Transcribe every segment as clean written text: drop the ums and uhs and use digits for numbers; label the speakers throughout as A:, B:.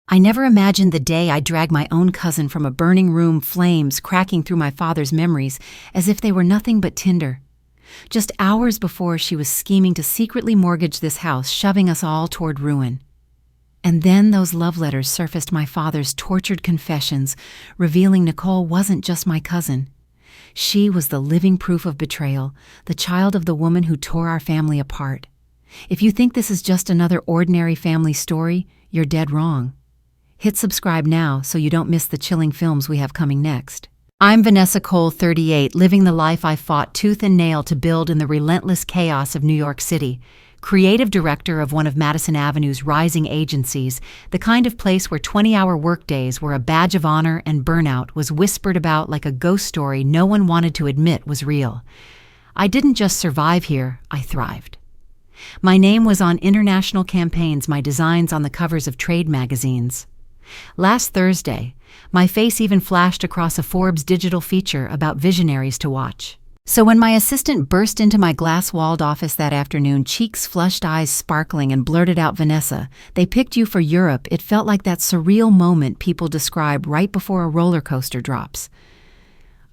A: I never imagined the day I'd drag my own cousin from a burning room, flames cracking through my father's memories as if they were nothing but tinder. Just hours before, she was scheming to secretly mortgage this house, shoving us all toward ruin. And then those love letters surfaced, my father's tortured confessions, revealing Nicole wasn't just my cousin. She was the living proof of betrayal, the child of the woman who tore our family apart. If you think this is just another ordinary family story, you're dead wrong. Hit subscribe now so you don't miss the chilling films we have coming next. I'm Vanessa Cole, 38, living the life I fought tooth and nail to build in the relentless chaos of New York City, creative director of one of Madison Avenue's rising agencies, the kind of place where 20-hour workdays were a badge of honor and burnout was whispered about like a ghost story no one wanted to admit was real. I didn't just survive here, I thrived. My name was on international campaigns, my designs on the covers of trade magazines. Last Thursday, my face even flashed across a Forbes digital feature about visionaries to watch. So when my assistant burst into my glass-walled office that afternoon, cheeks flushed, eyes sparkling, and blurted out, "Vanessa, they picked you for Europe," it felt like that surreal moment people describe right before a roller coaster drops.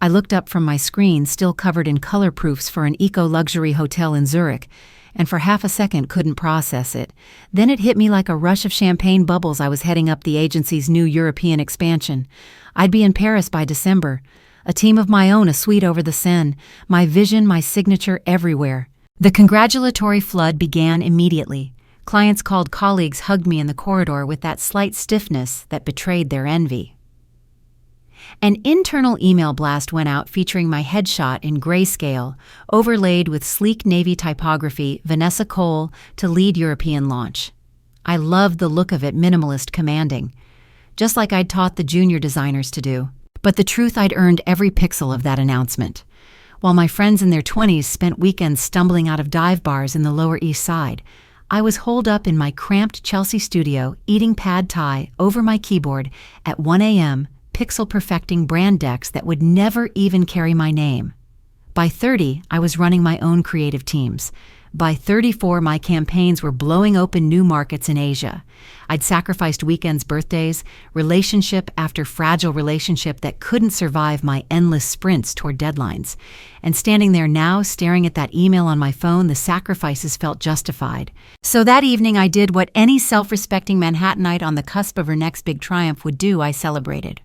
A: I looked up from my screen, still covered in color proofs for an eco-luxury hotel in Zurich, and for half a second couldn't process it. Then it hit me like a rush of champagne bubbles. I was heading up the agency's new European expansion. I'd be in Paris by December. A team of my own, a suite over the Seine, my vision, my signature everywhere. The congratulatory flood began immediately. Clients called, colleagues hugged me in the corridor with that slight stiffness that betrayed their envy. An internal email blast went out featuring my headshot in grayscale, overlaid with sleek navy typography, "Vanessa Cole to lead European launch." I loved the look of it, minimalist, commanding, just like I'd taught the junior designers to do. But the truth, I'd earned every pixel of that announcement. While my friends in their 20s spent weekends stumbling out of dive bars in the Lower East Side, I was holed up in my cramped Chelsea studio, eating pad thai over my keyboard at 1 a.m., pixel-perfecting brand decks that would never even carry my name. By 30, I was running my own creative teams. By 34, my campaigns were blowing open new markets in Asia. I'd sacrificed weekends, birthdays, relationship after fragile relationship that couldn't survive my endless sprints toward deadlines. And standing there now, staring at that email on my phone, the sacrifices felt justified. So that evening, I did what any self-respecting Manhattanite on the cusp of her next big triumph would do. I celebrated.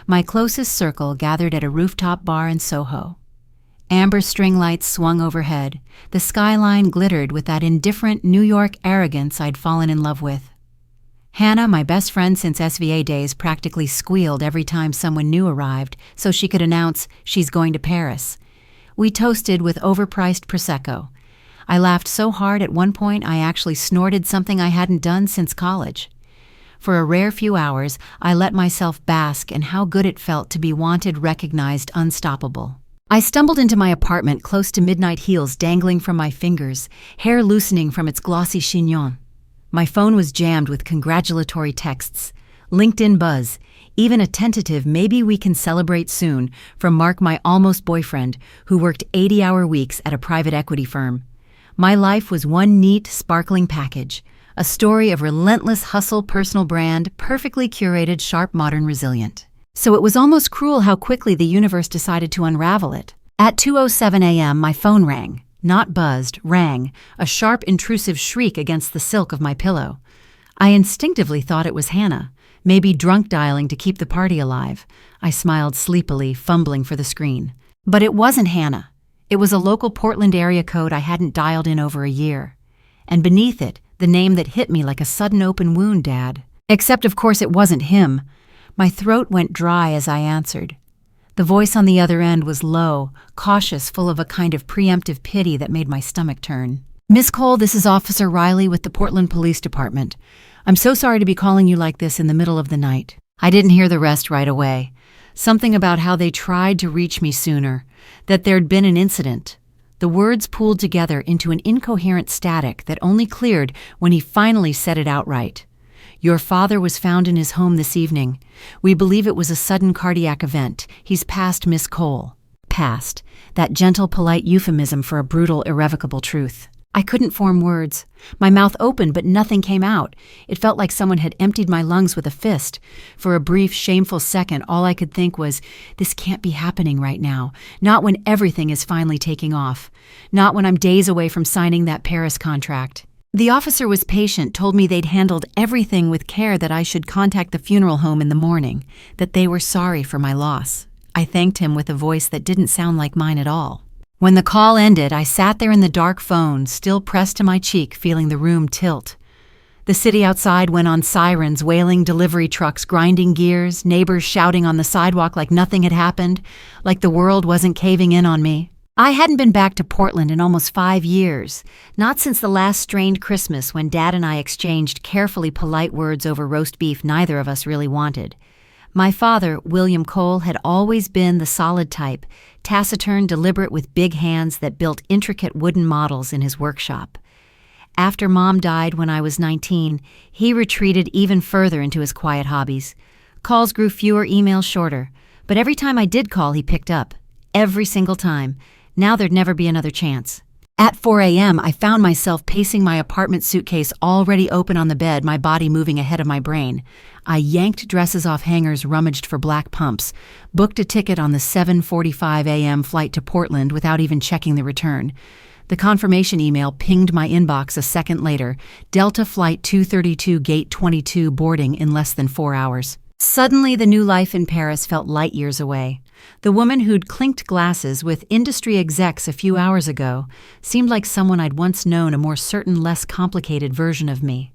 A: My closest circle gathered at a rooftop bar in Soho. Amber string lights swung overhead. The skyline glittered with that indifferent New York arrogance I'd fallen in love with. Hannah, my best friend since SVA days, practically squealed every time someone new arrived so she could announce she's going to Paris. We toasted with overpriced Prosecco. I laughed so hard at one point I actually snorted something I hadn't done since college. For a rare few hours, I let myself bask in how good it felt to be wanted, recognized, unstoppable. I stumbled into my apartment, close to midnight heels dangling from my fingers, hair loosening from its glossy chignon. My phone was jammed with congratulatory texts, LinkedIn buzz, even a tentative "maybe we can celebrate soon" from Mark, my almost boyfriend, who worked 80-hour weeks at a private equity firm. My life was one neat, sparkling package. A story of relentless hustle, personal brand, perfectly curated, sharp, modern, resilient. So it was almost cruel how quickly the universe decided to unravel it. At 2:07 a.m., my phone rang. Not buzzed, rang, a sharp, intrusive shriek against the silk of my pillow. I instinctively thought it was Hannah, maybe drunk dialing to keep the party alive. I smiled sleepily, fumbling for the screen. But it wasn't Hannah. It was a local Portland area code I hadn't dialed in over a year. And beneath it, the name that hit me like a sudden open wound, Dad. Except, of course, it wasn't him. My throat went dry as I answered. The voice on the other end was low, cautious, full of a kind of preemptive pity that made my stomach turn. "Miss Cole, this is Officer Riley with the Portland Police Department. I'm so sorry to be calling you like this in the middle of the night." I didn't hear the rest right away. Something about how they tried to reach me sooner, that there'd been an incident. The words pooled together into an incoherent static that only cleared when he finally said it outright. "Your father was found in his home this evening. We believe it was a sudden cardiac event. He's passed, Miss Cole." Passed. That gentle, polite euphemism for a brutal, irrevocable truth. I couldn't form words. My mouth opened, but nothing came out. It felt like someone had emptied my lungs with a fist. For a brief, shameful second, all I could think was, this can't be happening right now. Not when everything is finally taking off. Not when I'm days away from signing that Paris contract. The officer was patient, told me they'd handled everything with care, that I should contact the funeral home in the morning, that they were sorry for my loss. I thanked him with a voice that didn't sound like mine at all. When the call ended, I sat there in the dark phone, still pressed to my cheek, feeling the room tilt. The city outside went on sirens, wailing delivery trucks, grinding gears, neighbors shouting on the sidewalk like nothing had happened, like the world wasn't caving in on me. I hadn't been back to Portland in almost 5 years, not since the last strained Christmas when Dad and I exchanged carefully polite words over roast beef neither of us really wanted. My father, William Cole, had always been the solid type, taciturn, deliberate, with big hands that built intricate wooden models in his workshop. After Mom died when I was 19, he retreated even further into his quiet hobbies. Calls grew fewer, emails shorter, but every time I did call, he picked up. Every single time. Now there'd never be another chance. At 4 a.m., I found myself pacing my apartment suitcase already open on the bed, my body moving ahead of my brain. I yanked dresses off hangers, rummaged for black pumps, booked a ticket on the 7:45 a.m. flight to Portland without even checking the return. The confirmation email pinged my inbox a second later. Delta Flight 232, Gate 22, boarding in less than 4 hours. Suddenly, the new life in Paris felt light years away. The woman who'd clinked glasses with industry execs a few hours ago seemed like someone I'd once known, a more certain, less complicated version of me.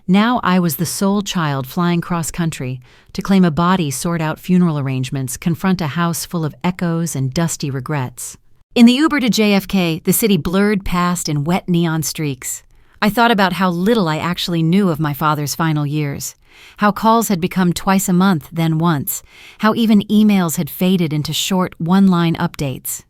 A: Now I was the sole child flying cross-country to claim a body, sort out funeral arrangements, confront a house full of echoes and dusty regrets. In the Uber to JFK, the city blurred past in wet neon streaks. I thought about how little I actually knew of my father's final years. How calls had become twice a month, then once. How even emails had faded into short, one-line updates.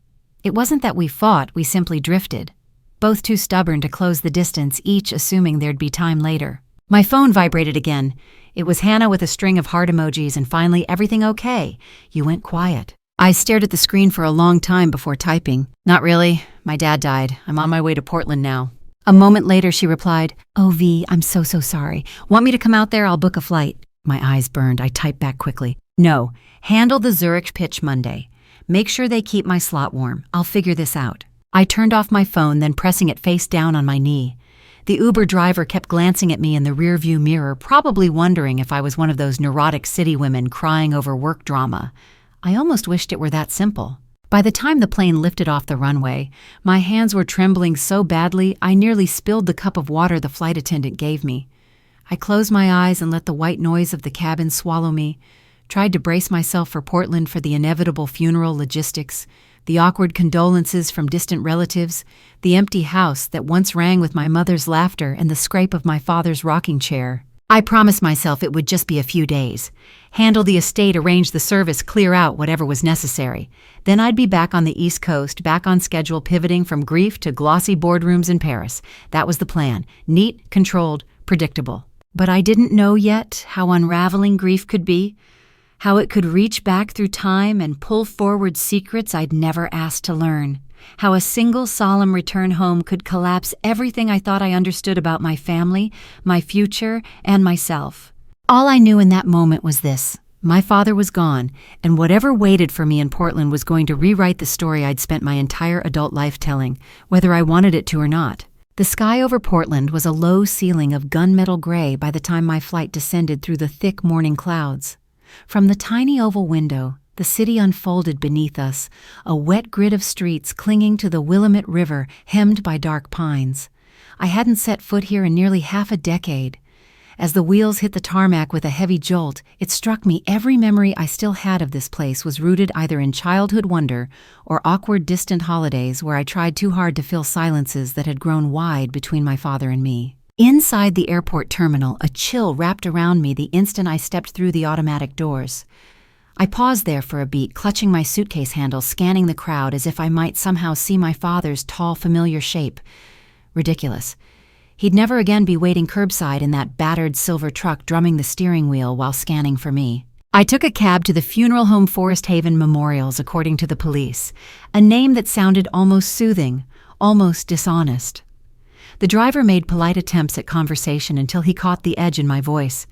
A: It wasn't that we fought, we simply drifted. Both too stubborn to close the distance, each assuming there'd be time later. My phone vibrated again. It was Hannah with a string of heart emojis, and finally, everything okay? You went quiet. I stared at the screen for a long time before typing. Not really. My dad died. I'm on my way to Portland now. A moment later, she replied, "Oh, V, I'm so sorry. Want me to come out there? I'll book a flight." My eyes burned. I typed back quickly. "No, handle the Zurich pitch Monday. Make sure they keep my slot warm. I'll figure this out." I turned off my phone, then pressing it face down on my knee. The Uber driver kept glancing at me in the rearview mirror, probably wondering if I was one of those neurotic city women crying over work drama. I almost wished it were that simple. By the time the plane lifted off the runway, my hands were trembling so badly I nearly spilled the cup of water the flight attendant gave me. I closed my eyes and let the white noise of the cabin swallow me, tried to brace myself for Portland, for the inevitable funeral logistics, the awkward condolences from distant relatives, the empty house that once rang with my mother's laughter and the scrape of my father's rocking chair. I promised myself it would just be a few days. Handle the estate, arrange the service, clear out whatever was necessary. Then I'd be back on the East Coast, back on schedule, pivoting from grief to glossy boardrooms in Paris. That was the plan. Neat, controlled, predictable. But I didn't know yet how unraveling grief could be, how it could reach back through time and pull forward secrets I'd never asked to learn. How a single solemn return home could collapse everything I thought I understood about my family, my future, and myself. All I knew in that moment was this: my father was gone, and whatever waited for me in Portland was going to rewrite the story I'd spent my entire adult life telling, whether I wanted it to or not. The sky over Portland was a low ceiling of gunmetal gray by the time my flight descended through the thick morning clouds. From the tiny oval window, the city unfolded beneath us, a wet grid of streets clinging to the Willamette River, hemmed by dark pines. I hadn't set foot here in nearly half a decade. As the wheels hit the tarmac with a heavy jolt, it struck me every memory I still had of this place was rooted either in childhood wonder or awkward distant holidays where I tried too hard to fill silences that had grown wide between my father and me. Inside the airport terminal, a chill wrapped around me the instant I stepped through the automatic doors. I paused there for a beat, clutching my suitcase handle, scanning the crowd as if I might somehow see my father's tall, familiar shape. Ridiculous. He'd never again be waiting curbside in that battered silver truck, drumming the steering wheel while scanning for me. I took a cab to the funeral home Forest Haven Memorials, according to the police, a name that sounded almost soothing, almost dishonest. The driver made polite attempts at conversation until he caught the edge in my voice.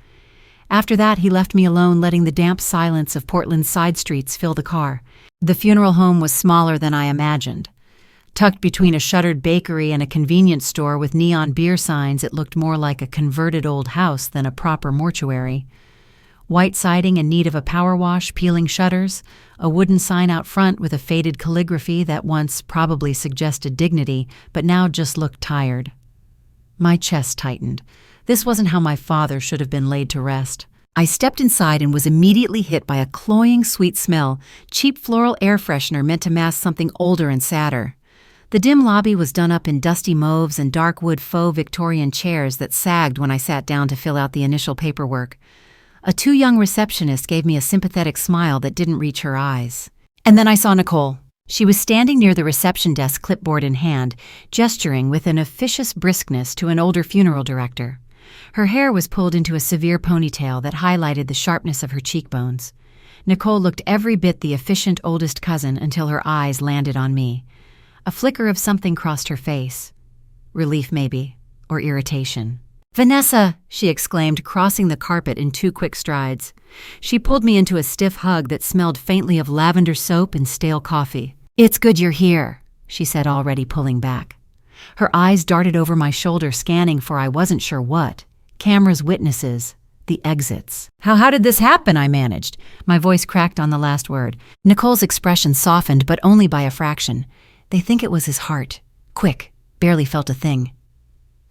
A: After that, he left me alone, letting the damp silence of Portland's side streets fill the car. The funeral home was smaller than I imagined. Tucked between a shuttered bakery and a convenience store with neon beer signs, it looked more like a converted old house than a proper mortuary. White siding in need of a power wash, peeling shutters, a wooden sign out front with a faded calligraphy that once probably suggested dignity, but now just looked tired. My chest tightened. This wasn't how my father should have been laid to rest. I stepped inside and was immediately hit by a cloying sweet smell, cheap floral air freshener meant to mask something older and sadder. The dim lobby was done up in dusty mauves and dark wood faux Victorian chairs that sagged when I sat down to fill out the initial paperwork. A too young receptionist gave me a sympathetic smile that didn't reach her eyes. And then I saw Nicole. She was standing near the reception desk, clipboard in hand, gesturing with an officious briskness to an older funeral director. Her hair was pulled into a severe ponytail that highlighted the sharpness of her cheekbones. Nicole looked every bit the efficient oldest cousin until her eyes landed on me. A flicker of something crossed her face. Relief, maybe, or irritation. "Vanessa!" she exclaimed, crossing the carpet in 2 quick strides. She pulled me into a stiff hug that smelled faintly of lavender soap and stale coffee. "It's good you're here," she said, already pulling back. Her eyes darted over my shoulder, scanning for I wasn't sure what. Cameras, witnesses, the exits. How did this happen?" I managed. My voice cracked on the last word. Nicole's expression softened, but only by a fraction. "They think it was his heart. Quick, barely felt a thing."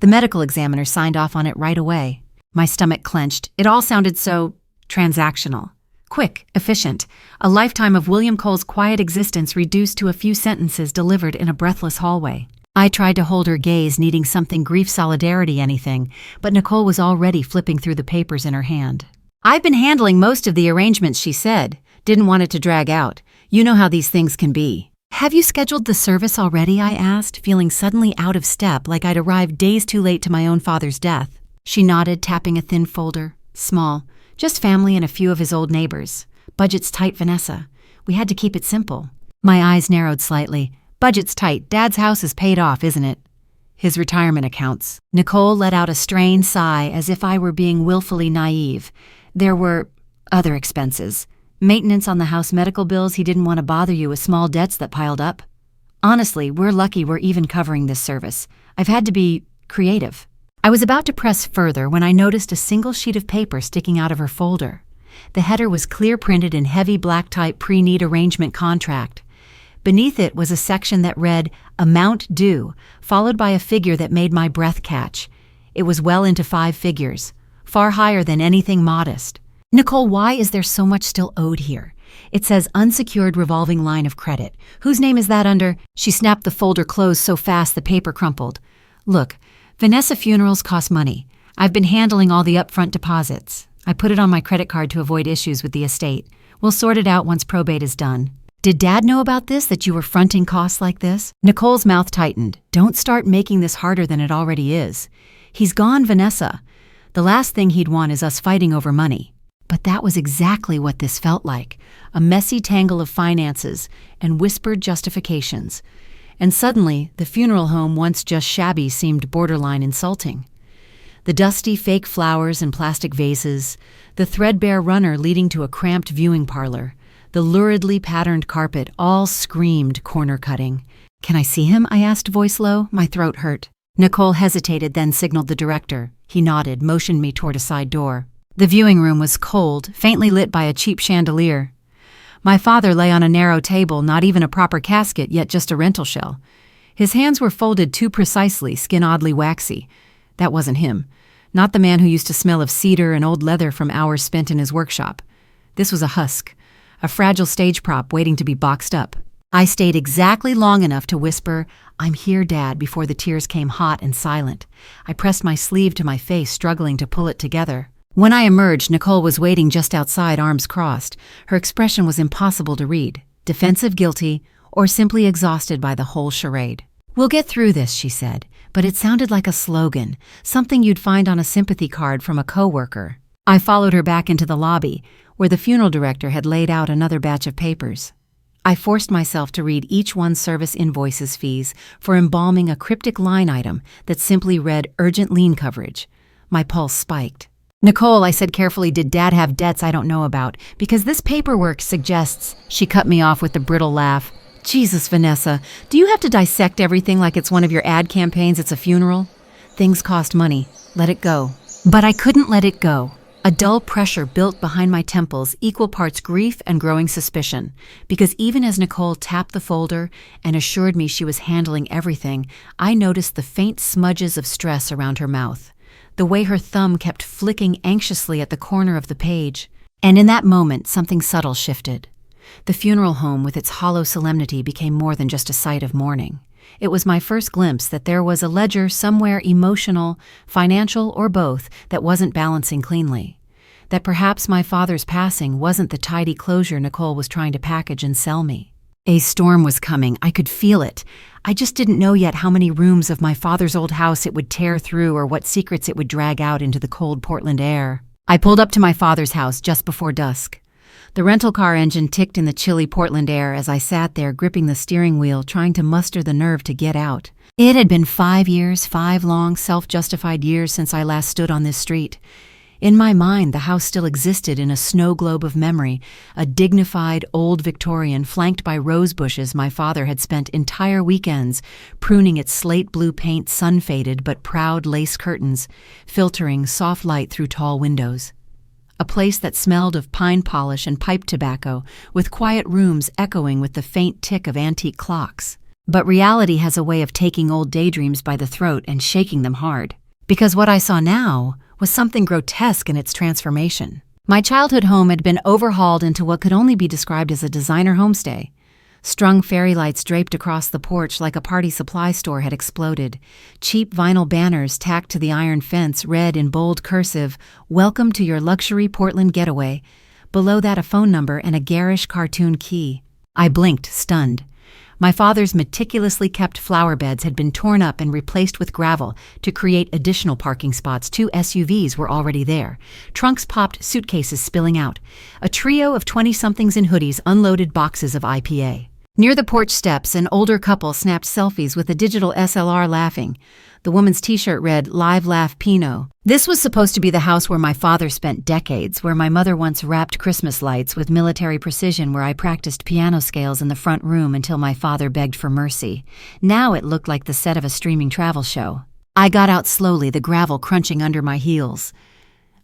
A: The medical examiner signed off on it right away. My stomach clenched. It all sounded so transactional. Quick, efficient. A lifetime of William Cole's quiet existence reduced to a few sentences delivered in a breathless hallway. I tried to hold her gaze, needing something grief solidarity, anything, but Nicole was already flipping through the papers in her hand. "I've been handling most of the arrangements," she said. "Didn't want it to drag out. You know how these things can be." "Have you scheduled the service already?" I asked, feeling suddenly out of step, like I'd arrived days too late to my own father's death. She nodded, tapping a thin folder. "Small. Just family and a few of his old neighbors. Budget's tight, Vanessa. We had to keep it simple." My eyes narrowed slightly. "Budget's tight. Dad's house is paid off, isn't it?" "His retirement accounts." Nicole let out a strained sigh, as if I were being willfully naive. "There were other expenses. Maintenance on the house, medical bills. He didn't want to bother you with small debts that piled up. Honestly, we're lucky we're even covering this service. I've had to be creative." I was about to press further when I noticed a single sheet of paper sticking out of her folder. The header was clear printed in heavy black type pre-need arrangement contract. Beneath it was a section that read, "Amount due," followed by a figure that made my breath catch. It was well into 5 figures, far higher than anything modest. "Nicole, why is there so much still owed here? It says unsecured revolving line of credit. Whose name is that under?" She snapped the folder closed so fast the paper crumpled. "Look, Vanessa funerals cost money. I've been handling all the upfront deposits. I put it on my credit card to avoid issues with the estate. We'll sort it out once probate is done." "Did Dad know about this, that you were fronting costs like this?" Nicole's mouth tightened. "Don't start making this harder than it already is. He's gone, Vanessa. The last thing he'd want is us fighting over money." But that was exactly what this felt like, a messy tangle of finances and whispered justifications. And suddenly, the funeral home, once just shabby, seemed borderline insulting. The dusty fake flowers and plastic vases, the threadbare runner leading to a cramped viewing parlor, the luridly patterned carpet, all screamed corner cutting. "Can I see him?" I asked, voice low. My throat hurt. Nicole hesitated, then signaled the director. He nodded, motioned me toward a side door. The viewing room was cold, faintly lit by a cheap chandelier. My father lay on a narrow table, not even a proper casket, yet just a rental shell. His hands were folded too precisely, skin oddly waxy. That wasn't him. Not the man who used to smell of cedar and old leather from hours spent in his workshop. This was a husk, a fragile stage prop waiting to be boxed up. I stayed exactly long enough to whisper, "I'm here, Dad," before the tears came hot and silent. I pressed my sleeve to my face, struggling to pull it together. When I emerged, Nicole was waiting just outside, arms crossed. Her expression was impossible to read, defensive, guilty, or simply exhausted by the whole charade. "We'll get through this," she said, but it sounded like a slogan, something you'd find on a sympathy card from a coworker. I followed her back into the lobby, where the funeral director had laid out another batch of papers. I forced myself to read each one's service invoices fees for embalming a cryptic line item that simply read urgent lien coverage. My pulse spiked. "Nicole," I said carefully, "did Dad have debts I don't know about? Because this paperwork suggests—" She cut me off with a brittle laugh. "Jesus, Vanessa, do you have to dissect everything like it's one of your ad campaigns it's a funeral? Things cost money. Let it go." But I couldn't let it go. A dull pressure built behind my temples, equal parts grief and growing suspicion. Because even as Nicole tapped the folder and assured me she was handling everything, I noticed the faint smudges of stress around her mouth. The way her thumb kept flicking anxiously at the corner of the page. And in that moment, something subtle shifted. The funeral home with its hollow solemnity became more than just a sight of mourning. It was my first glimpse that there was a ledger somewhere emotional, financial, or both that wasn't balancing cleanly. That perhaps my father's passing wasn't the tidy closure Nicole was trying to package and sell me. A storm was coming. I could feel it. I just didn't know yet how many rooms of my father's old house it would tear through or what secrets it would drag out into the cold Portland air. I pulled up to my father's house just before dusk. The rental car engine ticked in the chilly Portland air as I sat there gripping the steering wheel, trying to muster the nerve to get out. It had been 5 years, 5 long, self-justified years since I last stood on this street. In my mind, the house still existed in a snow globe of memory, a dignified old Victorian flanked by rose bushes my father had spent entire weekends pruning its slate blue paint sun-faded but proud lace curtains, filtering soft light through tall windows. A place that smelled of pine polish and pipe tobacco, with quiet rooms echoing with the faint tick of antique clocks. But reality has a way of taking old daydreams by the throat and shaking them hard. Because what I saw now was something grotesque in its transformation. My childhood home had been overhauled into what could only be described as a designer homestay. Strung fairy lights draped across the porch like a party supply store had exploded. Cheap vinyl banners tacked to the iron fence read in bold cursive, "Welcome to your luxury Portland getaway." Below that a phone number and a garish cartoon key. I blinked, stunned. My father's meticulously kept flower beds had been torn up and replaced with gravel to create additional parking spots. 2 SUVs were already there. Trunks popped, suitcases spilling out. A trio of 20-somethings in hoodies unloaded boxes of IPA. Near the porch steps, an older couple snapped selfies with a digital SLR laughing. The woman's t-shirt read, "Live Laugh Pinot." This was supposed to be the house where my father spent decades, where my mother once wrapped Christmas lights with military precision, where I practiced piano scales in the front room until my father begged for mercy. Now it looked like the set of a streaming travel show. I got out slowly, the gravel crunching under my heels.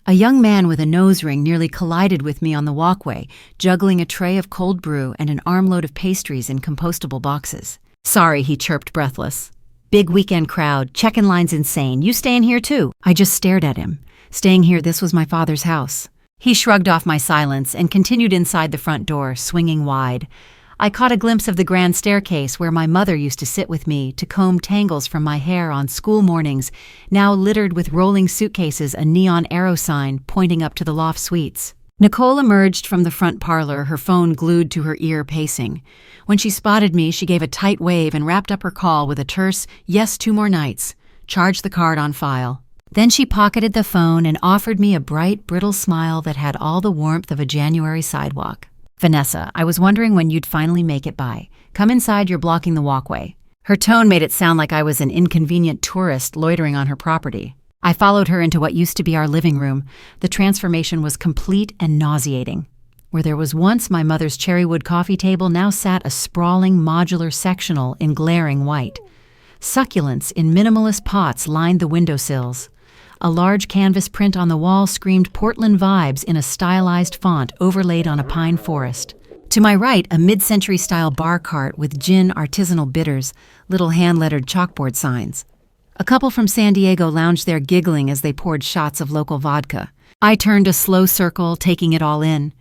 A: A young man with a nose ring nearly collided with me on the walkway, juggling a tray of cold brew and an armload of pastries in compostable boxes. "Sorry," he chirped, breathless. "Big weekend crowd, check-in line's insane. You staying here too?" I just stared at him. Staying here, this was my father's house. He shrugged off my silence and continued inside the front door, swinging wide. I caught a glimpse of the grand staircase where my mother used to sit with me to comb tangles from my hair on school mornings, now littered with rolling suitcases, a neon arrow sign pointing up to the loft suites. Nicole emerged from the front parlor, her phone glued to her ear, pacing. When she spotted me, she gave a tight wave and wrapped up her call with a terse, "Yes, 2 more nights. Charge the card on file." Then she pocketed the phone and offered me a bright, brittle smile that had all the warmth of a January sidewalk. "Vanessa, I was wondering when you'd finally make it by. Come inside, you're blocking the walkway." Her tone made it sound like I was an inconvenient tourist loitering on her property. I followed her into what used to be our living room. The transformation was complete and nauseating. Where there was once my mother's cherrywood coffee table, now sat a sprawling modular sectional in glaring white. Succulents in minimalist pots lined the windowsills. A large canvas print on the wall screamed Portland vibes in a stylized font overlaid on a pine forest. To my right, a mid-century-style bar cart with gin artisanal bitters, little hand-lettered chalkboard signs. A couple from San Diego lounged there giggling as they poured shots of local vodka. I turned a slow circle, taking it all in.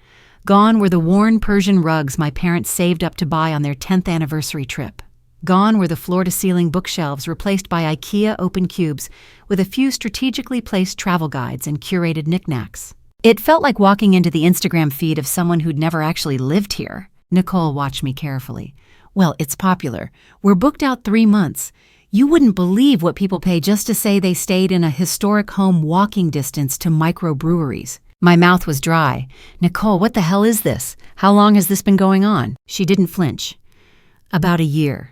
A: Gone were the worn Persian rugs my parents saved up to buy on their 10th anniversary trip. Gone were the floor-to-ceiling bookshelves replaced by IKEA open cubes with a few strategically placed travel guides and curated knickknacks. It felt like walking into the Instagram feed of someone who'd never actually lived here. Nicole watched me carefully. "Well, it's popular. We're booked out 3 months. You wouldn't believe what people pay just to say they stayed in a historic home walking distance to microbreweries." My mouth was dry. "Nicole, what the hell is this? How long has this been going on?" She didn't flinch. "About a year.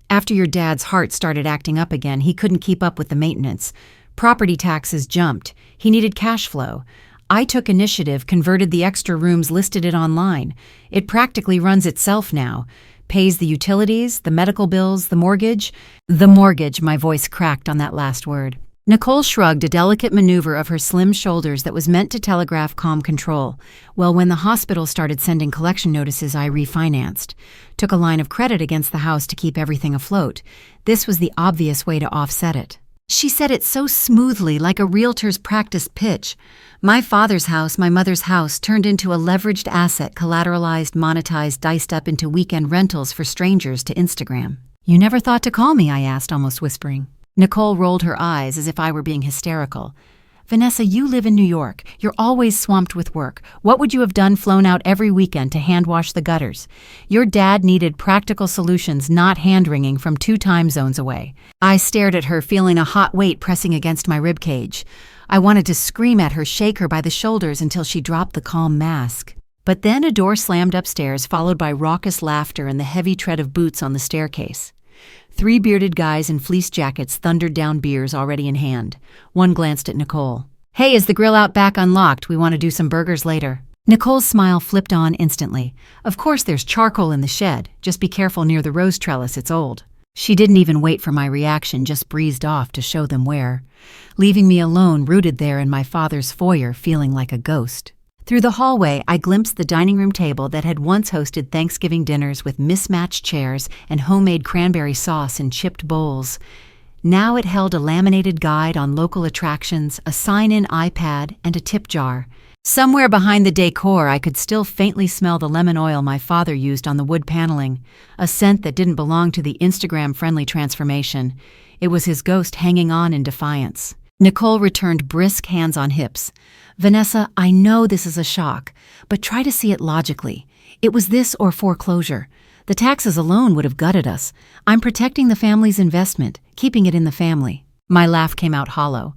A: After your dad's heart started acting up again, he couldn't keep up with the maintenance. Property taxes jumped. He needed cash flow. I took initiative, converted the extra rooms, listed it online. It practically runs itself now. Pays the utilities, the medical bills, the mortgage." The mortgage, my voice cracked on that last word. Nicole shrugged, a delicate maneuver of her slim shoulders that was meant to telegraph calm control. "Well, when the hospital started sending collection notices, I refinanced. Took a line of credit against the house to keep everything afloat. This was the obvious way to offset it." She said it so smoothly, like a realtor's practice pitch. My father's house, my mother's house, turned into a leveraged asset, collateralized, monetized, diced up into weekend rentals for strangers to Instagram. "You never thought to call me?" I asked, almost whispering. Nicole rolled her eyes as if I were being hysterical. "Vanessa, you live in New York. You're always swamped with work. What would you have done flown out every weekend to hand wash the gutters? Your dad needed practical solutions, not hand-wringing from 2 time zones away." I stared at her, feeling a hot weight pressing against my ribcage. I wanted to scream at her, shake her by the shoulders until she dropped the calm mask. But then a door slammed upstairs, followed by raucous laughter and the heavy tread of boots on the staircase. 3 bearded guys in fleece jackets thundered down, beers already in hand. One glanced at Nicole. "Hey, is the grill out back unlocked? We want to do some burgers later." Nicole's smile flipped on instantly. "Of course there's charcoal in the shed. Just be careful near the rose trellis, it's old." She didn't even wait for my reaction, just breezed off to show them where, leaving me alone, rooted there in my father's foyer, feeling like a ghost. Through the hallway, I glimpsed the dining room table that had once hosted Thanksgiving dinners with mismatched chairs and homemade cranberry sauce in chipped bowls. Now it held a laminated guide on local attractions, a sign-in iPad, and a tip jar. Somewhere behind the decor, I could still faintly smell the lemon oil my father used on the wood paneling, a scent that didn't belong to the Instagram-friendly transformation. It was his ghost hanging on in defiance. Nicole returned, brisk, hands on hips. "Vanessa, I know this is a shock, but try to see it logically. It was this or foreclosure. The taxes alone would have gutted us. I'm protecting the family's investment, keeping it in the family." My laugh came out hollow.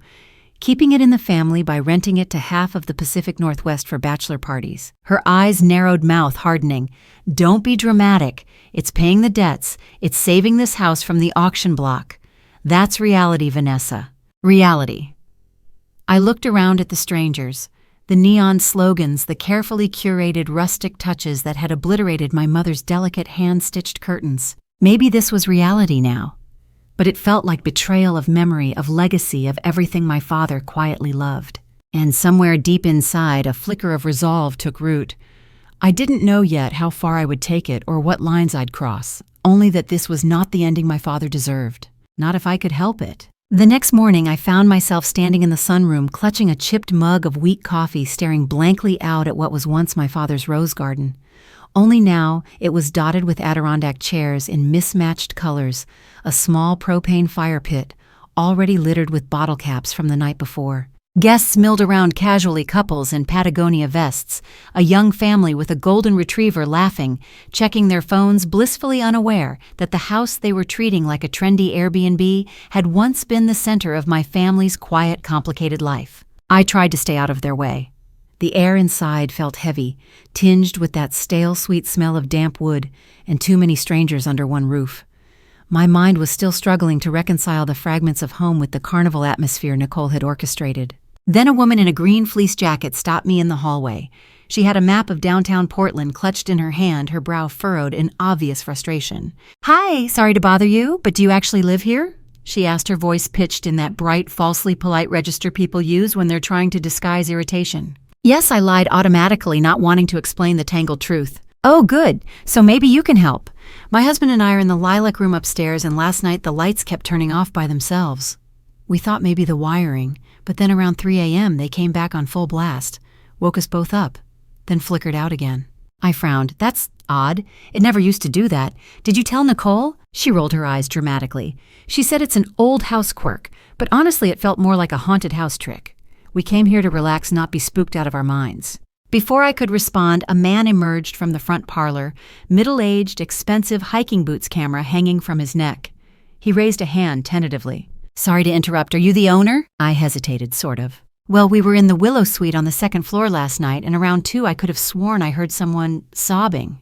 A: "Keeping it in the family by renting it to half of the Pacific Northwest for bachelor parties." Her eyes narrowed, mouth hardening. "Don't be dramatic. It's paying the debts. It's saving this house from the auction block. That's reality, Vanessa. Reality." I looked around at the strangers, the neon slogans, the carefully curated rustic touches that had obliterated my mother's delicate hand-stitched curtains. Maybe this was reality now. But it felt like betrayal of memory, of legacy, of everything my father quietly loved. And somewhere deep inside, a flicker of resolve took root. I didn't know yet how far I would take it or what lines I'd cross, only that this was not the ending my father deserved. Not if I could help it. The next morning, I found myself standing in the sunroom, clutching a chipped mug of weak coffee, staring blankly out at what was once my father's rose garden. Only now, it was dotted with Adirondack chairs in mismatched colors, a small propane fire pit, already littered with bottle caps from the night before. Guests milled around casually, couples in Patagonia vests, a young family with a golden retriever laughing, checking their phones, blissfully unaware that the house they were treating like a trendy Airbnb had once been the center of my family's quiet, complicated life. I tried to stay out of their way. The air inside felt heavy, tinged with that stale, sweet smell of damp wood and too many strangers under one roof. My mind was still struggling to reconcile the fragments of home with the carnival atmosphere Nicole had orchestrated. Then a woman in a green fleece jacket stopped me in the hallway. She had a map of downtown Portland clutched in her hand, her brow furrowed in obvious frustration. "Hi, sorry to bother you, but do you actually live here?" she asked, her voice pitched in that bright, falsely polite register people use when they're trying to disguise irritation. Yes, I lied automatically, not wanting to explain the tangled truth. "Oh, good. So maybe you can help. My husband and I are in the lilac room upstairs, and last night the lights kept turning off by themselves. We thought maybe the wiring, but then around 3 a.m. they came back on full blast, woke us both up, then flickered out again." I frowned. "That's odd. It never used to do that. Did you tell Nicole?" She rolled her eyes dramatically. "She said it's an old house quirk, but honestly it felt more like a haunted house trick. We came here to relax, not be spooked out of our minds." Before I could respond, a man emerged from the front parlor, middle-aged, expensive hiking boots camera hanging from his neck. He raised a hand tentatively. "Sorry to interrupt. Are you the owner?" I hesitated, sort of. Well, we were in the Willow Suite on the second floor last night, and around 2 I could have sworn I heard someone sobbing.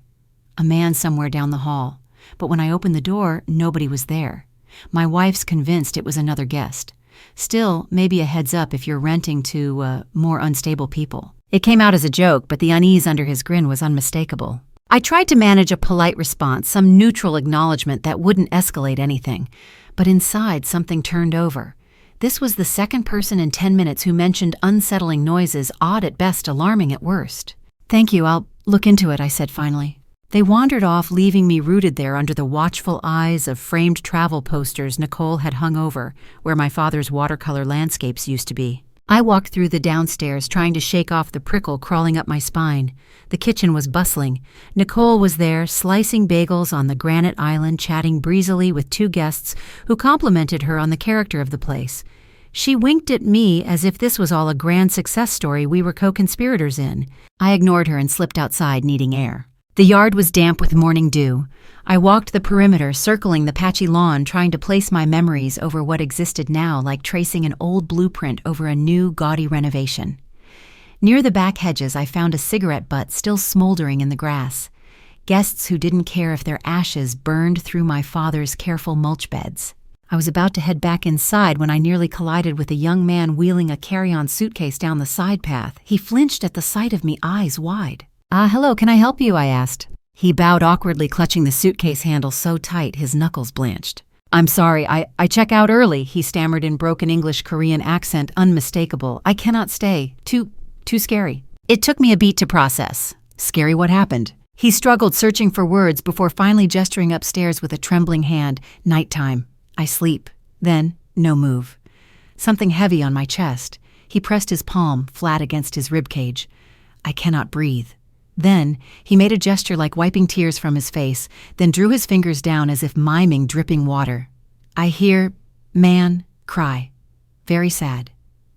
A: A man somewhere down the hall. But when I opened the door, nobody was there. My wife's convinced it was another guest. Still, maybe a heads up if you're renting to, more unstable people. It came out as a joke, but the unease under his grin was unmistakable. I tried to manage a polite response, some neutral acknowledgement that wouldn't escalate anything. But inside, something turned over. This was the second person in 10 minutes who mentioned unsettling noises, odd at best, alarming at worst. "Thank you, I'll look into it," I said finally. They wandered off, leaving me rooted there under the watchful eyes of framed travel posters Nicole had hung over, where my father's watercolor landscapes used to be. I walked through the downstairs, trying to shake off the prickle crawling up my spine. The kitchen was bustling. Nicole was there, slicing bagels on the granite island, chatting breezily with 2 guests who complimented her on the character of the place. She winked at me as if this was all a grand success story we were co-conspirators in. I ignored her and slipped outside, needing air. The yard was damp with morning dew. I walked the perimeter, circling the patchy lawn, trying to place my memories over what existed now, like tracing an old blueprint over a new, gaudy renovation. Near the back hedges, I found a cigarette butt still smoldering in the grass. Guests who didn't care if their ashes burned through my father's careful mulch beds. I was about to head back inside when I nearly collided with a young man wheeling a carry-on suitcase down the side path. He flinched at the sight of me, eyes wide. Hello, can I help you?" I asked. He bowed awkwardly, clutching the suitcase handle so tight his knuckles blanched. "I'm sorry, I check out early," he stammered in broken English, Korean accent unmistakable. "I cannot stay. Too scary." It took me a beat to process. Scary, what happened? He struggled, searching for words before finally gesturing upstairs with a trembling hand. "Nighttime. I sleep. Then, no move." Something heavy on my chest. He pressed his palm flat against his ribcage. "I cannot breathe." Then, he made a gesture like wiping tears from his face, then drew his fingers down as if miming dripping water. "I hear man cry. Very sad.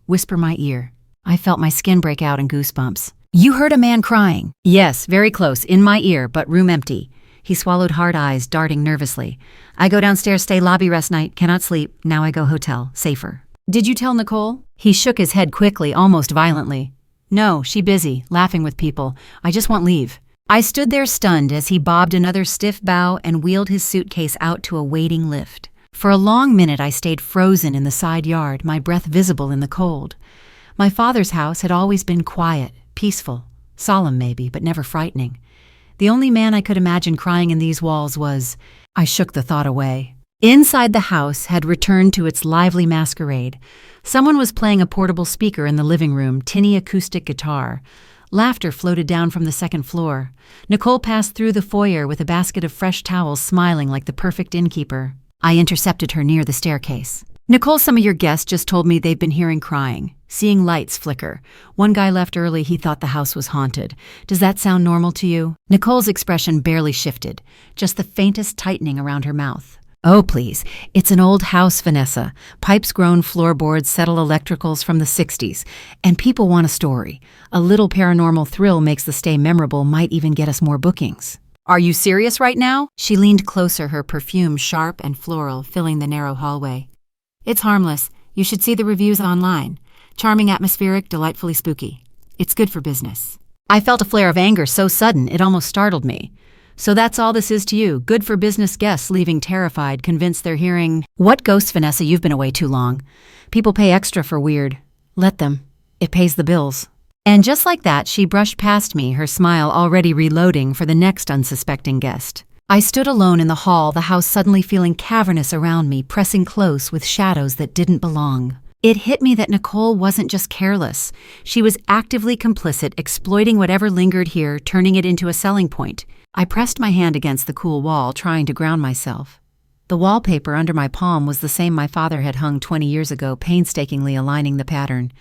A: Whisper my ear." I felt my skin break out in goosebumps. "You heard a man crying?" "Yes, very close, in my ear, but room empty." He swallowed, hard eyes darting nervously. "I go downstairs, stay lobby rest night, cannot sleep. Now I go hotel, safer." "Did you tell Nicole?" He shook his head quickly, almost violently. "No, she busy, laughing with people. I just want leave." I stood there stunned as he bobbed another stiff bow and wheeled his suitcase out to a waiting lift. For a long minute I stayed frozen in the side yard, my breath visible in the cold. My father's house had always been quiet, peaceful, solemn maybe, but never frightening. The only man I could imagine crying in these walls was... I shook the thought away. Inside the house had returned to its lively masquerade. Someone was playing a portable speaker in the living room, tinny acoustic guitar. Laughter floated down from the second floor. Nicole passed through the foyer with a basket of fresh towels, smiling like the perfect innkeeper. I intercepted her near the staircase. "Nicole, some of your guests just told me they've been hearing crying, seeing lights flicker. One guy left early, he thought the house was haunted. Does that sound normal to you?" Nicole's expression barely shifted, just the faintest tightening around her mouth. "Oh, please. It's an old house, Vanessa. Pipes-grown floorboards, settle electricals from the 60s. And people want a story. A little paranormal thrill makes the stay memorable, might even get us more bookings." "Are you serious right now?" She leaned closer, her perfume sharp and floral, filling the narrow hallway. "It's harmless. You should see the reviews online. Charming, atmospheric, delightfully spooky. It's good for business." I felt a flare of anger so sudden it almost startled me. "So that's all this is to you, good for business guests leaving terrified, convinced they're hearing..." "What ghosts, Vanessa? You've been away too long. People pay extra for weird. Let them. It pays the bills." And just like that, she brushed past me, her smile already reloading for the next unsuspecting guest. I stood alone in the hall, the house suddenly feeling cavernous around me, pressing close with shadows that didn't belong. It hit me that Nicole wasn't just careless. She was actively complicit, exploiting whatever lingered here, turning it into a selling point. I pressed my hand against the cool wall, trying to ground myself. The wallpaper under my palm was the same my father had hung 20 years ago, painstakingly aligning the pattern.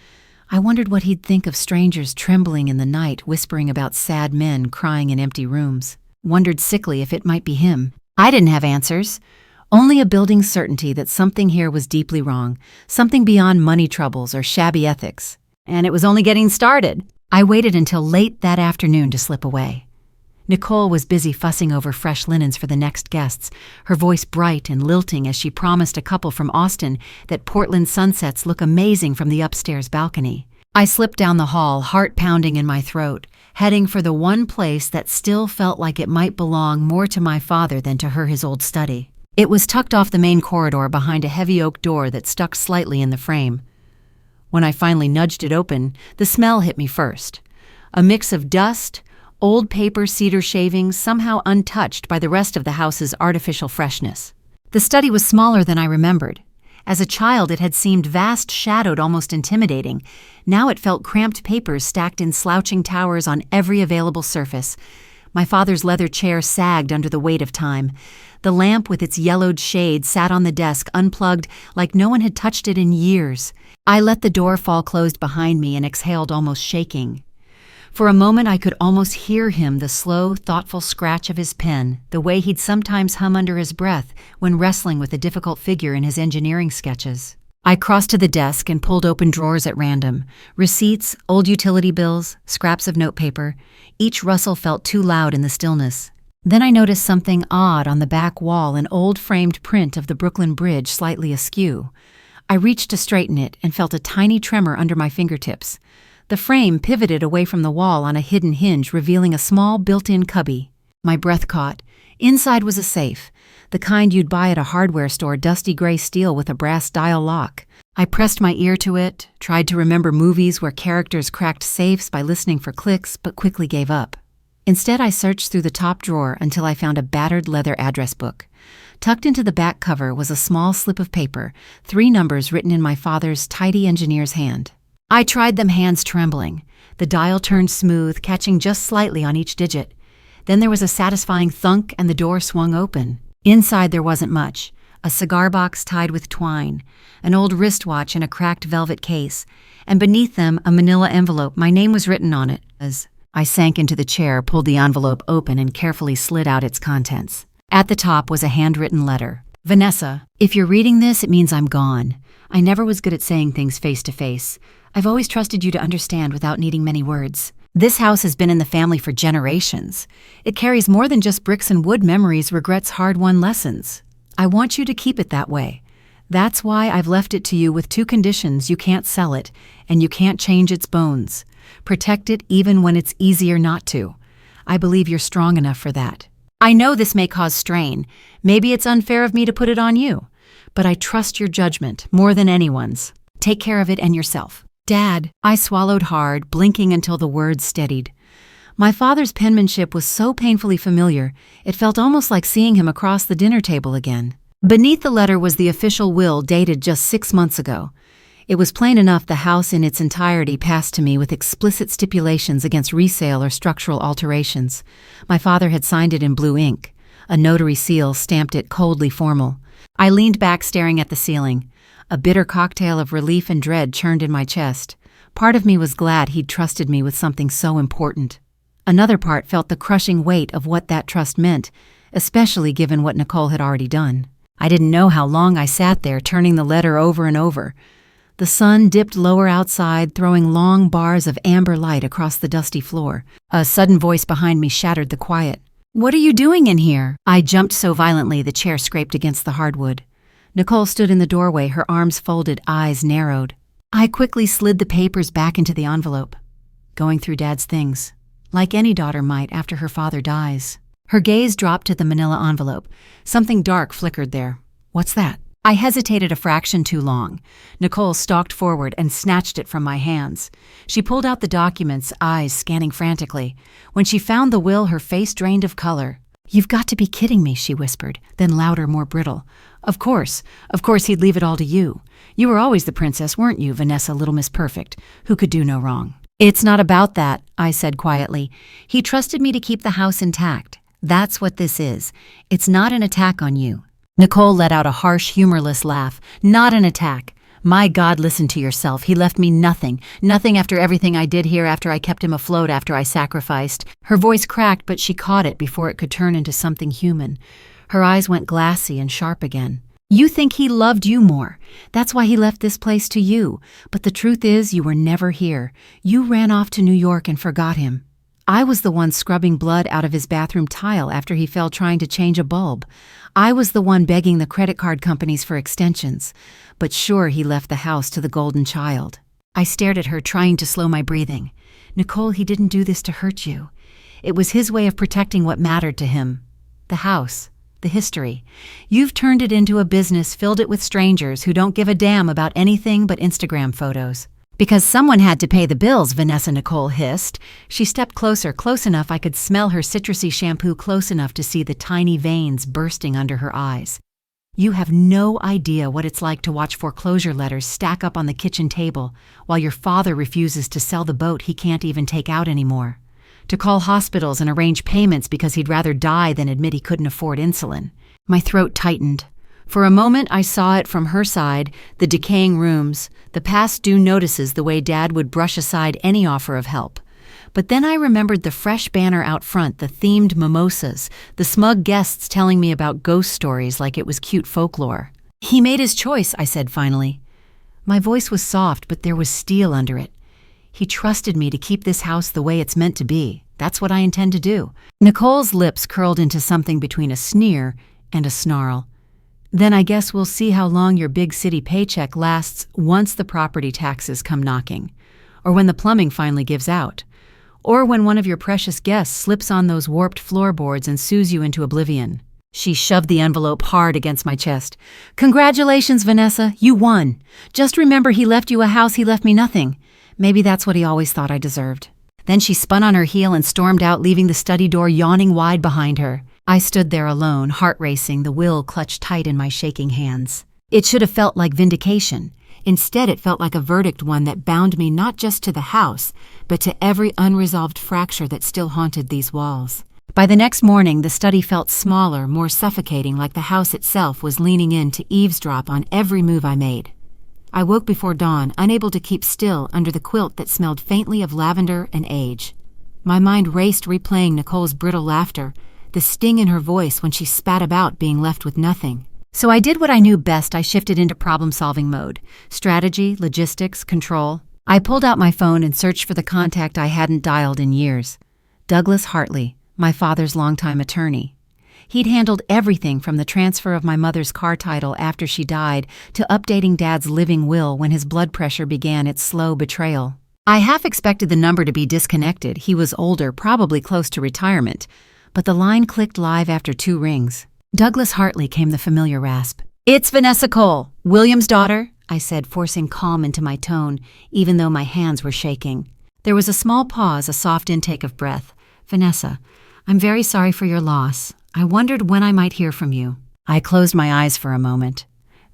A: I wondered what he'd think of strangers trembling in the night, whispering about sad men crying in empty rooms. Wondered sickly if it might be him. I didn't have answers. Only a building certainty that something here was deeply wrong, something beyond money troubles or shabby ethics. And it was only getting started. I waited until late that afternoon to slip away. Nicole was busy fussing over fresh linens for the next guests, her voice bright and lilting as she promised a couple from Austin that Portland sunsets look amazing from the upstairs balcony. I slipped down the hall, heart pounding in my throat, heading for the one place that still felt like it might belong more to my father than to her, his old study. It was tucked off the main corridor behind a heavy oak door that stuck slightly in the frame. When I finally nudged it open, the smell hit me first. A mix of dust, old paper, cedar shavings, somehow untouched by the rest of the house's artificial freshness. The study was smaller than I remembered. As a child, it had seemed vast, shadowed, almost intimidating. Now it felt cramped papers stacked in slouching towers on every available surface. My father's leather chair sagged under the weight of time. The lamp with its yellowed shade sat on the desk, unplugged, like no one had touched it in years. I let the door fall closed behind me and exhaled, almost shaking. For a moment I could almost hear him, the slow, thoughtful scratch of his pen, the way he'd sometimes hum under his breath when wrestling with a difficult figure in his engineering sketches. I crossed to the desk and pulled open drawers at random. Receipts, old utility bills, scraps of notepaper. Each rustle felt too loud in the stillness. Then I noticed something odd on the back wall, an old framed print of the Brooklyn Bridge slightly askew. I reached to straighten it and felt a tiny tremor under my fingertips. The frame pivoted away from the wall on a hidden hinge, revealing a small built-in cubby. My breath caught. Inside was a safe, the kind you'd buy at a hardware store, dusty gray steel with a brass dial lock. I pressed my ear to it, tried to remember movies where characters cracked safes by listening for clicks, but quickly gave up. Instead, I searched through the top drawer until I found a battered leather address book. Tucked into the back cover was a small slip of paper, 3 numbers written in my father's tidy engineer's hand. I tried them, hands trembling. The dial turned smooth, catching just slightly on each digit. Then there was a satisfying thunk and the door swung open. Inside there wasn't much. A cigar box tied with twine, an old wristwatch in a cracked velvet case, and beneath them a manila envelope. My name was written on it. As I sank into the chair, pulled the envelope open, and carefully slid out its contents. At the top was a handwritten letter. Vanessa, if you're reading this, it means I'm gone. I never was good at saying things face to face. I've always trusted you to understand without needing many words. This house has been in the family for generations. It carries more than just bricks and wood, memories, regrets, hard-won lessons. I want you to keep it that way. That's why I've left it to you with 2 conditions. You can't sell it, and you can't change its bones. Protect it even when it's easier not to. I believe you're strong enough for that. I know this may cause strain. Maybe it's unfair of me to put it on you. But I trust your judgment more than anyone's. Take care of it and yourself. Dad, I swallowed hard, blinking until the words steadied. My father's penmanship was so painfully familiar, it felt almost like seeing him across the dinner table again. Beneath the letter was the official will dated just 6 months ago. It was plain enough the house in its entirety passed to me with explicit stipulations against resale or structural alterations. My father had signed it in blue ink. A notary seal stamped it coldly formal. I leaned back, staring at the ceiling. A bitter cocktail of relief and dread churned in my chest. Part of me was glad he'd trusted me with something so important. Another part felt the crushing weight of what that trust meant, especially given what Nicole had already done. I didn't know how long I sat there, turning the letter over and over. The sun dipped lower outside, throwing long bars of amber light across the dusty floor. A sudden voice behind me shattered the quiet. "What are you doing in here?" I jumped so violently the chair scraped against the hardwood. Nicole stood in the doorway, her arms folded, eyes narrowed. I quickly slid the papers back into the envelope. Going through Dad's things, like any daughter might after her father dies. Her gaze dropped to the manila envelope. Something dark flickered there. "What's that?" I hesitated a fraction too long. Nicole stalked forward and snatched it from my hands. She pulled out the documents, eyes scanning frantically. When she found the will, her face drained of color. "You've got to be kidding me," she whispered, then louder, more brittle. Of course he'd leave it all to you. You were always the princess, weren't you, Vanessa, Little Miss Perfect, who could do no wrong." "It's not about that," I said quietly. "He trusted me to keep the house intact. That's what this is. It's not an attack on you." Nicole let out a harsh, humorless laugh. "Not an attack. My God, listen to yourself. He left me nothing. Nothing after everything I did here, after I kept him afloat, after I sacrificed." Her voice cracked, but she caught it before it could turn into something human. Her eyes went glassy and sharp again. "You think he loved you more. That's why he left this place to you. But the truth is, you were never here. You ran off to New York and forgot him. I was the one scrubbing blood out of his bathroom tile after he fell trying to change a bulb. I was the one begging the credit card companies for extensions. But sure, he left the house to the golden child." I stared at her, trying to slow my breathing. Nicole, he didn't do this to hurt you. It was his way of protecting what mattered to him. The house, the history. You've turned it into a business, filled it with strangers who don't give a damn about anything but Instagram photos. Because someone had to pay the bills, Vanessa, Nicole hissed. She stepped closer, close enough I could smell her citrusy shampoo, close enough to see the tiny veins bursting under her eyes. You have no idea what it's like to watch foreclosure letters stack up on the kitchen table while your father refuses to sell the boat he can't even take out anymore. To call hospitals and arrange payments because he'd rather die than admit he couldn't afford insulin. My throat tightened. For a moment I saw it from her side, the decaying rooms, the past due notices, the way Dad would brush aside any offer of help. But then I remembered the fresh banner out front, the themed mimosas, the smug guests telling me about ghost stories like it was cute folklore. He made his choice, I said finally. My voice was soft, but there was steel under it. He trusted me to keep this house the way it's meant to be. That's what I intend to do. Nicole's lips curled into something between a sneer and a snarl. Then I guess we'll see how long your big city paycheck lasts once the property taxes come knocking, or when the plumbing finally gives out, or when one of your precious guests slips on those warped floorboards and sues you into oblivion. She shoved the envelope hard against my chest. Congratulations, Vanessa, you won. Just remember, he left you a house, he left me nothing. Maybe that's what he always thought I deserved. Then she spun on her heel and stormed out, leaving the study door yawning wide behind her. I stood there alone, heart racing, the will clutched tight in my shaking hands. It should have felt like vindication. Instead, it felt like a verdict, one that bound me not just to the house, but to every unresolved fracture that still haunted these walls. By the next morning, the study felt smaller, more suffocating, like the house itself was leaning in to eavesdrop on every move I made. I woke before dawn, unable to keep still under the quilt that smelled faintly of lavender and age. My mind raced, replaying Nicole's brittle laughter, the sting in her voice when she spat about being left with nothing. So I did what I knew best. I shifted into problem-solving mode. Strategy, logistics, control. I pulled out my phone and searched for the contact I hadn't dialed in years. Douglas Hartley, my father's longtime attorney. He'd handled everything from the transfer of my mother's car title after she died to updating Dad's living will when his blood pressure began its slow betrayal. I half expected the number to be disconnected. He was older, probably close to retirement. But the line clicked live after 2 rings. Douglas Hartley, came the familiar rasp. It's Vanessa Cole, William's daughter, I said, forcing calm into my tone, even though my hands were shaking. There was a small pause, a soft intake of breath. Vanessa, I'm very sorry for your loss. I wondered when I might hear from you. I closed my eyes for a moment.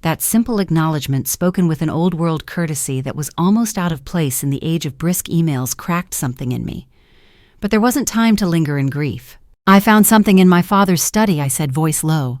A: That simple acknowledgement, spoken with an old-world courtesy that was almost out of place in the age of brisk emails, cracked something in me. But there wasn't time to linger in grief. I found something in my father's study, I said, voice low.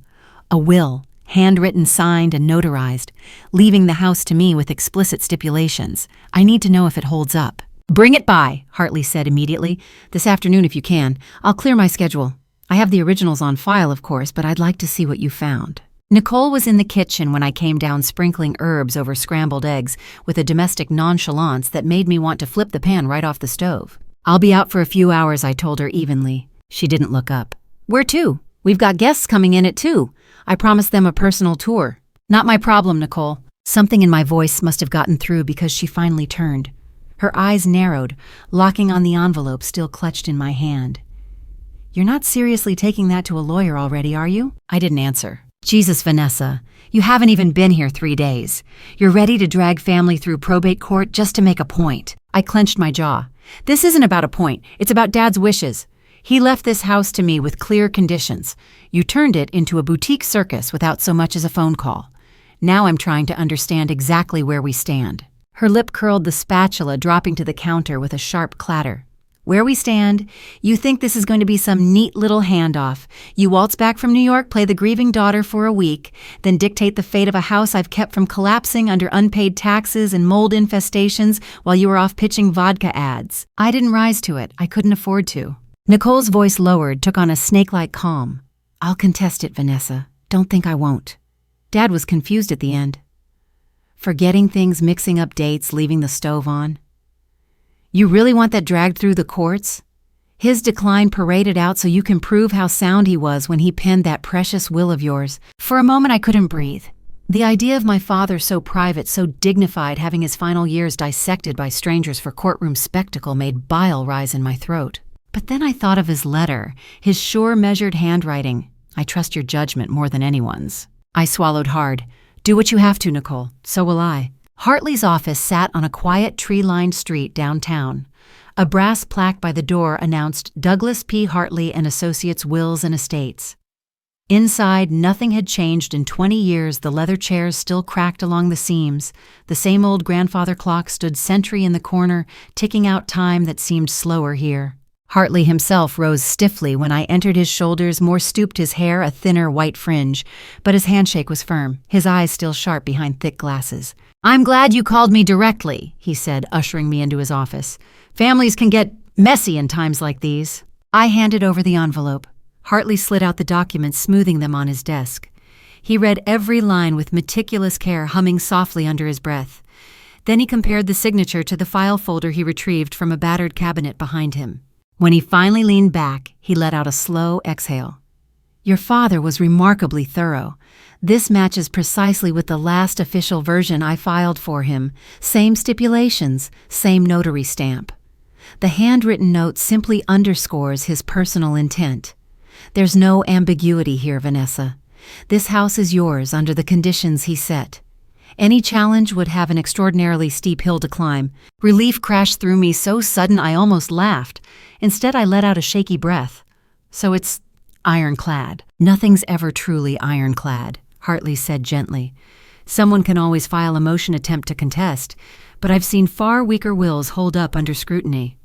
A: A will, handwritten, signed, and notarized, leaving the house to me with explicit stipulations. I need to know if it holds up. Bring it by, Hartley said immediately. This afternoon if you can. I'll clear my schedule. I have the originals on file, of course, but I'd like to see what you found. Nicole was in the kitchen when I came down, sprinkling herbs over scrambled eggs with a domestic nonchalance that made me want to flip the pan right off the stove. I'll be out for a few hours, I told her evenly. She didn't look up. Where to? We've got guests coming in at 2. I promised them a personal tour. Not my problem, Nicole. Something in my voice must have gotten through because she finally turned. Her eyes narrowed, locking on the envelope still clutched in my hand. You're not seriously taking that to a lawyer already, are you? I didn't answer. Jesus, Vanessa, you haven't even been here 3 days. You're ready to drag family through probate court just to make a point. I clenched my jaw. This isn't about a point. It's about Dad's wishes. He left this house to me with clear conditions. You turned it into a boutique circus without so much as a phone call. Now I'm trying to understand exactly where we stand. Her lip curled, the spatula dropping to the counter with a sharp clatter. Where we stand, you think this is going to be some neat little handoff. You waltz back from New York, play the grieving daughter for a week, then dictate the fate of a house I've kept from collapsing under unpaid taxes and mold infestations while you were off pitching vodka ads. I didn't rise to it. I couldn't afford to. Nicole's voice lowered, took on a snake-like calm. I'll contest it, Vanessa. Don't think I won't. Dad was confused at the end. Forgetting things, mixing up dates, leaving the stove on. You really want that dragged through the courts? His decline paraded out so you can prove how sound he was when he penned that precious will of yours. For a moment I couldn't breathe. The idea of my father so private, so dignified, having his final years dissected by strangers for courtroom spectacle made bile rise in my throat. But then I thought of his letter, his sure measured handwriting. I trust your judgment more than anyone's. I swallowed hard. Do what you have to, Nicole. So will I. Hartley's office sat on a quiet tree-lined street downtown. A brass plaque by the door announced Douglas P. Hartley and Associates Wills and Estates. Inside, nothing had changed in 20 years. The leather chairs still cracked along the seams. The same old grandfather clock stood sentry in the corner, ticking out time that seemed slower here. Hartley himself rose stiffly when I entered. His shoulders more stooped, his hair a thinner white fringe, but his handshake was firm, his eyes still sharp behind thick glasses. "I'm glad you called me directly," he said, ushering me into his office. "Families can get messy in times like these." I handed over the envelope. Hartley slid out the documents, smoothing them on his desk. He read every line with meticulous care, humming softly under his breath. Then he compared the signature to the file folder he retrieved from a battered cabinet behind him. When he finally leaned back, he let out a slow exhale. "Your father was remarkably thorough. This matches precisely with the last official version I filed for him. Same stipulations, same notary stamp. The handwritten note simply underscores his personal intent. There's no ambiguity here, Vanessa. This house is yours under the conditions he set. Any challenge would have an extraordinarily steep hill to climb." Relief crashed through me, so sudden I almost laughed. Instead, I let out a shaky breath. "So it's ironclad." "Nothing's ever truly ironclad," Hartley said gently. "Someone can always file a motion attempt to contest, but I've seen far weaker wills hold up under scrutiny.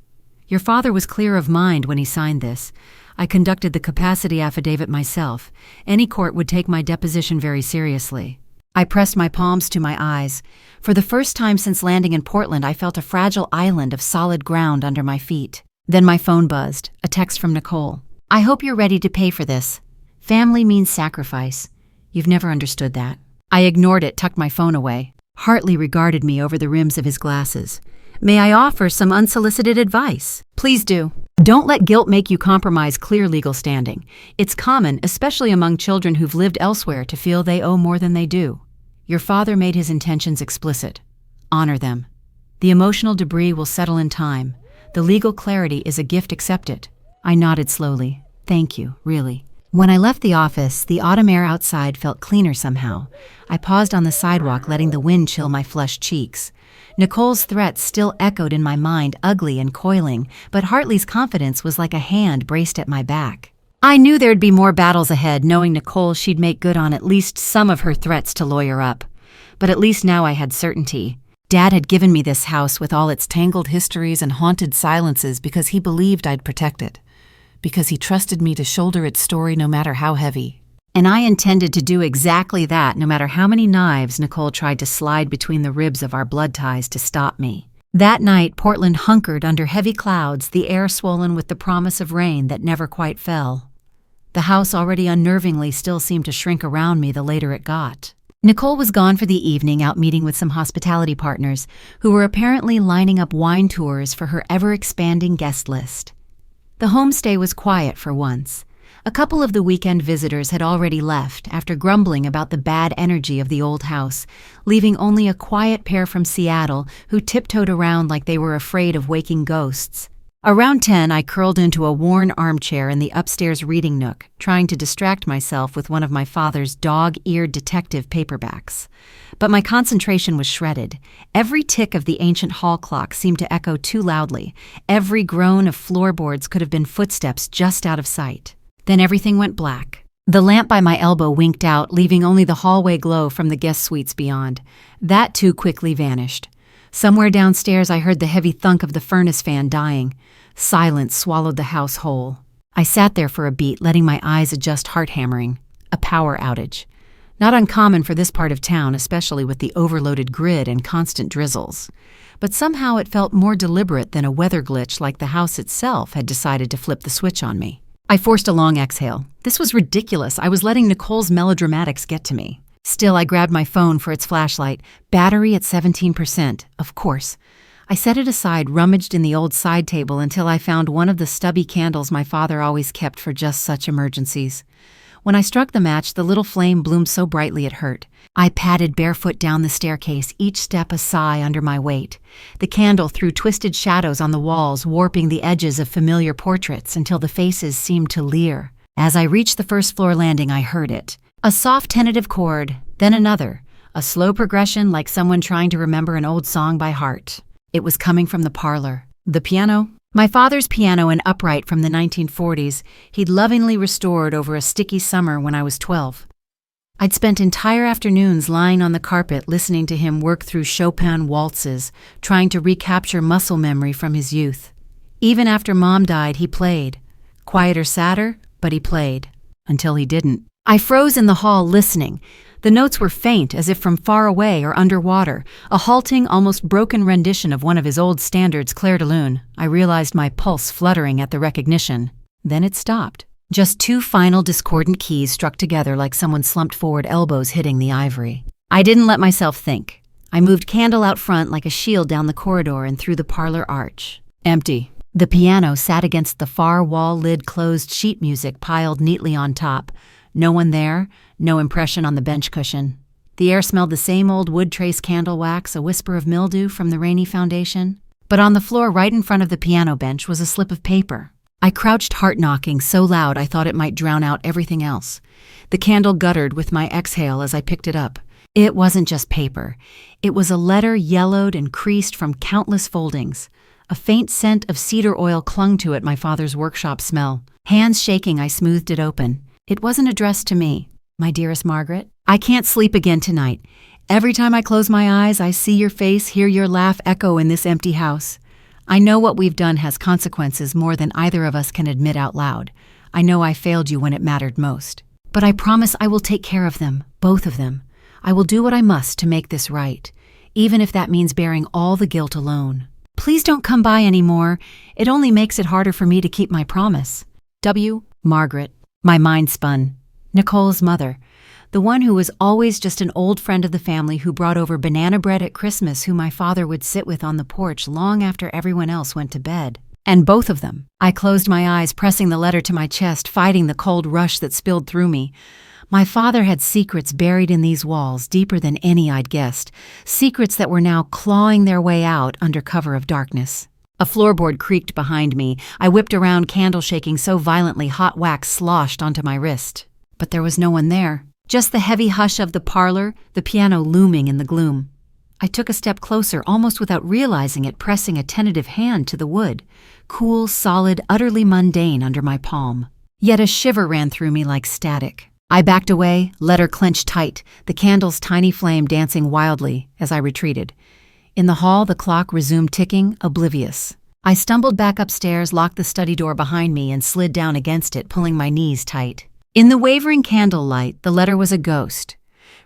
A: Your father was clear of mind when he signed this. I conducted the capacity affidavit myself. Any court would take my deposition very seriously." I pressed my palms to my eyes. For the first time since landing in Portland, I felt a fragile island of solid ground under my feet. Then my phone buzzed, a text from Nicole. "I hope you're ready to pay for this. Family means sacrifice. You've never understood that." I ignored it, tucked my phone away. Hartley regarded me over the rims of his glasses. "May I offer some unsolicited advice?" "Please do." "Don't let guilt make you compromise clear legal standing. It's common, especially among children who've lived elsewhere, to feel they owe more than they do. Your father made his intentions explicit. Honor them. The emotional debris will settle in time. The legal clarity is a gift accepted." I nodded slowly. "Thank you, really." When I left the office, the autumn air outside felt cleaner somehow. I paused on the sidewalk, letting the wind chill my flushed cheeks. Nicole's threats still echoed in my mind, ugly and coiling, but Hartley's confidence was like a hand braced at my back. I knew there'd be more battles ahead. Knowing Nicole, she'd make good on at least some of her threats to lawyer up. But at least now I had certainty. Dad had given me this house with all its tangled histories and haunted silences because he believed I'd protect it. Because he trusted me to shoulder its story no matter how heavy. And I intended to do exactly that, no matter how many knives Nicole tried to slide between the ribs of our blood ties to stop me. That night, Portland hunkered under heavy clouds, the air swollen with the promise of rain that never quite fell. The house, already unnervingly, still seemed to shrink around me the later it got. Nicole was gone for the evening, out meeting with some hospitality partners, who were apparently lining up wine tours for her ever-expanding guest list. The homestay was quiet for once. A couple of the weekend visitors had already left after grumbling about the bad energy of the old house, leaving only a quiet pair from Seattle who tiptoed around like they were afraid of waking ghosts. Around 10, I curled into a worn armchair in the upstairs reading nook, trying to distract myself with one of my father's dog-eared detective paperbacks. But my concentration was shredded. Every tick of the ancient hall clock seemed to echo too loudly. Every groan of floorboards could have been footsteps just out of sight. Then everything went black. The lamp by my elbow winked out, leaving only the hallway glow from the guest suites beyond. That too quickly vanished. Somewhere downstairs I heard the heavy thunk of the furnace fan dying. Silence swallowed the house whole. I sat there for a beat, letting my eyes adjust, heart hammering. A power outage. Not uncommon for this part of town, especially with the overloaded grid and constant drizzles. But somehow it felt more deliberate than a weather glitch, like the house itself had decided to flip the switch on me. I forced a long exhale. This was ridiculous. I was letting Nicole's melodramatics get to me. Still, I grabbed my phone for its flashlight. Battery at 17%, of course. I set it aside, rummaged in the old side table until I found one of the stubby candles my father always kept for just such emergencies. When I struck the match, the little flame bloomed so brightly it hurt. I padded barefoot down the staircase, each step a sigh under my weight. The candle threw twisted shadows on the walls, warping the edges of familiar portraits until the faces seemed to leer. As I reached the first-floor landing, I heard it. A soft, tentative chord, then another, a slow progression like someone trying to remember an old song by heart. It was coming from the parlor. The piano? My father's piano, an upright from the 1940s, he'd lovingly restored over a sticky summer when I was 12. I'd spent entire afternoons lying on the carpet listening to him work through Chopin waltzes, trying to recapture muscle memory from his youth. Even after Mom died, he played. Quieter, sadder, but he played. Until he didn't. I froze in the hall listening. The notes were faint, as if from far away or underwater, a halting, almost broken rendition of one of his old standards, Clair de Lune. I realized my pulse fluttering at the recognition. Then it stopped. Just two final discordant keys struck together like someone slumped forward, elbows hitting the ivory. I didn't let myself think. I moved candle out front like a shield down the corridor and through the parlor arch. Empty. The piano sat against the far wall lid, closed, sheet music piled neatly on top. No one there, no impression on the bench cushion. The air smelled the same old wood trace candle wax, a whisper of mildew from the rainy foundation. But on the floor right in front of the piano bench was a slip of paper. I crouched, heart knocking so loud I thought it might drown out everything else. The candle guttered with my exhale as I picked it up. It wasn't just paper. It was a letter yellowed and creased from countless foldings. A faint scent of cedar oil clung to it, my father's workshop smell. Hands shaking, I smoothed it open. It wasn't addressed to me. My dearest Margaret, I can't sleep again tonight. Every time I close my eyes, I see your face, hear your laugh echo in this empty house. I know what we've done has consequences more than either of us can admit out loud. I know I failed you when it mattered most. But I promise I will take care of them, both of them. I will do what I must to make this right, even if that means bearing all the guilt alone. Please don't come by anymore. It only makes it harder for me to keep my promise. W. Margaret. My mind spun. Nicole's mother. The one who was always just an old friend of the family who brought over banana bread at Christmas, who my father would sit with on the porch long after everyone else went to bed. And both of them. I closed my eyes, pressing the letter to my chest, fighting the cold rush that spilled through me. My father had secrets buried in these walls, deeper than any I'd guessed. Secrets that were now clawing their way out under cover of darkness. A floorboard creaked behind me. I whipped around, candle shaking so violently hot wax sloshed onto my wrist. But there was no one there. Just the heavy hush of the parlor, the piano looming in the gloom. I took a step closer, almost without realizing it, pressing a tentative hand to the wood. Cool, solid, utterly mundane under my palm. Yet a shiver ran through me like static. I backed away, letter clenched tight, the candle's tiny flame dancing wildly as I retreated. In the hall, the clock resumed ticking, oblivious. I stumbled back upstairs, locked the study door behind me, and slid down against it, pulling my knees tight. In the wavering candlelight, the letter was a ghost.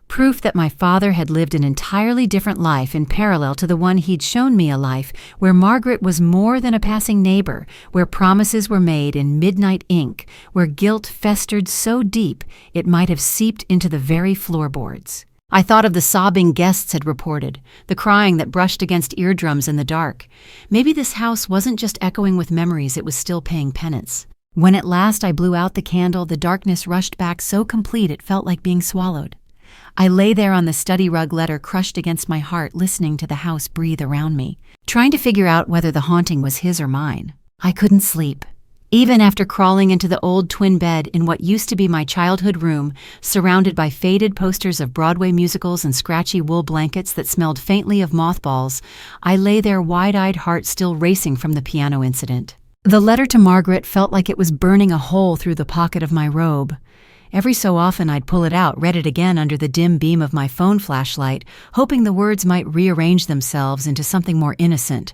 A: Proof that my father had lived an entirely different life in parallel to the one he'd shown me, a life where Margaret was more than a passing neighbor, where promises were made in midnight ink, where guilt festered so deep it might have seeped into the very floorboards. I thought of the sobbing guests had reported, the crying that brushed against eardrums in the dark. Maybe this house wasn't just echoing with memories, it was still paying penance. When at last I blew out the candle, the darkness rushed back so complete it felt like being swallowed. I lay there on the study rug, letter crushed against my heart, listening to the house breathe around me, trying to figure out whether the haunting was his or mine. I couldn't sleep. Even after crawling into the old twin bed in what used to be my childhood room, surrounded by faded posters of Broadway musicals and scratchy wool blankets that smelled faintly of mothballs, I lay there, wide-eyed, heart still racing from the piano incident. The letter to Margaret felt like it was burning a hole through the pocket of my robe. Every so often I'd pull it out, read it again under the dim beam of my phone flashlight, hoping the words might rearrange themselves into something more innocent.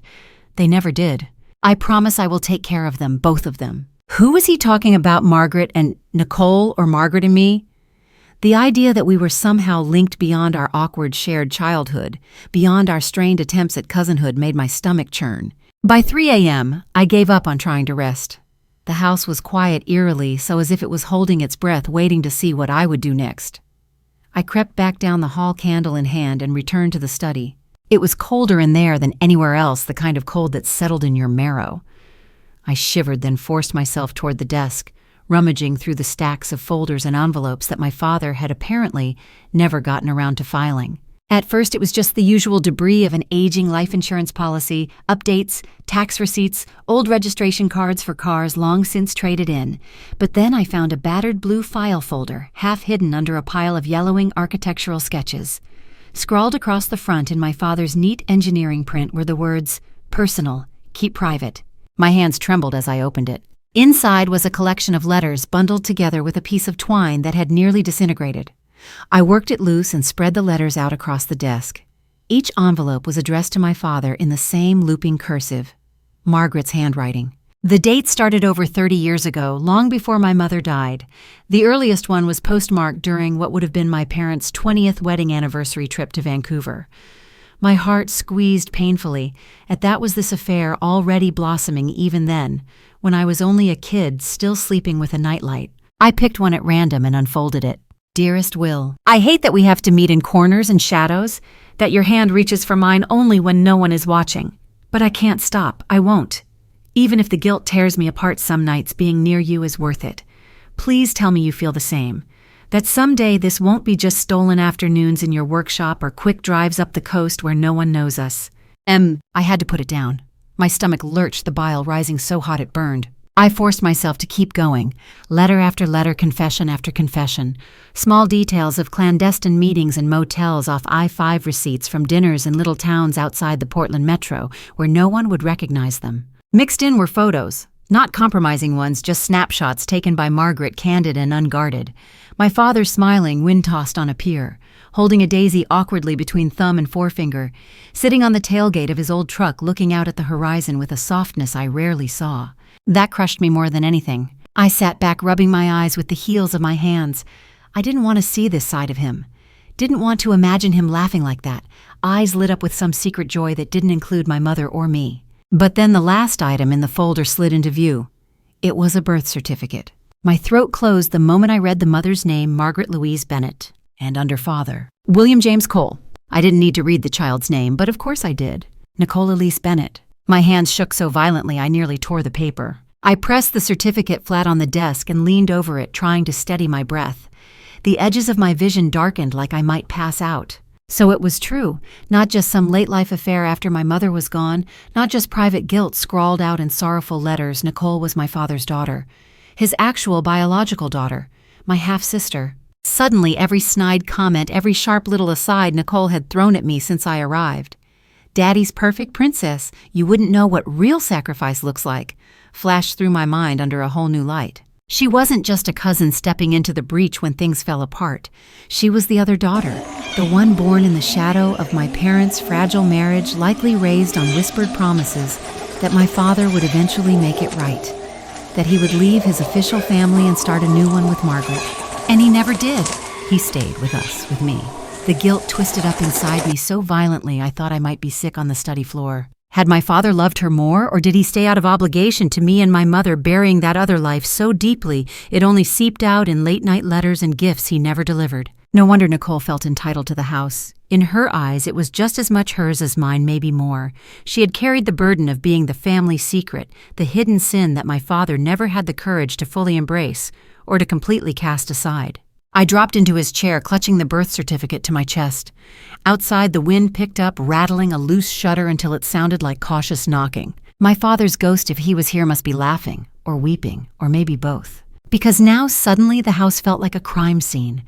A: They never did. I promise I will take care of them, both of them. Who was he talking about, Margaret and Nicole, or Margaret and me? The idea that we were somehow linked beyond our awkward shared childhood, beyond our strained attempts at cousinhood, made my stomach churn. By 3 a.m., I gave up on trying to rest. The house was quiet eerily, so as if it was holding its breath, waiting to see what I would do next. I crept back down the hall, candle in hand, and returned to the study. It was colder in there than anywhere else, the kind of cold that settled in your marrow. I shivered, then forced myself toward the desk, rummaging through the stacks of folders and envelopes that my father had apparently never gotten around to filing. At first, it was just the usual debris of an aging life insurance policy, updates, tax receipts, old registration cards for cars long since traded in. But then I found a battered blue file folder, half hidden under a pile of yellowing architectural sketches. Scrawled across the front in my father's neat engineering print were the words, "Personal, keep private." My hands trembled as I opened it. Inside was a collection of letters bundled together with a piece of twine that had nearly disintegrated. I worked it loose and spread the letters out across the desk. Each envelope was addressed to my father in the same looping cursive, Margaret's handwriting. The date started over 30 years ago, long before my mother died. The earliest one was postmarked during what would have been my parents' 20th wedding anniversary trip to Vancouver. My heart squeezed painfully, at that was this affair already blossoming even then, when I was only a kid still sleeping with a nightlight. I picked one at random and unfolded it. Dearest Will, I hate that we have to meet in corners and shadows, that your hand reaches for mine only when no one is watching. But I can't stop, I won't. Even if the guilt tears me apart some nights, being near you is worth it. Please tell me you feel the same. That someday this won't be just stolen afternoons in your workshop or quick drives up the coast where no one knows us. I had to put it down. My stomach lurched, the bile rising so hot it burned. I forced myself to keep going, letter after letter, confession after confession. Small details of clandestine meetings and motels off I-5 receipts from dinners in little towns outside the Portland metro where no one would recognize them. Mixed in were photos, not compromising ones, just snapshots taken by Margaret, candid and unguarded. My father smiling, wind-tossed on a pier, holding a daisy awkwardly between thumb and forefinger, sitting on the tailgate of his old truck looking out at the horizon with a softness I rarely saw. That crushed me more than anything. I sat back, rubbing my eyes with the heels of my hands. I didn't want to see this side of him. Didn't want to imagine him laughing like that, eyes lit up with some secret joy that didn't include my mother or me. But then the last item in the folder slid into view. It was a birth certificate. My throat closed the moment I read the mother's name, Margaret Louise Bennett, and under father, William James Cole. I didn't need to read the child's name, but of course I did. Nicole Elise Bennett. My hands shook so violently I nearly tore the paper. I pressed the certificate flat on the desk and leaned over it, trying to steady my breath. The edges of my vision darkened like I might pass out. So it was true, not just some late-life affair after my mother was gone, not just private guilt scrawled out in sorrowful letters. Nicole was my father's daughter, his actual biological daughter, my half-sister. Suddenly, every snide comment, every sharp little aside Nicole had thrown at me since I arrived. Daddy's perfect princess, you wouldn't know what real sacrifice looks like, flashed through my mind under a whole new light. She wasn't just a cousin stepping into the breach when things fell apart. She was the other daughter, the one born in the shadow of my parents' fragile marriage, likely raised on whispered promises that my father would eventually make it right, that he would leave his official family and start a new one with Margaret. And he never did. He stayed with us, with me. The guilt twisted up inside me so violently I thought I might be sick on the study floor. Had my father loved her more, or did he stay out of obligation to me and my mother, burying that other life so deeply it only seeped out in late-night letters and gifts he never delivered? No wonder Nicole felt entitled to the house. In her eyes, it was just as much hers as mine, maybe more. She had carried the burden of being the family secret, the hidden sin that my father never had the courage to fully embrace, or to completely cast aside. I dropped into his chair, clutching the birth certificate to my chest. Outside, the wind picked up, rattling a loose shutter until it sounded like cautious knocking. My father's ghost, if he was here, must be laughing, or weeping, or maybe both. Because now, suddenly, the house felt like a crime scene.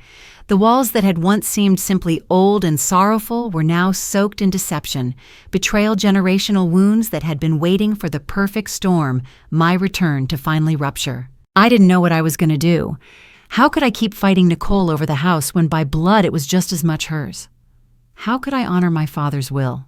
A: The walls that had once seemed simply old and sorrowful were now soaked in deception, betrayal, generational wounds that had been waiting for the perfect storm, my return to finally rupture. I didn't know what I was going to do. How could I keep fighting Nicole over the house when by blood it was just as much hers? How could I honor my father's will?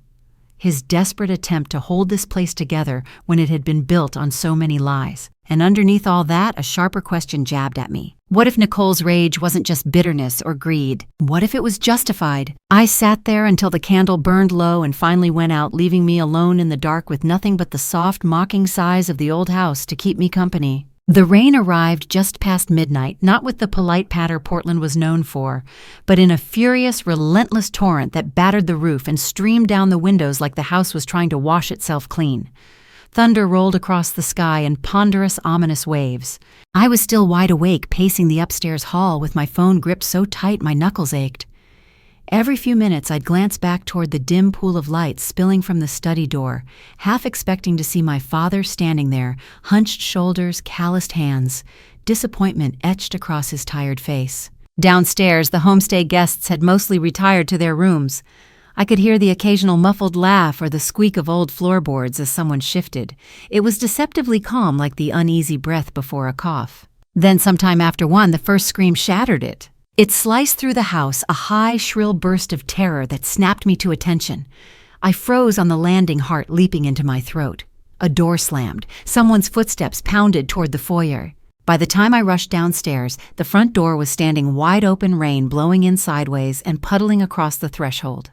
A: His desperate attempt to hold this place together when it had been built on so many lies. And underneath all that, a sharper question jabbed at me. What if Nicole's rage wasn't just bitterness or greed? What if it was justified? I sat there until the candle burned low and finally went out, leaving me alone in the dark with nothing but the soft, mocking sighs of the old house to keep me company. The rain arrived just past midnight, not with the polite patter Portland was known for, but in a furious, relentless torrent that battered the roof and streamed down the windows like the house was trying to wash itself clean. Thunder rolled across the sky in ponderous, ominous waves. I was still wide awake, pacing the upstairs hall with my phone gripped so tight my knuckles ached. Every few minutes I'd glance back toward the dim pool of light spilling from the study door, half expecting to see my father standing there, hunched shoulders, calloused hands, disappointment etched across his tired face. Downstairs, the homestay guests had mostly retired to their rooms. I could hear the occasional muffled laugh or the squeak of old floorboards as someone shifted. It was deceptively calm, like the uneasy breath before a cough. Then sometime after one, the first scream shattered it. It sliced through the house, a high, shrill burst of terror that snapped me to attention. I froze on the landing, heart leaping into my throat. A door slammed. Someone's footsteps pounded toward the foyer. By the time I rushed downstairs, the front door was standing wide open, rain blowing in sideways and puddling across the threshold.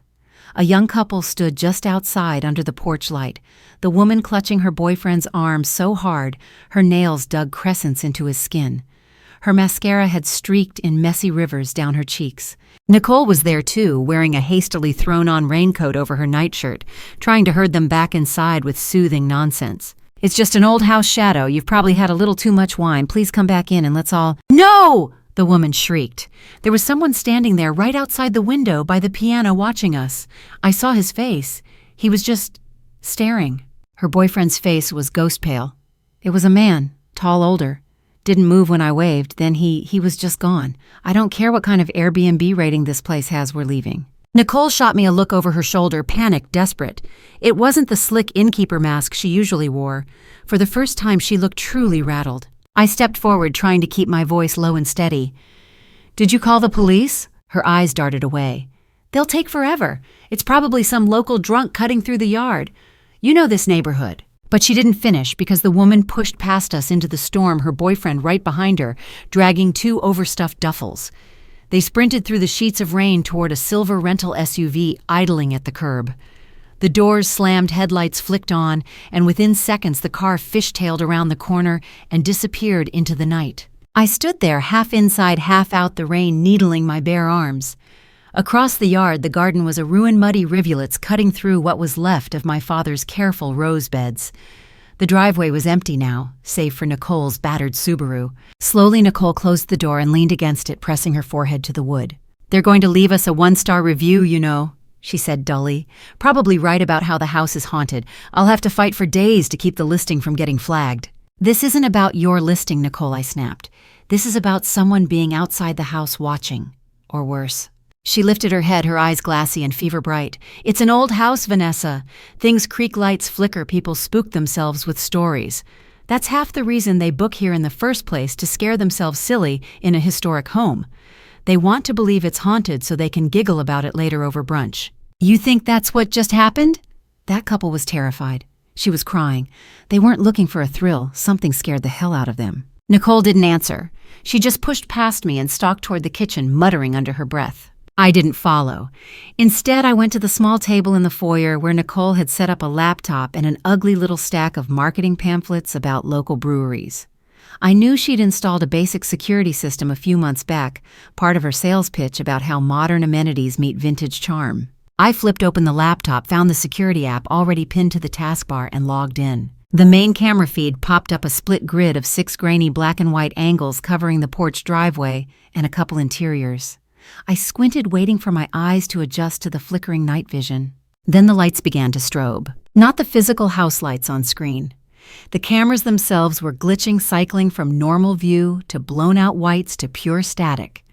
A: A young couple stood just outside under the porch light, the woman clutching her boyfriend's arm so hard her nails dug crescents into his skin. Her mascara had streaked in messy rivers down her cheeks. Nicole was there too, wearing a hastily thrown-on raincoat over her nightshirt, trying to herd them back inside with soothing nonsense. "It's just an old house shadow. You've probably had a little too much wine. Please come back in and let's all—" "No!" the woman shrieked. There was someone standing there right outside the window by the piano watching us. I saw his face. He was just staring. Her boyfriend's face was ghost pale. It was a man, tall, older. Didn't move when I waved, then he was just gone. I don't care what kind of Airbnb rating this place has, we're leaving. Nicole shot me a look over her shoulder, panicked, desperate. It wasn't the slick innkeeper mask she usually wore. For the first time, she looked truly rattled. I stepped forward, trying to keep my voice low and steady. "Did you call the police?" Her eyes darted away. "They'll take forever. It's probably some local drunk cutting through the yard. You know this neighborhood." But she didn't finish because the woman pushed past us into the storm, her boyfriend right behind her, dragging 2 overstuffed duffels. They sprinted through the sheets of rain toward a silver rental SUV idling at the curb. The doors slammed, headlights flicked on, and within seconds the car fishtailed around the corner and disappeared into the night. I stood there, half inside, half out, the rain needling my bare arms. Across the yard, the garden was a ruin, muddy rivulets cutting through what was left of my father's careful rose beds. The driveway was empty now, save for Nicole's battered Subaru. Slowly, Nicole closed the door and leaned against it, pressing her forehead to the wood. "They're going to leave us a 1-star review, you know," she said dully. "Probably right about how the house is haunted. I'll have to fight for days to keep the listing from getting flagged." "This isn't about your listing, Nicole," I snapped. "This is about someone being outside the house watching. Or worse." She lifted her head, her eyes glassy and fever-bright. "It's an old house, Vanessa. Things creak, lights flicker, people spook themselves with stories. That's half the reason they book here in the first place, to scare themselves silly in a historic home. They want to believe it's haunted so they can giggle about it later over brunch." "You think that's what just happened?" That couple was terrified. She was crying. They weren't looking for a thrill. Something scared the hell out of them. Nicole didn't answer. She just pushed past me and stalked toward the kitchen, muttering under her breath. I didn't follow. Instead, I went to the small table in the foyer where Nicole had set up a laptop and an ugly little stack of marketing pamphlets about local breweries. I knew she'd installed a basic security system a few months back, part of her sales pitch about how modern amenities meet vintage charm. I flipped open the laptop, found the security app already pinned to the taskbar, and logged in. The main camera feed popped up a split grid of 6 grainy black and white angles covering the porch driveway and a couple interiors. I squinted, waiting for my eyes to adjust to the flickering night vision. Then the lights began to strobe. Not the physical house lights on screen. The cameras themselves were glitching, cycling from normal view to blown-out whites to pure static.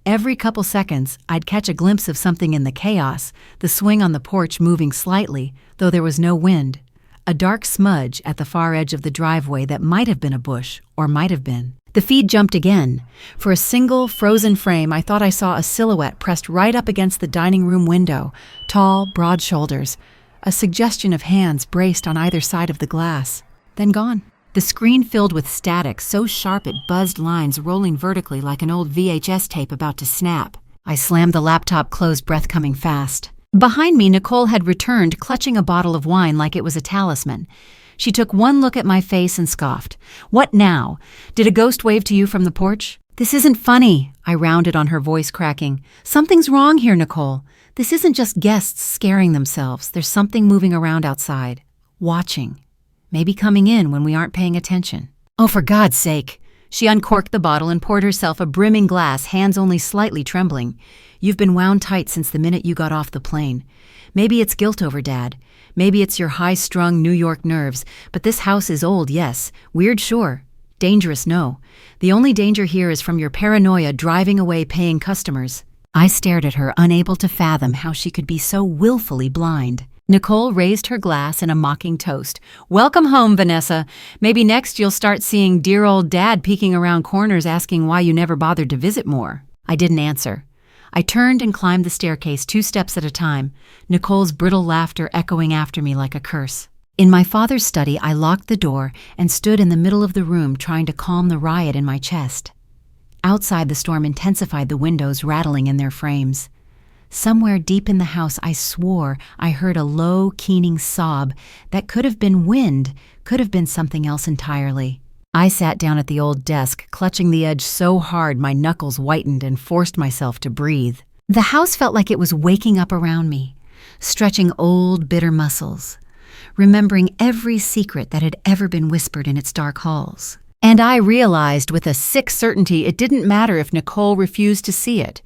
A: Every couple seconds, I'd catch a glimpse of something in the chaos, the swing on the porch moving slightly, though there was no wind. A dark smudge at the far edge of the driveway that might have been a bush, or might have been. The feed jumped again. For a single, frozen frame, I thought I saw a silhouette pressed right up against the dining room window, tall, broad shoulders, a suggestion of hands braced on either side of the glass. Then gone. The screen filled with static, so sharp it buzzed, lines rolling vertically like an old VHS tape about to snap. I slammed the laptop closed, breath coming fast. Behind me, Nicole had returned, clutching a bottle of wine like it was a talisman. She took one look at my face and scoffed. "What now? Did a ghost wave to you from the porch?" "This isn't funny," I rounded on her, voice cracking. "Something's wrong here, Nicole. This isn't just guests scaring themselves. There's something moving around outside. Watching. maybe coming in when we aren't paying attention. Oh, for God's sake! She uncorked the bottle and poured herself a brimming glass, hands only slightly trembling. You've been wound tight since the minute you got off the plane. Maybe it's guilt over Dad. Maybe it's your high-strung New York nerves, but this house is old, yes. Weird, sure. Dangerous, no. The only danger here is from your paranoia driving away paying customers. I stared at her, unable to fathom how she could be so willfully blind. Nicole raised her glass in a mocking toast. Welcome home, Vanessa. Maybe next you'll start seeing dear old Dad peeking around corners asking why you never bothered to visit more. I didn't answer. I turned and climbed the staircase 2 steps at a time, Nicole's brittle laughter echoing after me like a curse. In my father's study, I locked the door and stood in the middle of the room trying to calm the riot in my chest. Outside, the storm intensified, the windows rattling in their frames. Somewhere deep in the house, I swore I heard a low, keening sob that could have been wind, could have been something else entirely. I sat down at the old desk, clutching the edge so hard my knuckles whitened, and forced myself to breathe. The house felt like it was waking up around me, stretching old, bitter muscles, remembering every secret that had ever been whispered in its dark halls. And I realized with a sick certainty it didn't matter if Nicole refused to see it.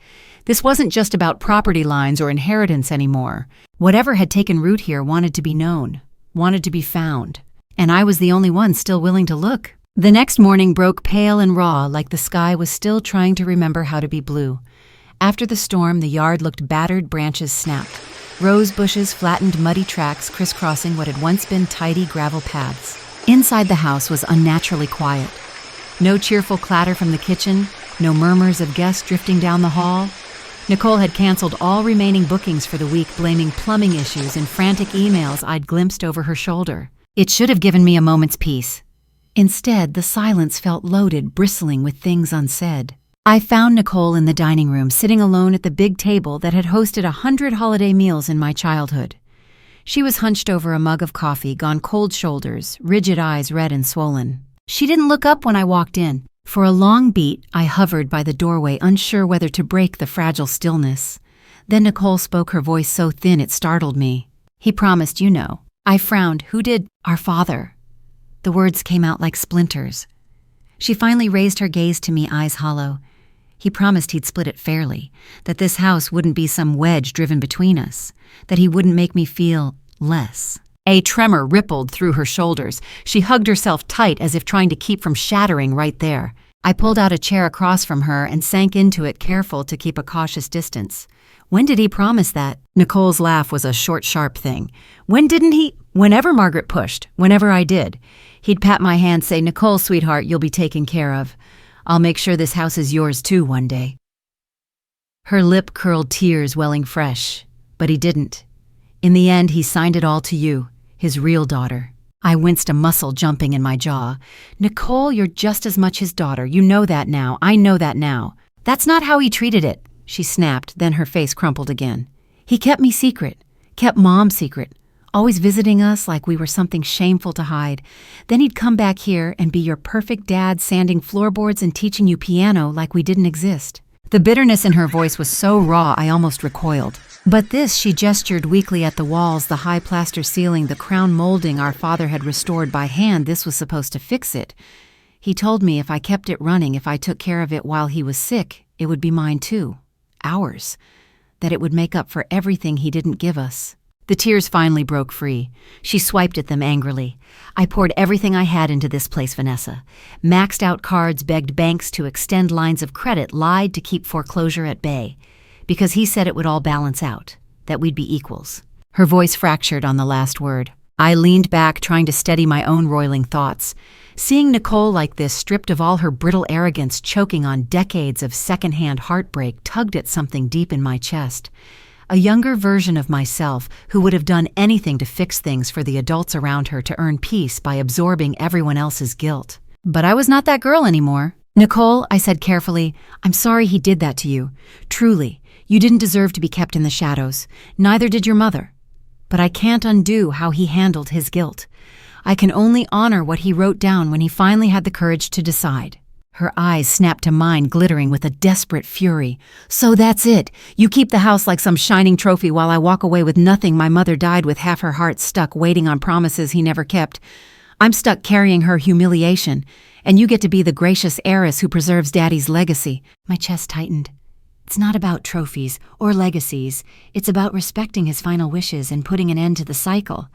A: This wasn't just about property lines or inheritance anymore. Whatever had taken root here wanted to be known, wanted to be found. And I was the only one still willing to look. The next morning broke pale and raw, like the sky was still trying to remember how to be blue. After the storm, the yard looked battered, branches snapped. Rose bushes flattened muddy tracks crisscrossing what had once been tidy gravel paths. Inside the house was unnaturally quiet. No cheerful clatter from the kitchen, no murmurs of guests drifting down the hall. Nicole had canceled all remaining bookings for the week, blaming plumbing issues in frantic emails I'd glimpsed over her shoulder. It should have given me a moment's peace. Instead, the silence felt loaded, bristling with things unsaid. I found Nicole in the dining room, sitting alone at the big table that had hosted 100 holiday meals in my childhood. She was hunched over a mug of coffee, gone cold shoulders, rigid eyes red and swollen. She didn't look up when I walked in. For a long beat, I hovered by the doorway, unsure whether to break the fragile stillness. Then Nicole spoke, her voice so thin it startled me. He promised, you know. I frowned. Who did? Our father. The words came out like splinters. She finally raised her gaze to me, eyes hollow. He promised he'd split it fairly, that this house wouldn't be some wedge driven between us, that he wouldn't make me feel less. A tremor rippled through her shoulders. She hugged herself tight as if trying to keep from shattering right there. I pulled out a chair across from her and sank into it, careful to keep a cautious distance. When did he promise that? Nicole's laugh was a short, sharp thing. When didn't he? Whenever Margaret pushed, whenever I did. He'd pat my hand, say, Nicole, sweetheart, you'll be taken care of. I'll make sure this house is yours too one day. Her lip curled, tears welling fresh. But he didn't. In the end, he signed it all to you, his real daughter. I winced, a muscle jumping in my jaw. Nicole, you're just as much his daughter. You know that now. I know that now. That's not how he treated it, she snapped, then her face crumpled again. He kept me secret, kept Mom secret, always visiting us like we were something shameful to hide. Then he'd come back here and be your perfect dad, sanding floorboards and teaching you piano like we didn't exist. The bitterness in her voice was so raw I almost recoiled. But this, she gestured weakly at the walls, the high plaster ceiling, the crown molding our father had restored by hand. This was supposed to fix it. He told me if I kept it running, if I took care of it while he was sick, it would be mine too. Ours. That it would make up for everything he didn't give us. The tears finally broke free. She swiped at them angrily. I poured everything I had into this place, Vanessa. Maxed out cards, begged banks to extend lines of credit, lied to keep foreclosure at bay. Because he said it would all balance out, that we'd be equals. Her voice fractured on the last word. I leaned back, trying to steady my own roiling thoughts. Seeing Nicole like this, stripped of all her brittle arrogance, choking on decades of secondhand heartbreak, tugged at something deep in my chest. A younger version of myself who would have done anything to fix things for the adults around her, to earn peace by absorbing everyone else's guilt. But I was not that girl anymore. Nicole, I said carefully, I'm sorry he did that to you. Truly. You didn't deserve to be kept in the shadows. Neither did your mother. But I can't undo how he handled his guilt. I can only honor what he wrote down when he finally had the courage to decide. Her eyes snapped to mine, glittering with a desperate fury. So that's it. You keep the house like some shining trophy while I walk away with nothing. My mother died with half her heart stuck, waiting on promises he never kept. I'm stuck carrying her humiliation, and you get to be the gracious heiress who preserves Daddy's legacy. My chest tightened. It's not about trophies or legacies. It's about respecting his final wishes and putting an end to the cycle.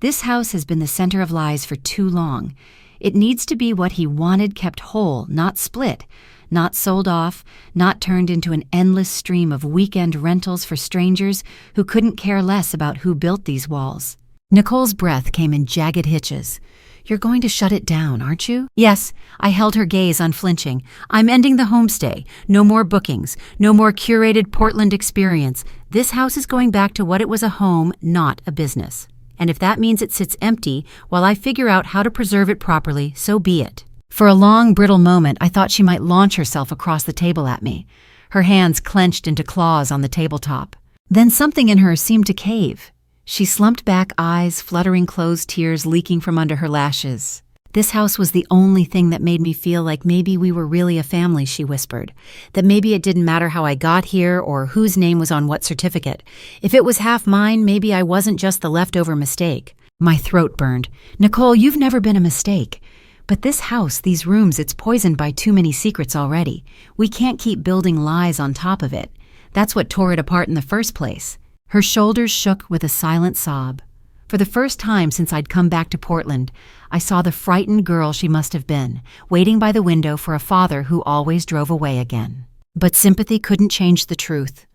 A: This house has been the center of lies for too long. It needs to be what he wanted kept whole, not split, not sold off, not turned into an endless stream of weekend rentals for strangers who couldn't care less about who built these walls. Nicole's breath came in jagged hitches. You're going to shut it down, aren't you? Yes, I held her gaze unflinching. I'm ending the homestay. No more bookings. No more curated Portland experience. This house is going back to what it was, a home, not a business. And if that means it sits empty while I figure out how to preserve it properly, so be it. For a long, brittle moment, I thought she might launch herself across the table at me, her hands clenched into claws on the tabletop. Then something in her seemed to cave. She slumped back, eyes fluttering, closed, tears leaking from under her lashes. This house was the only thing that made me feel like maybe we were really a family, she whispered. That maybe it didn't matter how I got here or whose name was on what certificate. If it was half mine, maybe I wasn't just the leftover mistake. My throat burned. Nicole, you've never been a mistake. But this house, these rooms, it's poisoned by too many secrets already. We can't keep building lies on top of it. That's what tore it apart in the first place. Her shoulders shook with a silent sob. For the first time since I'd come back to Portland, I saw the frightened girl she must have been, waiting by the window for a father who always drove away again. But sympathy couldn't change the truth,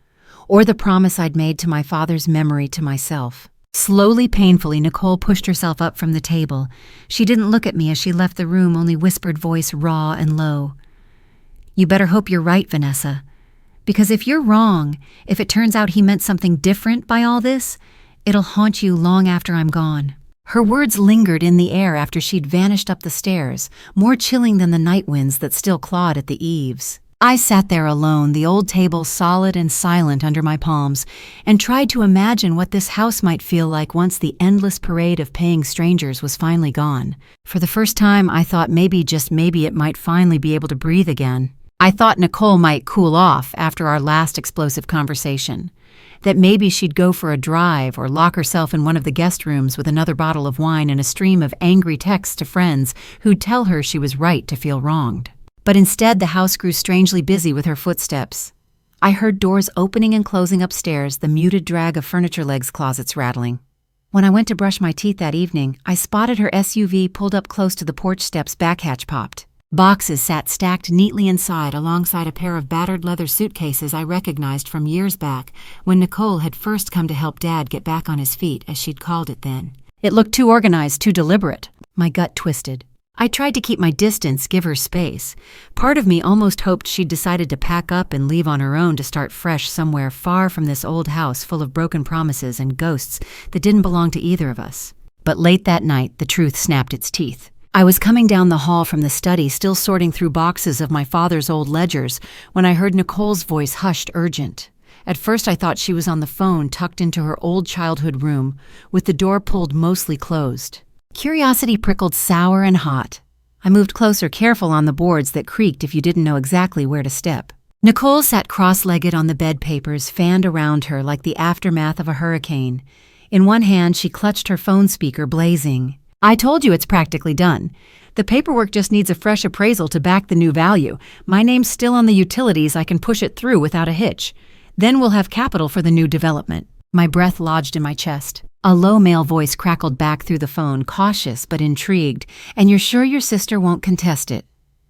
A: or the promise I'd made to my father's memory to myself. Slowly, painfully, Nicole pushed herself up from the table. She didn't look at me as she left the room, only whispered, voice raw and low. You better hope you're right, Vanessa. Because if you're wrong, if it turns out he meant something different by all this, it'll haunt you long after I'm gone. Her words lingered in the air after she'd vanished up the stairs, more chilling than the night winds that still clawed at the eaves. I sat there alone, the old table solid and silent under my palms, and tried to imagine what this house might feel like once the endless parade of paying strangers was finally gone. For the first time, I thought maybe, just maybe, it might finally be able to breathe again. I thought Nicole might cool off after our last explosive conversation. That maybe she'd go for a drive or lock herself in one of the guest rooms with another bottle of wine and a stream of angry texts to friends who'd tell her she was right to feel wronged. But instead, the house grew strangely busy with her footsteps. I heard doors opening and closing upstairs, the muted drag of furniture legs, closets rattling. When I went to brush my teeth that evening, I spotted her SUV pulled up close to the porch steps. Back hatch popped. Boxes sat stacked neatly inside alongside a pair of battered leather suitcases I recognized from years back when Nicole had first come to help Dad get back on his feet, as she'd called it then. It looked too organized, too deliberate. My gut twisted. I tried to keep my distance, give her space. Part of me almost hoped she'd decided to pack up and leave on her own to start fresh somewhere far from this old house full of broken promises and ghosts that didn't belong to either of us. But late that night, the truth snapped its teeth. I was coming down the hall from the study, still sorting through boxes of my father's old ledgers, when I heard Nicole's voice, hushed, urgent. At first I thought she was on the phone, tucked into her old childhood room, with the door pulled mostly closed. Curiosity prickled sour and hot. I moved closer, careful on the boards that creaked if you didn't know exactly where to step. Nicole sat cross-legged on the bed papers, fanned around her like the aftermath of a hurricane. In one hand she clutched her phone speaker, blazing. I told you it's practically done. The paperwork just needs a fresh appraisal to back the new value. My name's still on the utilities. I can push it through without a hitch. Then we'll have capital for the new development. My breath lodged in my chest. A low male voice crackled back through the phone, cautious but intrigued. And you're sure your sister won't contest it?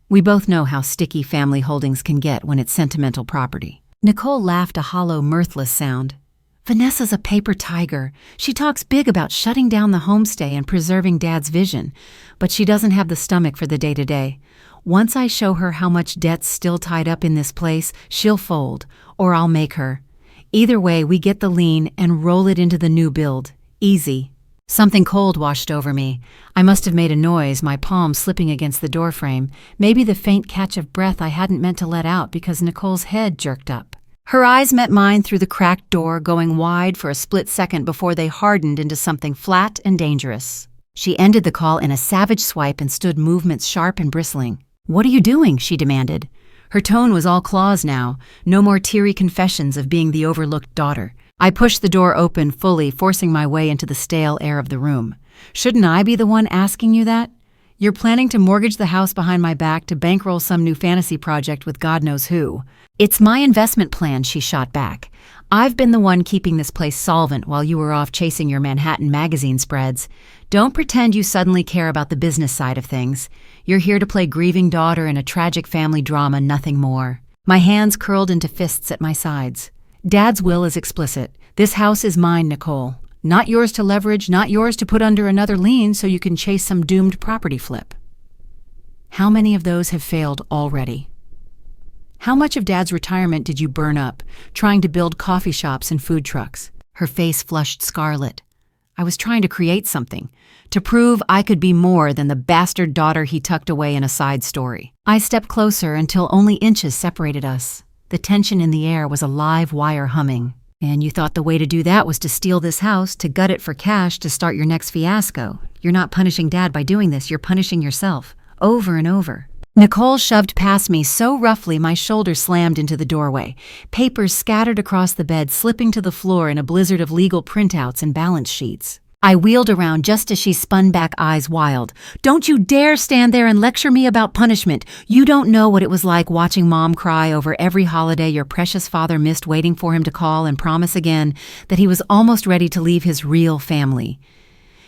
A: We both know how sticky family holdings can get when it's sentimental property. Nicole laughed, a hollow, mirthless sound. Vanessa's a paper tiger. She talks big about shutting down the homestay and preserving Dad's vision, but she doesn't have the stomach for the day-to-day. Once I show her how much debt's still tied up in this place, she'll fold, or I'll make her. Either way, we get the lien and roll it into the new build. Easy. Something cold washed over me. I must have made a noise, my palm slipping against the doorframe, maybe the faint catch of breath I hadn't meant to let out because Nicole's head jerked up. Her eyes met mine through the cracked door, going wide for a split second before they hardened into something flat and dangerous. She ended the call in a savage swipe and stood, movements sharp and bristling. "What are you doing?" she demanded. Her tone was all claws now, no more teary confessions of being the overlooked daughter. I pushed the door open fully, forcing my way into the stale air of the room. Shouldn't I be the one asking you that? You're planning to mortgage the house behind my back to bankroll some new fantasy project with God knows who. It's my investment plan, she shot back. I've been the one keeping this place solvent while you were off chasing your Manhattan magazine spreads. Don't pretend you suddenly care about the business side of things. You're here to play grieving daughter in a tragic family drama, nothing more. My hands curled into fists at my sides. Dad's will is explicit. This house is mine, Nicole. Not yours to leverage, not yours to put under another lien so you can chase some doomed property flip. How many of those have failed already? How much of Dad's retirement did you burn up, trying to build coffee shops and food trucks? Her face flushed scarlet. I was trying to create something, to prove I could be more than the bastard daughter he tucked away in a side story. I stepped closer until only inches separated us. The tension in the air was a live wire humming. And you thought the way to do that was to steal this house, to gut it for cash, to start your next fiasco. You're not punishing Dad by doing this, you're punishing yourself. Over and over. Nicole shoved past me so roughly my shoulder slammed into the doorway. Papers scattered across the bed, slipping to the floor in a blizzard of legal printouts and balance sheets. I wheeled around just as she spun back, eyes wild. Don't you dare stand there and lecture me about punishment. You don't know what it was like watching Mom cry over every holiday your precious father missed, waiting for him to call and promise again that he was almost ready to leave his real family.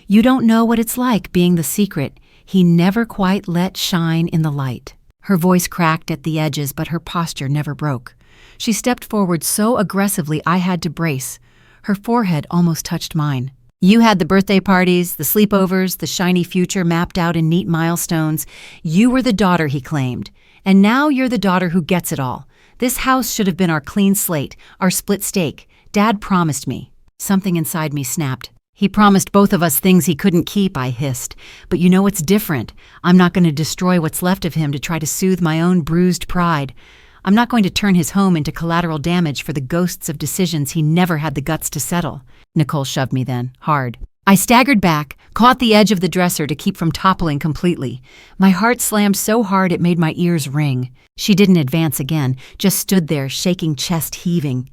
A: You don't know what it's like being the secret he never quite let shine in the light. Her voice cracked at the edges, but her posture never broke. She stepped forward so aggressively I had to brace. Her forehead almost touched mine. You had the birthday parties, the sleepovers, the shiny future mapped out in neat milestones. You were the daughter he claimed. And now you're the daughter who gets it all. This house should have been our clean slate, our split stake. Dad promised me. Something inside me snapped. He promised both of us things he couldn't keep, I hissed. But you know what's different? I'm not going to destroy what's left of him to try to soothe my own bruised pride. I'm not going to turn his home into collateral damage for the ghosts of decisions he never had the guts to settle. Nicole shoved me then, hard. I staggered back, caught the edge of the dresser to keep from toppling completely. My heart slammed so hard it made my ears ring. She didn't advance again, just stood there, shaking, chest heaving.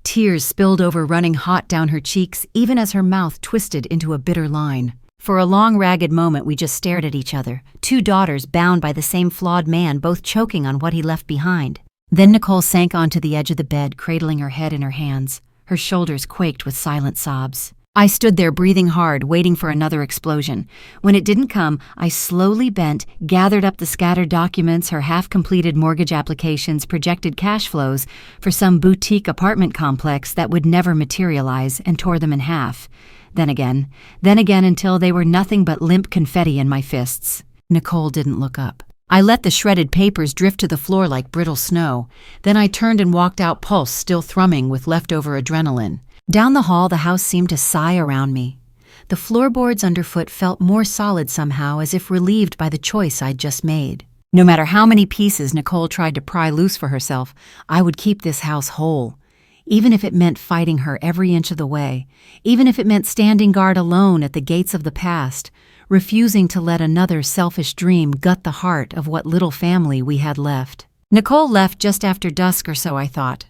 A: Tears spilled over, running hot down her cheeks, even as her mouth twisted into a bitter line. For a long, ragged moment, we just stared at each other, two daughters bound by the same flawed man, both choking on what he left behind. Then Nicole sank onto the edge of the bed, cradling her head in her hands. Her shoulders quaked with silent sobs. I stood there breathing hard, waiting for another explosion. When it didn't come, I slowly bent, gathered up the scattered documents, her half-completed mortgage applications, projected cash flows for some boutique apartment complex that would never materialize, and tore them in half. Then again until they were nothing but limp confetti in my fists. Nicole didn't look up. I let the shredded papers drift to the floor like brittle snow. Then I turned and walked out, pulse still thrumming with leftover adrenaline. Down the hall, the house seemed to sigh around me. The floorboards underfoot felt more solid somehow, as if relieved by the choice I'd just made. No matter how many pieces Nicole tried to pry loose for herself, I would keep this house whole. Even if it meant fighting her every inch of the way, even if it meant standing guard alone at the gates of the past, refusing to let another selfish dream gut the heart of what little family we had left. Nicole left just after dusk or so, I thought.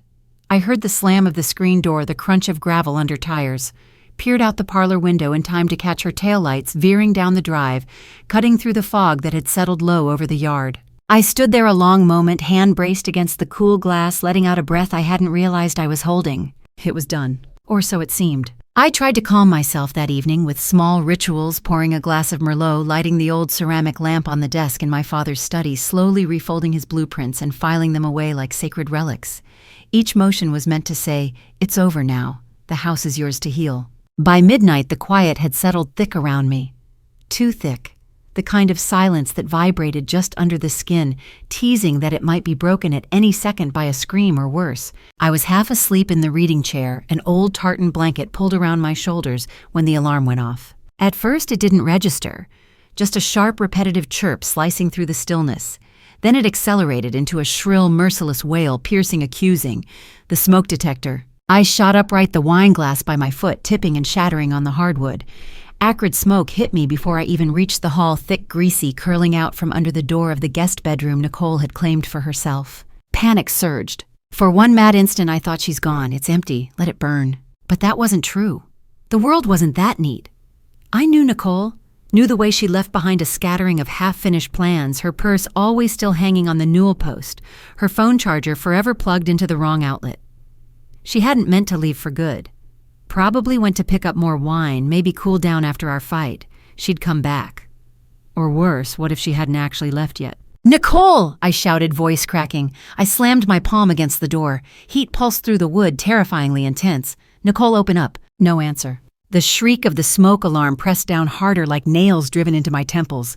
A: I heard the slam of the screen door, the crunch of gravel under tires, peered out the parlor window in time to catch her taillights veering down the drive, cutting through the fog that had settled low over the yard. I stood there a long moment, hand braced against the cool glass, letting out a breath I hadn't realized I was holding. It was done. Or so it seemed. I tried to calm myself that evening with small rituals, pouring a glass of Merlot, lighting the old ceramic lamp on the desk in my father's study, slowly refolding his blueprints and filing them away like sacred relics. Each motion was meant to say, "It's over now. The house is yours to heal." By midnight, the quiet had settled thick around me. Too thick. The kind of silence that vibrated just under the skin, teasing that it might be broken at any second by a scream or worse. I was half asleep in the reading chair, an old tartan blanket pulled around my shoulders, when the alarm went off. At first it didn't register, just a sharp, repetitive chirp slicing through the stillness. Then it accelerated into a shrill, merciless wail, piercing, accusing. The smoke detector. I shot upright, the wine glass by my foot, tipping and shattering on the hardwood. Acrid smoke hit me before I even reached the hall, thick, greasy, curling out from under the door of the guest bedroom Nicole had claimed for herself. Panic surged. For one mad instant I thought, she's gone, it's empty, let it burn. But that wasn't true. The world wasn't that neat. I knew Nicole. Knew the way she left behind a scattering of half-finished plans, her purse always still hanging on the newel post, her phone charger forever plugged into the wrong outlet. She hadn't meant to leave for good. Probably went to pick up more wine, maybe cool down after our fight. She'd come back. Or worse, what if she hadn't actually left yet? "Nicole!" I shouted, voice cracking. I slammed my palm against the door. Heat pulsed through the wood, terrifyingly intense. "Nicole, open up." No answer. The shriek of the smoke alarm pressed down harder like nails driven into my temples.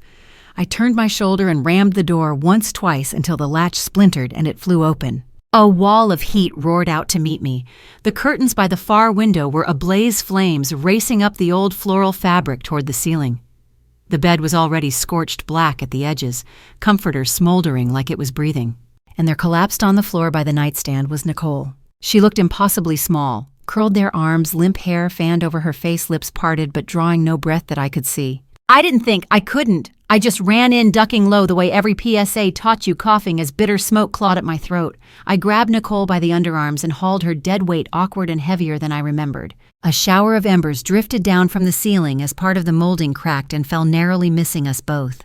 A: I turned my shoulder and rammed the door once, twice, until the latch splintered and it flew open. A wall of heat roared out to meet me. The curtains by the far window were ablaze flames racing up the old floral fabric toward the ceiling. The bed was already scorched black at the edges, comforter smoldering like it was breathing. And there, collapsed on the floor by the nightstand, was Nicole. She looked impossibly small. Curled their arms, limp hair fanned over her face, lips parted but drawing no breath that I could see. I didn't think, I couldn't. I just ran in, ducking low the way every PSA taught you, coughing as bitter smoke clawed at my throat. I grabbed Nicole by the underarms and hauled her dead weight, awkward and heavier than I remembered. A shower of embers drifted down from the ceiling as part of the molding cracked and fell, narrowly missing us both.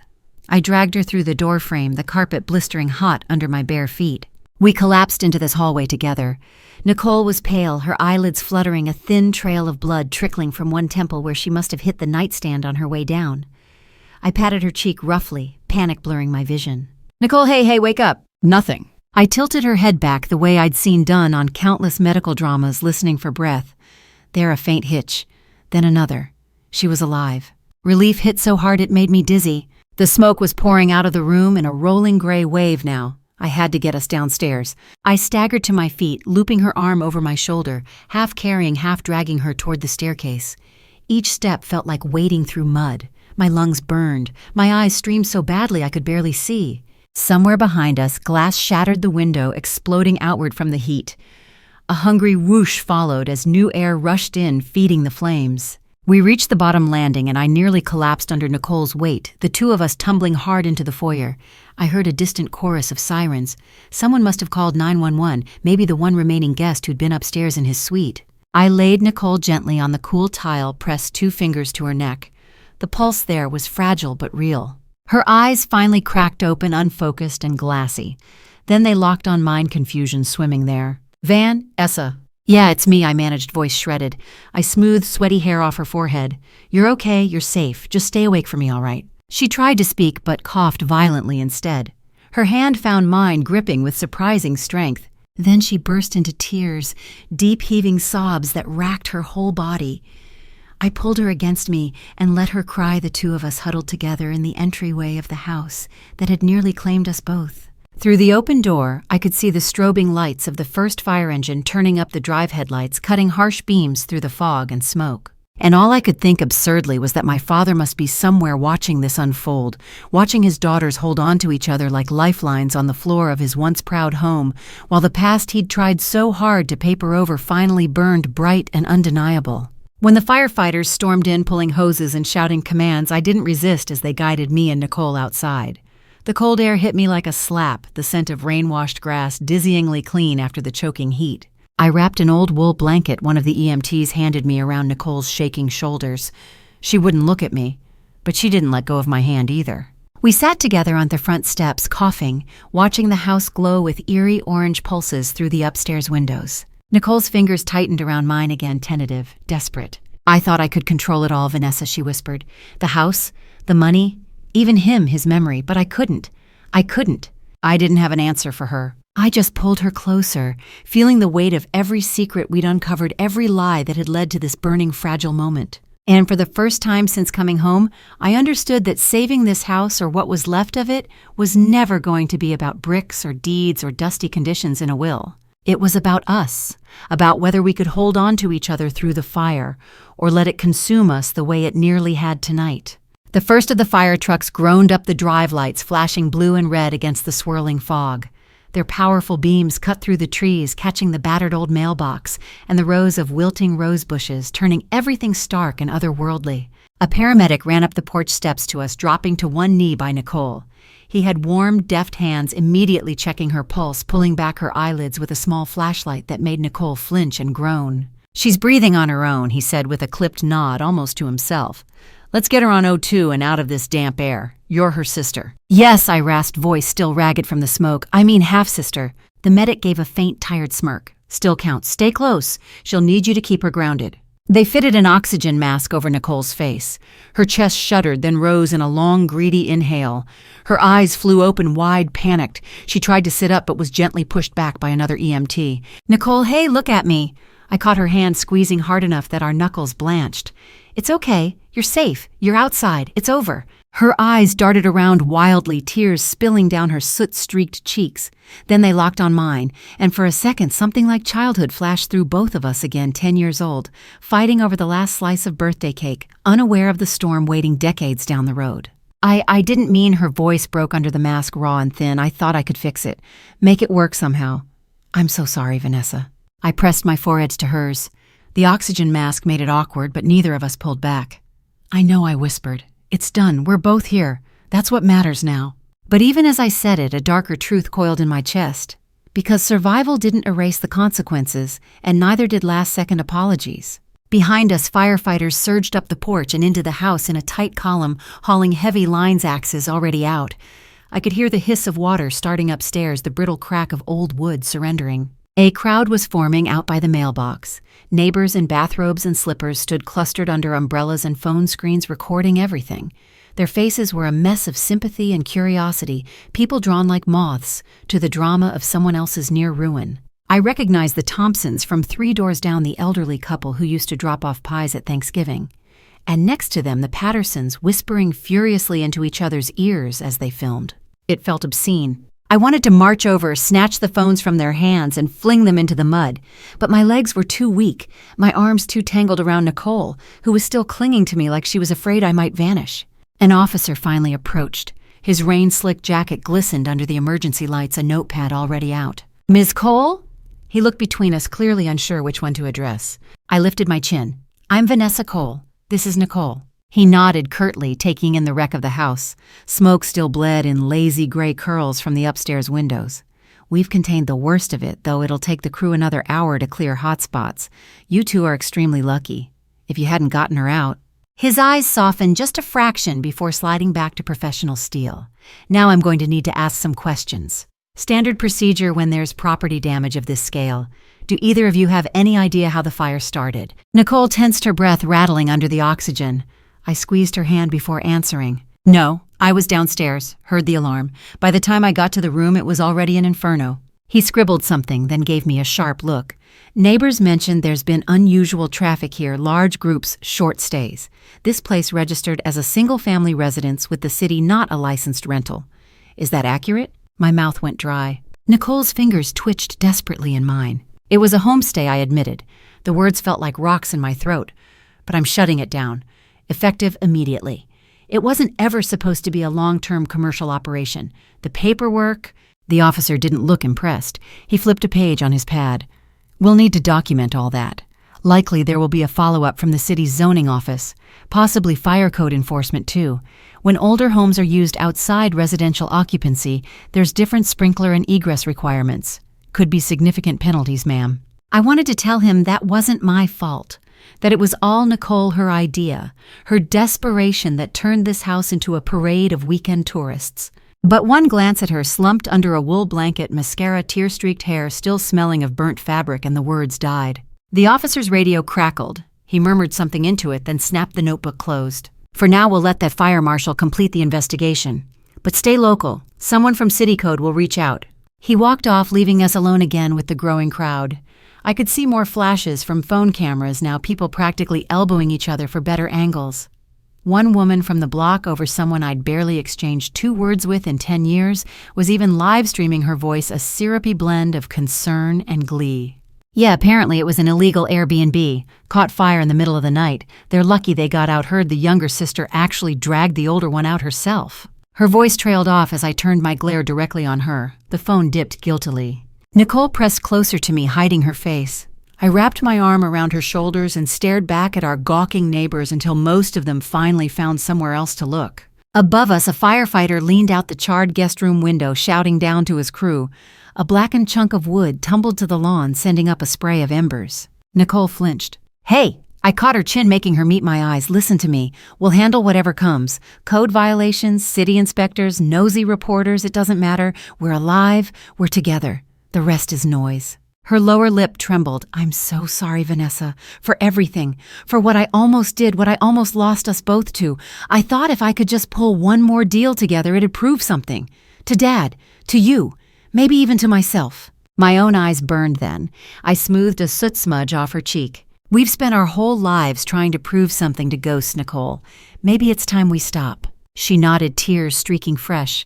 A: I dragged her through the doorframe, the carpet blistering hot under my bare feet. We collapsed into this hallway together. Nicole was pale, her eyelids fluttering, a thin trail of blood trickling from one temple where she must have hit the nightstand on her way down. I patted her cheek roughly, panic blurring my vision. "Nicole, hey, wake up." "Nothing." I tilted her head back the way I'd seen done on countless medical dramas, listening for breath. There, a faint hitch. Then another. She was alive. Relief hit so hard it made me dizzy. The smoke was pouring out of the room in a rolling gray wave now. I had to get us downstairs. I staggered to my feet, looping her arm over my shoulder, half carrying, half dragging her toward the staircase. Each step felt like wading through mud. My lungs burned. My eyes streamed so badly I could barely see. Somewhere behind us, glass shattered the window, exploding outward from the heat. A hungry whoosh followed as new air rushed in, feeding the flames. We reached the bottom landing and I nearly collapsed under Nicole's weight, the two of us tumbling hard into the foyer. I heard a distant chorus of sirens. Someone must have called 911, maybe the one remaining guest who'd been upstairs in his suite. I laid Nicole gently on the cool tile, pressed 2 fingers to her neck. The pulse there was fragile but real. Her eyes finally cracked open, unfocused and glassy. Then they locked on mine, confusion swimming there. "Vanessa." "Yeah, it's me," I managed, voice shredded. I smoothed sweaty hair off her forehead. "You're okay, you're safe. Just stay awake for me, all right?" She tried to speak, but coughed violently instead. Her hand found mine, gripping with surprising strength. Then she burst into tears, deep heaving sobs that racked her whole body. I pulled her against me and let her cry, the two of us huddled together in the entryway of the house that had nearly claimed us both. Through the open door, I could see the strobing lights of the first fire engine turning up the drive headlights, cutting harsh beams through the fog and smoke. And all I could think absurdly was that my father must be somewhere watching this unfold, watching his daughters hold on to each other like lifelines on the floor of his once proud home, while the past he'd tried so hard to paper over finally burned bright and undeniable. When the firefighters stormed in, pulling hoses and shouting commands, I didn't resist as they guided me and Nicole outside. The cold air hit me like a slap, the scent of rain-washed grass dizzyingly clean after the choking heat. I wrapped an old wool blanket one of the EMTs handed me around Nicole's shaking shoulders. She wouldn't look at me, but she didn't let go of my hand either. We sat together on the front steps, coughing, watching the house glow with eerie orange pulses through the upstairs windows. Nicole's fingers tightened around mine again, tentative, desperate. "I thought I could control it all, Vanessa," she whispered. "The house, the money, even him, his memory, but I couldn't. I didn't have an answer for her. I just pulled her closer, feeling the weight of every secret we'd uncovered, every lie that had led to this burning, fragile moment. And for the first time since coming home, I understood that saving this house, or what was left of it, was never going to be about bricks or deeds or dusty conditions in a will. It was about us, about whether we could hold on to each other through the fire, or let it consume us the way it nearly had tonight. The first of the fire trucks groaned up the drive lights, flashing blue and red against the swirling fog. Their powerful beams cut through the trees, catching the battered old mailbox and the rows of wilting rose bushes, turning everything stark and otherworldly. A paramedic ran up the porch steps to us, dropping to one knee by Nicole. He had warm, deft hands, immediately checking her pulse, pulling back her eyelids with a small flashlight that made Nicole flinch and groan. "She's breathing on her own," he said with a clipped nod, almost to himself. Let's get her on O2 and out of this damp air. You're her sister." "Yes," I rasped, voice still ragged from the smoke. "I mean half-sister." The medic gave a faint, tired smirk. "Still counts. Stay close. She'll need you to keep her grounded." They fitted an oxygen mask over Nicole's face. Her chest shuddered, then rose in a long, greedy inhale. Her eyes flew open wide, panicked. She tried to sit up but was gently pushed back by another EMT. "Nicole, hey, look at me." I caught her hand squeezing hard enough that our knuckles blanched. "It's okay. You're safe. You're outside. It's over." Her eyes darted around wildly, tears spilling down her soot-streaked cheeks. Then they locked on mine, and for a second something like childhood flashed through both of us again, 10 years old, fighting over the last slice of birthday cake, unaware of the storm waiting decades down the road. I didn't mean. Her voice broke under the mask, raw and thin. I thought I could fix it. Make it work somehow. "I'm so sorry, Vanessa." I pressed my foreheads to hers. The oxygen mask made it awkward, but neither of us pulled back. "I know," I whispered. "It's done. We're both here. That's what matters now." But even as I said it, a darker truth coiled in my chest. Because survival didn't erase the consequences, and neither did last-second apologies. Behind us, firefighters surged up the porch and into the house in a tight column, hauling heavy lines axes already out. I could hear the hiss of water starting upstairs, the brittle crack of old wood surrendering. A crowd was forming out by the mailbox. Neighbors in bathrobes and slippers stood clustered under umbrellas and phone screens recording everything. Their faces were a mess of sympathy and curiosity, people drawn like moths to the drama of someone else's near ruin. I recognized the Thompsons from 3 doors down, the elderly couple who used to drop off pies at Thanksgiving. And next to them, the Pattersons whispering furiously into each other's ears as they filmed. It felt obscene. I wanted to march over, snatch the phones from their hands, and fling them into the mud. But my legs were too weak, my arms too tangled around Nicole, who was still clinging to me like she was afraid I might vanish. An officer finally approached. His rain-slicked jacket glistened under the emergency lights, a notepad already out. "Ms. Cole?" He looked between us, clearly unsure which one to address. I lifted my chin. "I'm Vanessa Cole. This is Nicole." He nodded curtly, taking in the wreck of the house. Smoke still bled in lazy gray curls from the upstairs windows. "We've contained the worst of it, though it'll take the crew another hour to clear hot spots. You two are extremely lucky. If you hadn't gotten her out." His eyes softened just a fraction before sliding back to professional steel. "Now I'm going to need to ask some questions. Standard procedure when there's property damage of this scale. Do either of you have any idea how the fire started?" Nicole tensed her breath, rattling under the oxygen. I squeezed her hand before answering. "No, I was downstairs, heard the alarm. By the time I got to the room, it was already an inferno." He scribbled something, then gave me a sharp look. "Neighbors mentioned there's been unusual traffic here, large groups, short stays. This place registered as a single-family residence with the city, not a licensed rental. Is that accurate?" My mouth went dry. Nicole's fingers twitched desperately in mine. "It was a homestay," I admitted. The words felt like rocks in my throat. "But I'm shutting it down. Effective immediately. It wasn't ever supposed to be a long-term commercial operation. The paperwork—" The officer didn't look impressed. He flipped a page on his pad. "We'll need to document all that. Likely there will be a follow-up from the city's zoning office, possibly fire code enforcement too. When older homes are used outside residential occupancy, there's different sprinkler and egress requirements. Could be significant penalties, ma'am." I wanted to tell him that wasn't my fault, that it was all Nicole, her idea, her desperation that turned this house into a parade of weekend tourists. But one glance at her, slumped under a wool blanket, mascara, tear-streaked hair, still smelling of burnt fabric, and the words died. The officer's radio crackled. He murmured something into it, then snapped the notebook closed. "For now, we'll let that fire marshal complete the investigation. But stay local. Someone from City Code will reach out." He walked off, leaving us alone again with the growing crowd. I could see more flashes from phone cameras now, people practically elbowing each other for better angles. One woman from the block over someone I'd barely exchanged 2 words with in 10 years was even live-streaming her voice, a syrupy blend of concern and glee. "Yeah, apparently it was an illegal Airbnb. Caught fire in the middle of the night. They're lucky they got out. Heard the younger sister actually dragged the older one out herself." Her voice trailed off as I turned my glare directly on her. The phone dipped guiltily. Nicole pressed closer to me, hiding her face. I wrapped my arm around her shoulders and stared back at our gawking neighbors until most of them finally found somewhere else to look. Above us, a firefighter leaned out the charred guest room window, shouting down to his crew. A blackened chunk of wood tumbled to the lawn, sending up a spray of embers. Nicole flinched. "Hey, I caught her chin, making her meet my eyes. Listen to me. We'll handle whatever comes. Code violations, city inspectors, nosy reporters, it doesn't matter. We're alive. We're together. The rest is noise. Her lower lip trembled. I'm so sorry, Vanessa, for everything, for what I almost did, what I almost lost us both to. I thought if I could just pull one more deal together, it'd prove something. To Dad, to you, maybe even to myself. My own eyes burned then. I smoothed a soot smudge off her cheek. We've spent our whole lives trying to prove something to ghosts, Nicole. Maybe it's time we stop. She nodded, tears streaking fresh.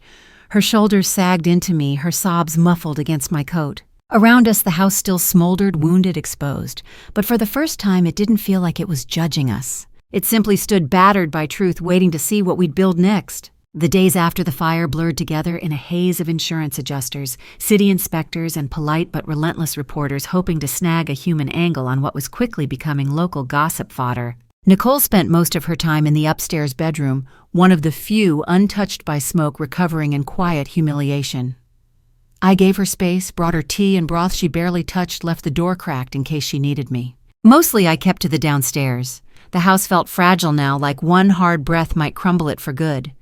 A: Her shoulders sagged into me, her sobs muffled against my coat. Around us, the house still smoldered, wounded, exposed. But for the first time, it didn't feel like it was judging us. It simply stood battered by truth, waiting to see what we'd build next. The days after the fire blurred together in a haze of insurance adjusters, city inspectors, and polite but relentless reporters hoping to snag a human angle on what was quickly becoming local gossip fodder. Nicole spent most of her time in the upstairs bedroom, one of the few untouched by smoke, recovering in quiet humiliation. I gave her space, brought her tea and broth she barely touched, left the door cracked in case she needed me. Mostly I kept to the downstairs. The house felt fragile now, like one hard breath might crumble it for good.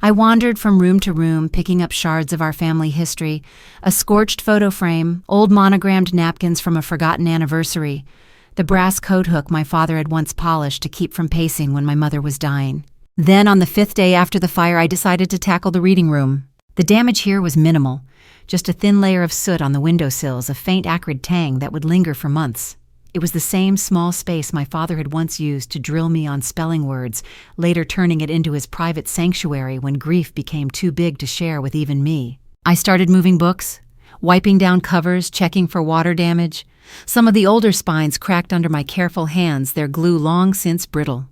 A: I wandered from room to room, picking up shards of our family history, a scorched photo frame, old monogrammed napkins from a forgotten anniversary, the brass coat hook my father had once polished to keep from pacing when my mother was dying. Then, on the 5th day after the fire, I decided to tackle the reading room. The damage here was minimal. Just a thin layer of soot on the windowsills, a faint acrid tang that would linger for months. It was the same small space my father had once used to drill me on spelling words, later turning it into his private sanctuary when grief became too big to share with even me. I started moving books, wiping down covers, checking for water damage. Some of the older spines cracked under my careful hands, their glue long since brittle.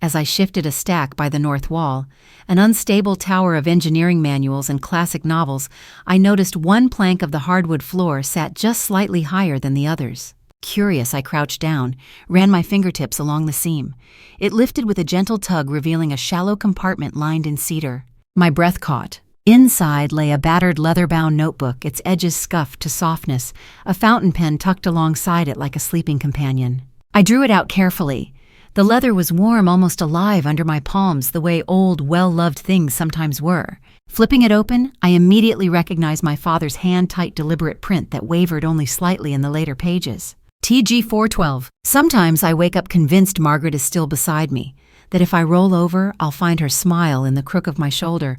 A: As I shifted a stack by the north wall, an unstable tower of engineering manuals and classic novels, I noticed one plank of the hardwood floor sat just slightly higher than the others. Curious, I crouched down, ran my fingertips along the seam. It lifted with a gentle tug, revealing a shallow compartment lined in cedar. My breath caught. Inside lay a battered leather-bound notebook, its edges scuffed to softness, a fountain pen tucked alongside it like a sleeping companion. I drew it out carefully. The leather was warm, almost alive under my palms, the way old, well-loved things sometimes were. Flipping it open, I immediately recognized my father's hand-tight, deliberate print that wavered only slightly in the later pages. TG 412. Sometimes I wake up convinced Margaret is still beside me, that if I roll over, I'll find her smile in the crook of my shoulder.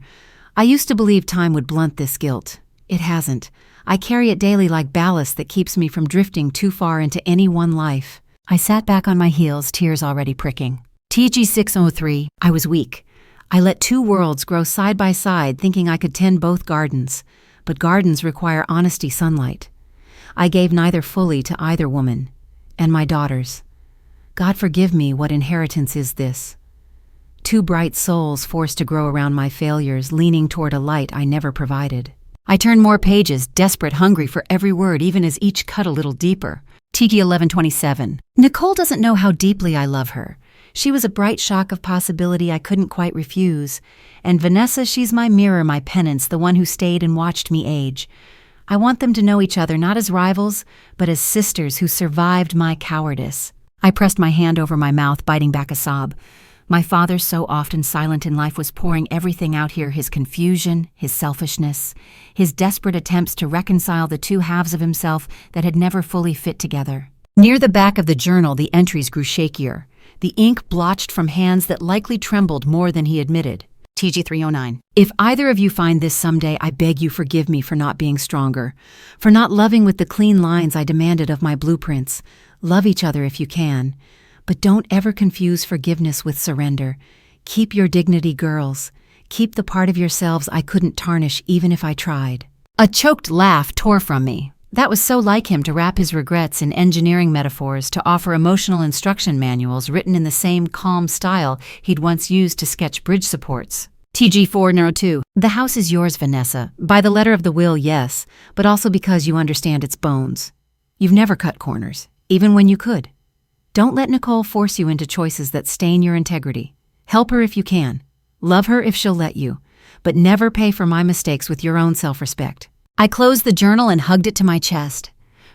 A: I used to believe time would blunt this guilt. It hasn't. I carry it daily like ballast that keeps me from drifting too far into any one life. I sat back on my heels, tears already pricking. TG 603. I was weak. I let two worlds grow side by side, thinking I could tend both gardens. But gardens require honesty, sunlight. I gave neither fully to either woman. And my daughters. God forgive me, what inheritance is this? Two bright souls forced to grow around my failures, leaning toward a light I never provided. I turned more pages, desperate, hungry for every word, even as each cut a little deeper. TG 1127. Nicole doesn't know how deeply I love her. She was a bright shock of possibility I couldn't quite refuse. And Vanessa, she's my mirror, my penance, the one who stayed and watched me age. I want them to know each other not as rivals, but as sisters who survived my cowardice. I pressed my hand over my mouth, biting back a sob. My father, so often silent in life, was pouring everything out here, his confusion, his selfishness, his desperate attempts to reconcile the two halves of himself that had never fully fit together. Near the back of the journal, the entries grew shakier, the ink blotched from hands that likely trembled more than he admitted. TG 309. If either of you find this someday, I beg you forgive me for not being stronger, for not loving with the clean lines I demanded of my blueprints. Love each other if you can. But don't ever confuse forgiveness with surrender. Keep your dignity, girls. Keep the part of yourselves I couldn't tarnish even if I tried. A choked laugh tore from me. That was so like him to wrap his regrets in engineering metaphors, to offer emotional instruction manuals written in the same calm style he'd once used to sketch bridge supports. TG 402. The house is yours, Vanessa. By the letter of the will, yes, but also because you understand its bones. You've never cut corners, even when you could. Don't let Nicole force you into choices that stain your integrity. Help her if you can. Love her if she'll let you. But never pay for my mistakes with your own self-respect. I closed the journal and hugged it to my chest.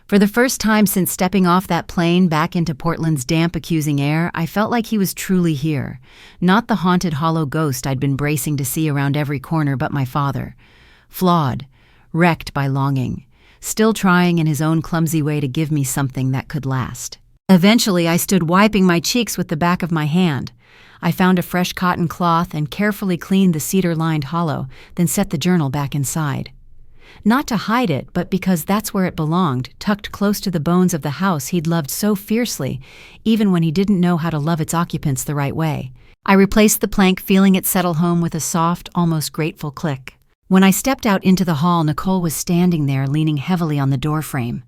A: For the first time since stepping off that plane back into Portland's damp, accusing air, I felt like he was truly here. Not the haunted, hollow ghost I'd been bracing to see around every corner, but my father. Flawed, wrecked by longing, still trying in his own clumsy way to give me something that could last. Eventually, I stood wiping my cheeks with the back of my hand. I found a fresh cotton cloth and carefully cleaned the cedar-lined hollow, then set the journal back inside. Not to hide it, but because that's where it belonged, tucked close to the bones of the house he'd loved so fiercely, even when he didn't know how to love its occupants the right way. I replaced the plank, feeling it settle home with a soft, almost grateful click. When I stepped out into the hall, Nicole was standing there, leaning heavily on the doorframe.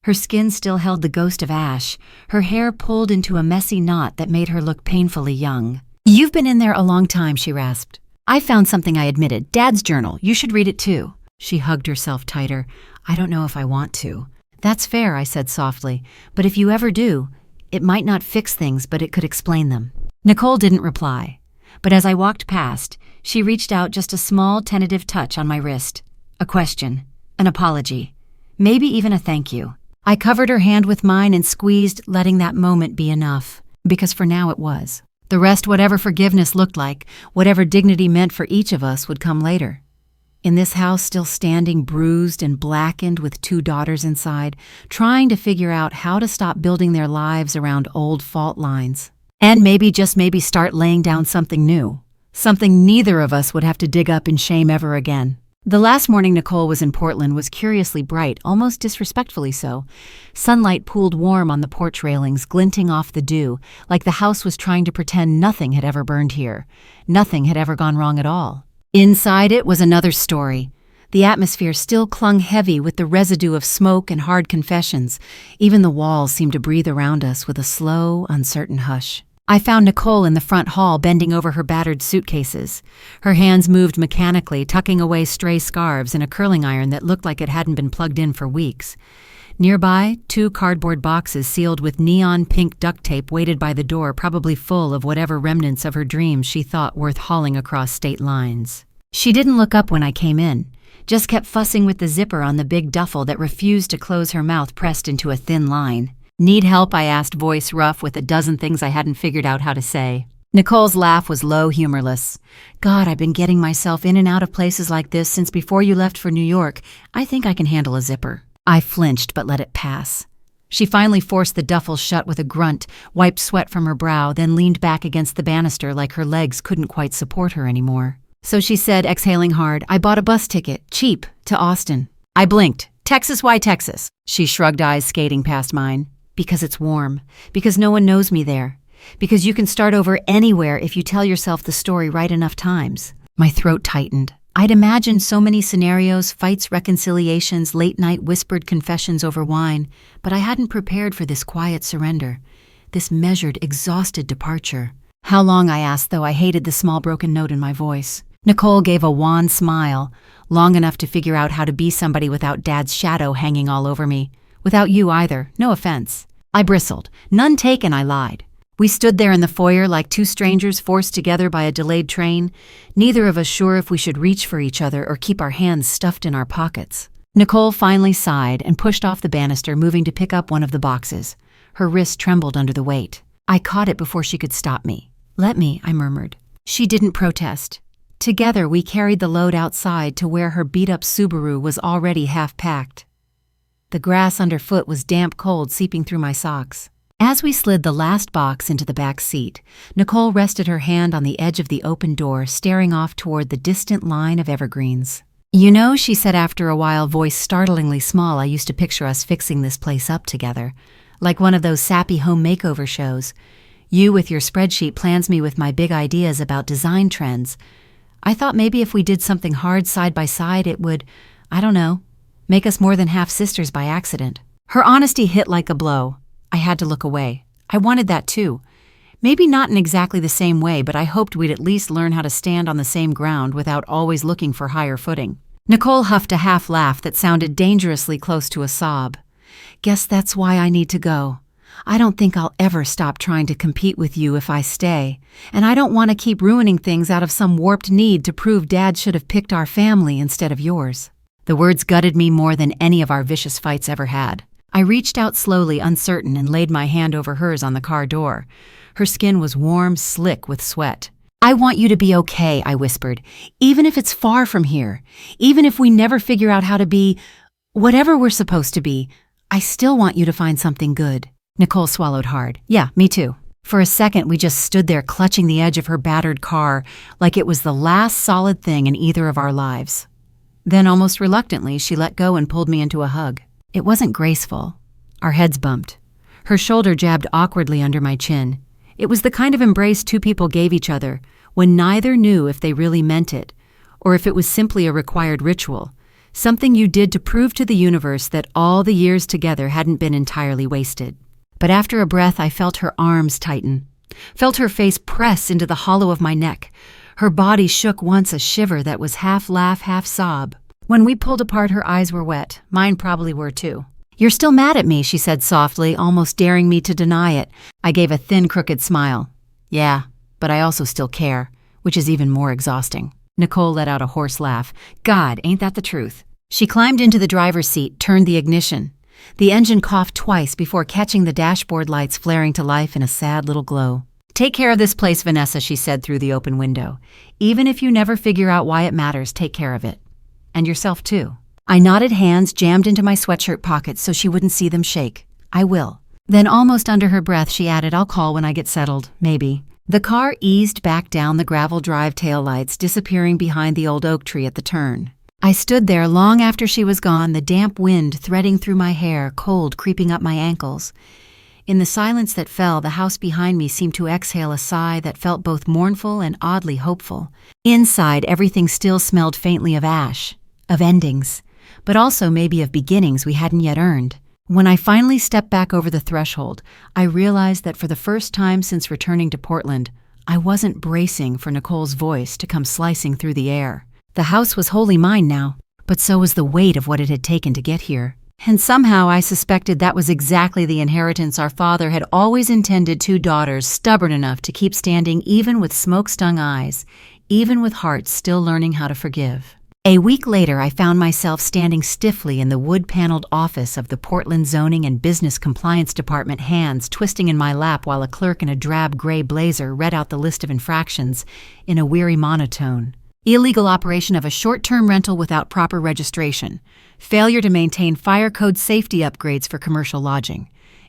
A: Her skin still held the ghost of ash, her hair pulled into a messy knot that made her look painfully young. "You've been in there a long time," she rasped. "I found something," I admitted. "Dad's journal. You should read it too." She hugged herself tighter. "I don't know if I want to." "That's fair," I said softly. "But if you ever do, it might not fix things, but it could explain them." Nicole didn't reply. But as I walked past, she reached out just a small, tentative touch on my wrist. A question. An apology. Maybe even a thank you. I covered her hand with mine and squeezed, letting that moment be enough. Because for now it was. The rest, whatever forgiveness looked like, whatever dignity meant for each of us, would come later. In this house, still standing bruised and blackened with 2 daughters inside, trying to figure out how to stop building their lives around old fault lines. And maybe, just maybe, start laying down something new. Something neither of us would have to dig up in shame ever again. The last morning Nicole was in Portland was curiously bright, almost disrespectfully so. Sunlight pooled warm on the porch railings, glinting off the dew, like the house was trying to pretend nothing had ever burned here. Nothing had ever gone wrong at all. Inside it was another story. The atmosphere still clung heavy with the residue of smoke and hard confessions. Even the walls seemed to breathe around us with a slow, uncertain hush. I found Nicole in the front hall, bending over her battered suitcases. Her hands moved mechanically, tucking away stray scarves in a curling iron that looked like it hadn't been plugged in for weeks. Nearby, 2 cardboard boxes sealed with neon pink duct tape waited by the door, probably full of whatever remnants of her dreams she thought worth hauling across state lines. She didn't look up when I came in, just kept fussing with the zipper on the big duffel that refused to close, her mouth pressed into a thin line. "Need help?" I asked, voice rough with a dozen things I hadn't figured out how to say. Nicole's laugh was low, humorless. "God, I've been getting myself in and out of places like this since before you left for New York. I think I can handle a zipper." I flinched but let it pass. She finally forced the duffel shut with a grunt, wiped sweat from her brow, then leaned back against the banister like her legs couldn't quite support her anymore. So she said, exhaling hard, "I bought a bus ticket, cheap, to Austin." I blinked. "Texas? Why Texas?" She shrugged, eyes skating past mine. "Because it's warm. Because no one knows me there. Because you can start over anywhere if you tell yourself the story right enough times." My throat tightened. I'd imagined so many scenarios, fights, reconciliations, late-night whispered confessions over wine, but I hadn't prepared for this quiet surrender, this measured, exhausted departure. "How long?" I asked, though I hated the small broken note in my voice. Nicole gave a wan smile, long enough to figure out how to be somebody without Dad's shadow hanging all over me. "Without you either, no offense." I bristled. "None taken," I lied. We stood there in the foyer like 2 strangers forced together by a delayed train, neither of us sure if we should reach for each other or keep our hands stuffed in our pockets. Nicole finally sighed and pushed off the banister, moving to pick up one of the boxes. Her wrist trembled under the weight. I caught it before she could stop me. "Let me," I murmured. She didn't protest. Together we carried the load outside to where her beat-up Subaru was already half-packed. The grass underfoot was damp cold, seeping through my socks. As we slid the last box into the back seat, Nicole rested her hand on the edge of the open door, staring off toward the distant line of evergreens. "You know," she said after a while, voice startlingly small, "I used to picture us fixing this place up together, like one of those sappy home makeover shows. You with your spreadsheet plans, me with my big ideas about design trends. I thought maybe if we did something hard side by side, it would, I don't know, make us more than half sisters by accident." Her honesty hit like a blow. I had to look away. I wanted that too. Maybe not in exactly the same way, but I hoped we'd at least learn how to stand on the same ground without always looking for higher footing. Nicole huffed a half laugh that sounded dangerously close to a sob. "Guess that's why I need to go. I don't think I'll ever stop trying to compete with you if I stay, and I don't want to keep ruining things out of some warped need to prove Dad should have picked our family instead of yours." The words gutted me more than any of our vicious fights ever had. I reached out slowly, uncertain, and laid my hand over hers on the car door. Her skin was warm, slick with sweat. "I want you to be okay," I whispered. "Even if it's far from here. Even if we never figure out how to be whatever we're supposed to be, I still want you to find something good." Nicole swallowed hard. "Yeah, me too." For a second, we just stood there clutching the edge of her battered car like it was the last solid thing in either of our lives. Then, almost reluctantly, she let go and pulled me into a hug. It wasn't graceful. Our heads bumped. Her shoulder jabbed awkwardly under my chin. It was the kind of embrace two people gave each other when neither knew if they really meant it, or if it was simply a required ritual, something you did to prove to the universe that all the years together hadn't been entirely wasted. But after a breath, I felt her arms tighten, felt her face press into the hollow of my neck. Her body shook once, a shiver that was half laugh, half sob. When we pulled apart, her eyes were wet. Mine probably were too. "You're still mad at me," she said softly, almost daring me to deny it. I gave a thin, crooked smile. "Yeah, but I also still care, which is even more exhausting." Nicole let out a hoarse laugh. "God, ain't that the truth?" She climbed into the driver's seat, turned the ignition. The engine coughed twice before catching the dashboard lights flaring to life in a sad little glow. "Take care of this place, Vanessa," she said through the open window. "Even if you never figure out why it matters, take care of it. And yourself, too." I nodded, hands jammed into my sweatshirt pockets so she wouldn't see them shake. "I will." Then, almost under her breath, she added, "I'll call when I get settled, maybe." The car eased back down the gravel drive taillights, disappearing behind the old oak tree at the turn. I stood there long after she was gone, the damp wind threading through my hair, cold creeping up my ankles. In the silence that fell, the house behind me seemed to exhale a sigh that felt both mournful and oddly hopeful. Inside, everything still smelled faintly of ash, of endings, but also maybe of beginnings we hadn't yet earned. When I finally stepped back over the threshold, I realized that for the first time since returning to Portland, I wasn't bracing for Nicole's voice to come slicing through the air. The house was wholly mine now, but so was the weight of what it had taken to get here. And somehow I suspected that was exactly the inheritance our father had always intended two daughters stubborn enough to keep standing even with smoke-stung eyes, even with hearts still learning how to forgive. A week later, I found myself standing stiffly in the wood-paneled office of the Portland Zoning and Business Compliance Department, hands twisting in my lap while a clerk in a drab gray blazer read out the list of infractions in a weary monotone. Illegal operation of a short-term rental without proper registration. Failure to maintain fire code safety upgrades for commercial lodging.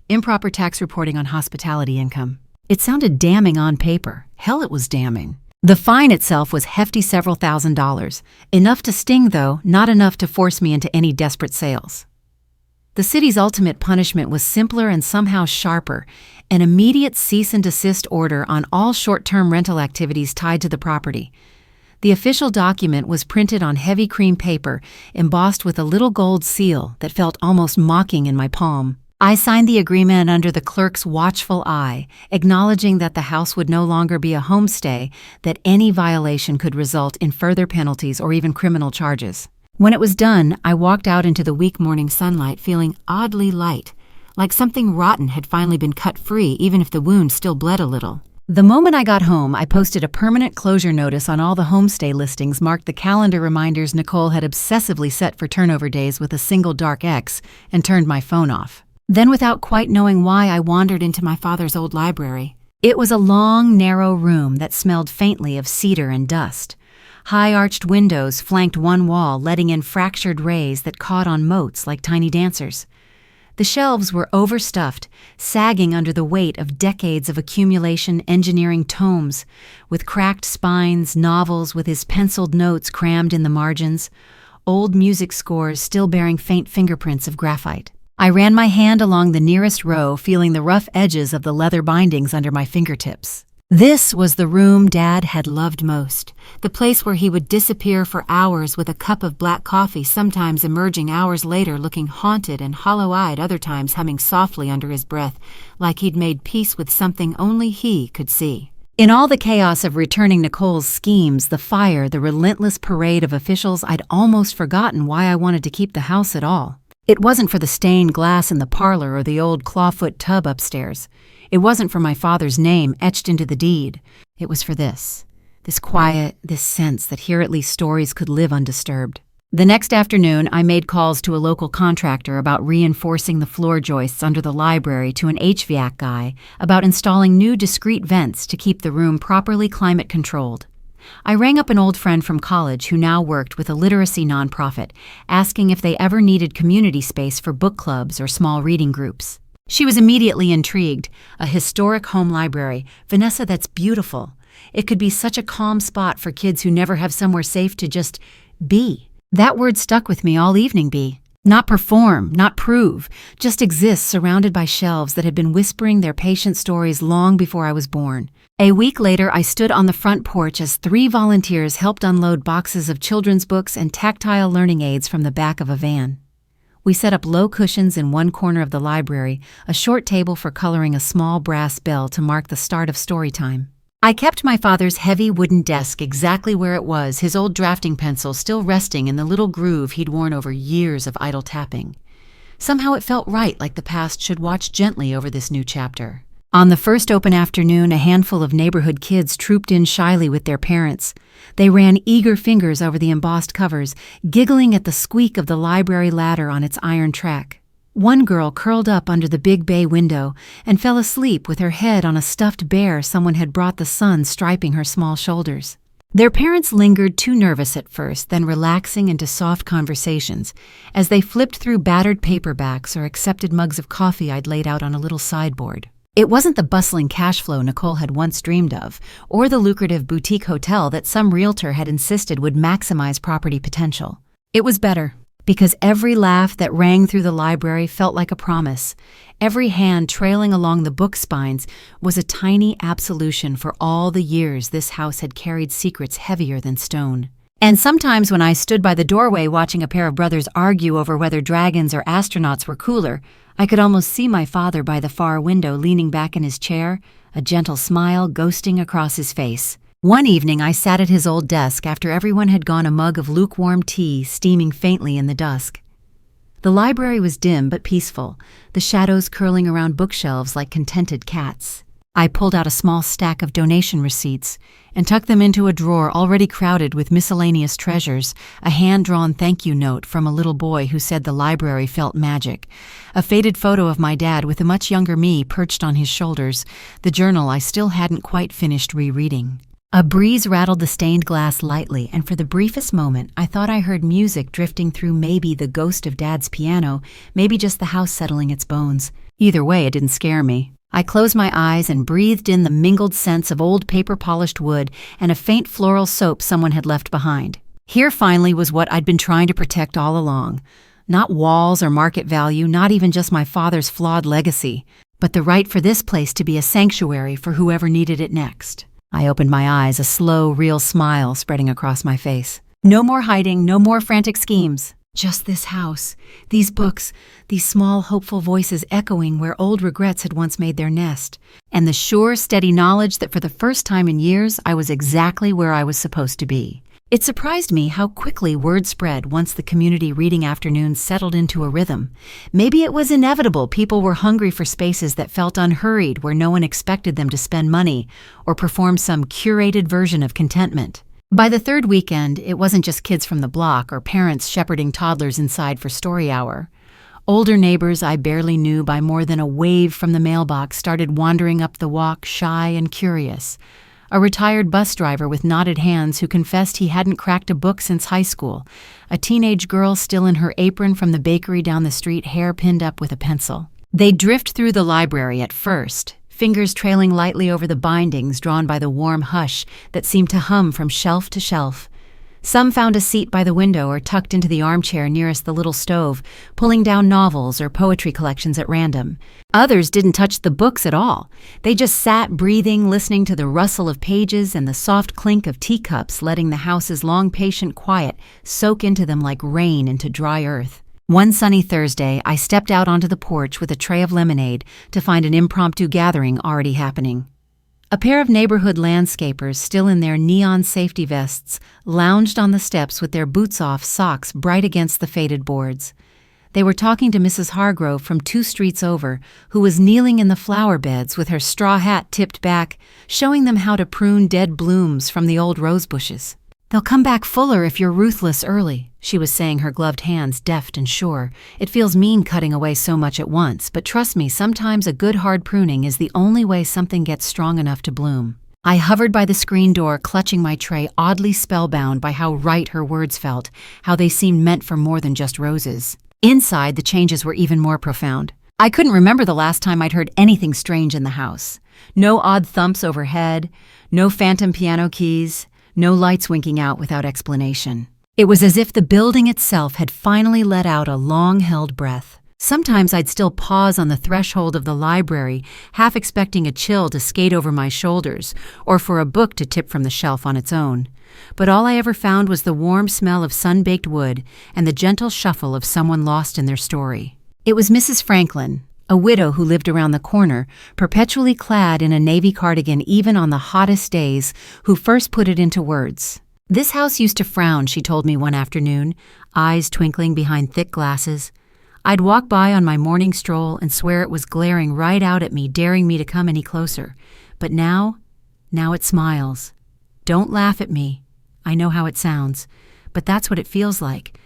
A: Improper tax reporting on hospitality income. It sounded damning on paper. Hell, it was damning. The fine itself was hefty, several $1,000s. Enough to sting, though, not enough to force me into any desperate sales. The city's ultimate punishment was simpler and somehow sharper, an immediate cease and desist order on all short-term rental activities tied to the property. The official document was printed on heavy cream paper, embossed with a little gold seal that felt almost mocking in my palm. I signed the agreement under the clerk's watchful eye, acknowledging that the house would no longer be a homestay, that any violation could result in further penalties or even criminal charges. When it was done, I walked out into the weak morning sunlight feeling oddly light, like something rotten had finally been cut free, even if the wound still bled a little. The moment I got home, I posted a permanent closure notice on all the homestay listings, marked the calendar reminders Nicole had obsessively set for turnover days with a single dark X, and turned my phone off. Then, without quite knowing why, I wandered into my father's old library. It was a long, narrow room that smelled faintly of cedar and dust. High-arched windows flanked one wall, letting in fractured rays that caught on motes like tiny dancers. The shelves were overstuffed, sagging under the weight of decades of accumulation engineering tomes, with cracked spines, novels with his penciled notes crammed in the margins, old music scores still bearing faint fingerprints of graphite. I ran my hand along the nearest row, feeling the rough edges of the leather bindings under my fingertips. This was the room Dad had loved most, the place where he would disappear for hours with a cup of black coffee, sometimes emerging hours later looking haunted and hollow-eyed, other times humming softly under his breath, like he'd made peace with something only he could see. In all the chaos of returning Nicole's schemes, the fire, the relentless parade of officials, I'd almost forgotten why I wanted to keep the house at all. It wasn't for the stained glass in the parlor or the old clawfoot tub upstairs. It wasn't for my father's name etched into the deed. It was for this quiet, this sense that here at least stories could live undisturbed. The next afternoon, I made calls to a local contractor about reinforcing the floor joists under the library, to an HVAC guy about installing new discrete vents to keep the room properly climate controlled. I rang up an old friend from college who now worked with a literacy nonprofit, asking if they ever needed community space for book clubs or small reading groups. She was immediately intrigued. A historic home library. Vanessa, that's beautiful. It could be such a calm spot for kids who never have somewhere safe to just be. That word stuck with me all evening, be. Not perform, not prove, just exist surrounded by shelves that had been whispering their patient stories long before I was born. A week later, I stood on the front porch as 3 volunteers helped unload boxes of children's books and tactile learning aids from the back of a van. We set up low cushions in one corner of the library, a short table for coloring a small brass bell to mark the start of story time. I kept my father's heavy wooden desk exactly where it was, his old drafting pencil still resting in the little groove he'd worn over years of idle tapping. Somehow it felt right, like the past should watch gently over this new chapter. On the first open afternoon, a handful of neighborhood kids trooped in shyly with their parents. They ran eager fingers over the embossed covers, giggling at the squeak of the library ladder on its iron track. One girl curled up under the big bay window and fell asleep with her head on a stuffed bear someone had brought the sun striping her small shoulders. Their parents lingered, too nervous at first, then relaxing into soft conversations as they flipped through battered paperbacks or accepted mugs of coffee I'd laid out on a little sideboard. It wasn't the bustling cash flow Nicole had once dreamed of, or the lucrative boutique hotel that some realtor had insisted would maximize property potential. It was better, because every laugh that rang through the library felt like a promise. Every hand trailing along the book spines was a tiny absolution for all the years this house had carried secrets heavier than stone. And sometimes when I stood by the doorway watching a pair of brothers argue over whether dragons or astronauts were cooler, I could almost see my father by the far window leaning back in his chair, a gentle smile ghosting across his face. One evening I sat at his old desk after everyone had gone, a mug of lukewarm tea steaming faintly in the dusk. The library was dim but peaceful, the shadows curling around bookshelves like contented cats. I pulled out a small stack of donation receipts and tucked them into a drawer already crowded with miscellaneous treasures, a hand-drawn thank you note from a little boy who said the library felt magic, a faded photo of my dad with a much younger me perched on his shoulders, the journal I still hadn't quite finished rereading. A breeze rattled the stained glass lightly, and for the briefest moment I thought I heard music drifting through, maybe the ghost of Dad's piano, maybe just the house settling its bones. Either way, it didn't scare me. I closed my eyes and breathed in the mingled scents of old paper-polished wood and a faint floral soap someone had left behind. Here finally was what I'd been trying to protect all along. Not walls or market value, not even just my father's flawed legacy, but the right for this place to be a sanctuary for whoever needed it next. I opened my eyes, a slow, real smile spreading across my face. No more hiding, no more frantic schemes. Just this house, these books, these small, hopeful voices echoing where old regrets had once made their nest, and the sure, steady knowledge that for the first time in years I was exactly where I was supposed to be. It surprised me how quickly word spread once the community reading afternoons settled into a rhythm. Maybe it was inevitable people were hungry for spaces that felt unhurried, where no one expected them to spend money or perform some curated version of contentment. By the third weekend, it wasn't just kids from the block or parents shepherding toddlers inside for story hour. Older neighbors I barely knew by more than a wave from the mailbox started wandering up the walk, shy and curious. A retired bus driver with knotted hands who confessed he hadn't cracked a book since high school. A teenage girl still in her apron from the bakery down the street, hair pinned up with a pencil. They'd drift through the library at first, fingers trailing lightly over the bindings drawn by the warm hush that seemed to hum from shelf to shelf. Some found a seat by the window or tucked into the armchair nearest the little stove, pulling down novels or poetry collections at random. Others didn't touch the books at all. They just sat breathing, listening to the rustle of pages and the soft clink of teacups, letting the house's long patient quiet soak into them like rain into dry earth. One sunny Thursday, I stepped out onto the porch with a tray of lemonade to find an impromptu gathering already happening. A pair of neighborhood landscapers, still in their neon safety vests, lounged on the steps with their boots off, socks bright against the faded boards. They were talking to Mrs. Hargrove from 2 streets over, who was kneeling in the flower beds with her straw hat tipped back, showing them how to prune dead blooms from the old rose bushes. "They'll come back fuller if you're ruthless early," she was saying, her gloved hands deft and sure. "It feels mean cutting away so much at once, but trust me, sometimes a good hard pruning is the only way something gets strong enough to bloom." I hovered by the screen door, clutching my tray, oddly spellbound by how right her words felt, how they seemed meant for more than just roses. Inside, the changes were even more profound. I couldn't remember the last time I'd heard anything strange in the house. No odd thumps overhead, no phantom piano keys, no lights winking out without explanation. It was as if the building itself had finally let out a long-held breath. Sometimes I'd still pause on the threshold of the library, half expecting a chill to skate over my shoulders, or for a book to tip from the shelf on its own. But all I ever found was the warm smell of sun-baked wood and the gentle shuffle of someone lost in their story. It was Mrs. Franklin, a widow who lived around the corner, perpetually clad in a navy cardigan even on the hottest days, who first put it into words. "This house used to frown," she told me one afternoon, eyes twinkling behind thick glasses. "I'd walk by on my morning stroll and swear it was glaring right out at me, daring me to come any closer. But now it smiles. Don't laugh at me. I know how it sounds, but that's what it feels like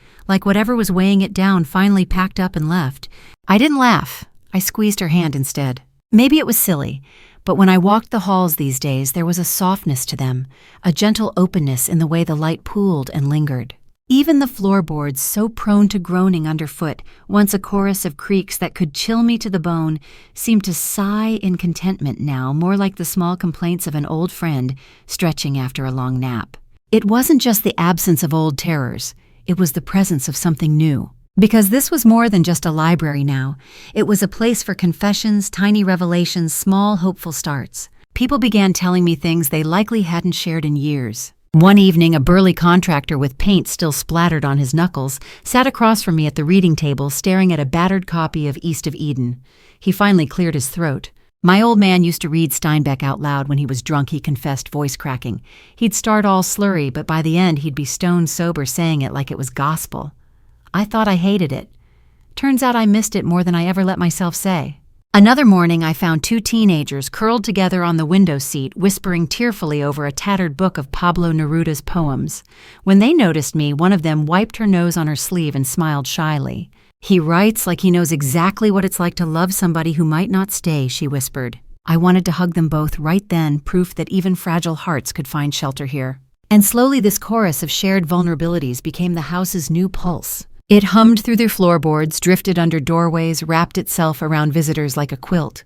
A: whatever was weighing it down finally packed up and left." I didn't laugh. I squeezed her hand instead. Maybe it was silly, but when I walked the halls these days, there was a softness to them, a gentle openness in the way the light pooled and lingered. Even the floorboards, so prone to groaning underfoot, once a chorus of creaks that could chill me to the bone, seemed to sigh in contentment now, more like the small complaints of an old friend stretching after a long nap. It wasn't just the absence of old terrors, it was the presence of something new. Because this was more than just a library now. It was a place for confessions, tiny revelations, small hopeful starts. People began telling me things they likely hadn't shared in years. One evening, a burly contractor with paint still splattered on his knuckles sat across from me at the reading table, staring at a battered copy of East of Eden. He finally cleared his throat. "My old man used to read Steinbeck out loud when he was drunk," he confessed, voice cracking. "He'd start all slurry, but by the end he'd be stone sober, saying it like it was gospel. I thought I hated it. Turns out I missed it more than I ever let myself say." Another morning, I found two teenagers curled together on the window seat, whispering tearfully over a tattered book of Pablo Neruda's poems. When they noticed me, one of them wiped her nose on her sleeve and smiled shyly. "He writes like he knows exactly what it's like to love somebody who might not stay," she whispered. I wanted to hug them both right then, proof that even fragile hearts could find shelter here. And slowly this chorus of shared vulnerabilities became the house's new pulse. It hummed through their floorboards, drifted under doorways, wrapped itself around visitors like a quilt.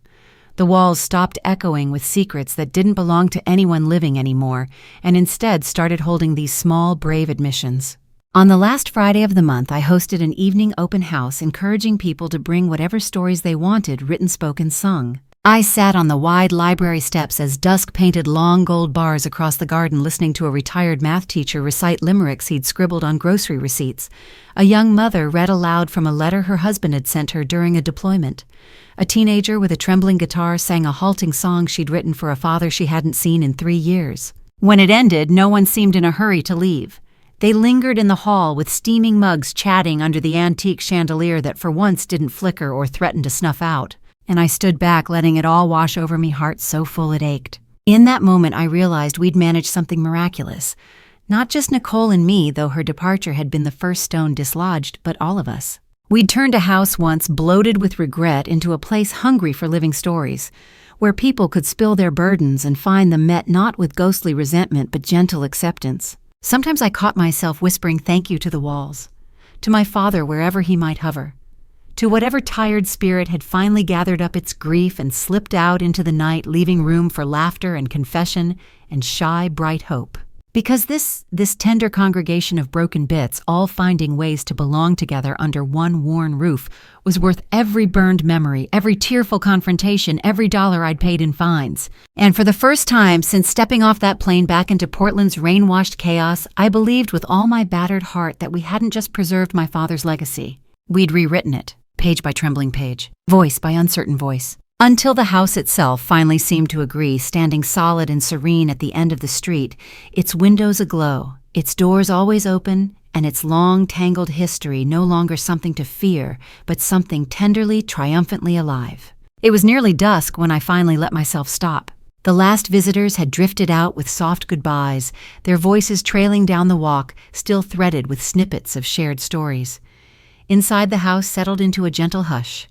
A: The walls stopped echoing with secrets that didn't belong to anyone living anymore, and instead started holding these small, brave admissions. On the last Friday of the month, I hosted an evening open house encouraging people to bring whatever stories they wanted, written, spoken, sung. I sat on the wide library steps as dusk painted long gold bars across the garden, listening to a retired math teacher recite limericks he'd scribbled on grocery receipts. A young mother read aloud from a letter her husband had sent her during a deployment. A teenager with a trembling guitar sang a halting song she'd written for a father she hadn't seen in 3 years. When it ended, no one seemed in a hurry to leave. They lingered in the hall with steaming mugs, chatting under the antique chandelier that for once didn't flicker or threaten to snuff out. And I stood back, letting it all wash over me, heart so full it ached. In that moment, I realized we'd managed something miraculous. Not just Nicole and me, though her departure had been the first stone dislodged, but all of us. We'd turned a house once bloated with regret into a place hungry for living stories, where people could spill their burdens and find them met not with ghostly resentment but gentle acceptance. Sometimes I caught myself whispering thank you to the walls, to my father wherever he might hover, to whatever tired spirit had finally gathered up its grief and slipped out into the night, leaving room for laughter and confession and shy, bright hope. Because this tender congregation of broken bits, all finding ways to belong together under one worn roof, was worth every burned memory, every tearful confrontation, every dollar I'd paid in fines. And for the first time since stepping off that plane back into Portland's rain-washed chaos, I believed with all my battered heart that we hadn't just preserved my father's legacy. We'd rewritten it, page by trembling page, voice by uncertain voice. Until the house itself finally seemed to agree, standing solid and serene at the end of the street, its windows aglow, its doors always open, and its long, tangled history no longer something to fear, but something tenderly, triumphantly alive. It was nearly dusk when I finally let myself stop. The last visitors had drifted out with soft goodbyes, their voices trailing down the walk, still threaded with snippets of shared stories. Inside the house settled into a gentle hush.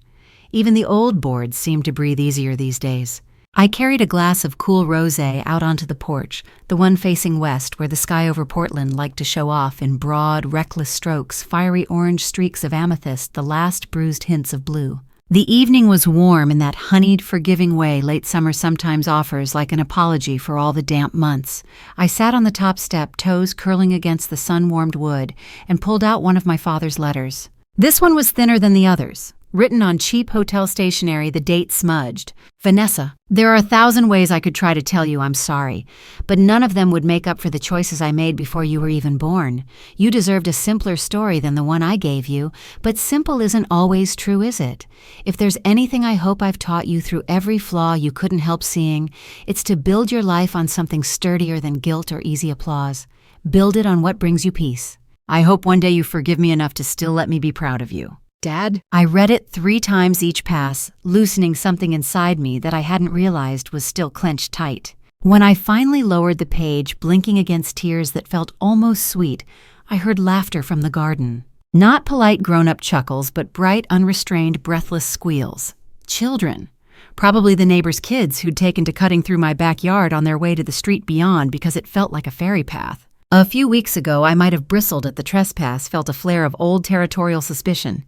A: Even the old boards seemed to breathe easier these days. I carried a glass of cool rosé out onto the porch, the one facing west where the sky over Portland liked to show off in broad, reckless strokes, fiery orange streaks of amethyst, the last bruised hints of blue. The evening was warm in that honeyed, forgiving way late summer sometimes offers, like an apology for all the damp months. I sat on the top step, toes curling against the sun-warmed wood, and pulled out one of my father's letters. This one was thinner than the others. Written on cheap hotel stationery, the date smudged. Vanessa, there are 1,000 ways I could try to tell you I'm sorry, but none of them would make up for the choices I made before you were even born. You deserved a simpler story than the one I gave you, but simple isn't always true, is it? If there's anything I hope I've taught you through every flaw you couldn't help seeing, it's to build your life on something sturdier than guilt or easy applause. Build it on what brings you peace. I hope one day you forgive me enough to still let me be proud of you. Dad? I read it 3 times each pass, loosening something inside me that I hadn't realized was still clenched tight. When I finally lowered the page, blinking against tears that felt almost sweet, I heard laughter from the garden. Not polite grown-up chuckles, but bright, unrestrained, breathless squeals. Children. Probably the neighbors' kids who'd taken to cutting through my backyard on their way to the street beyond because it felt like a fairy path. A few weeks ago, I might have bristled at the trespass, felt a flare of old territorial suspicion.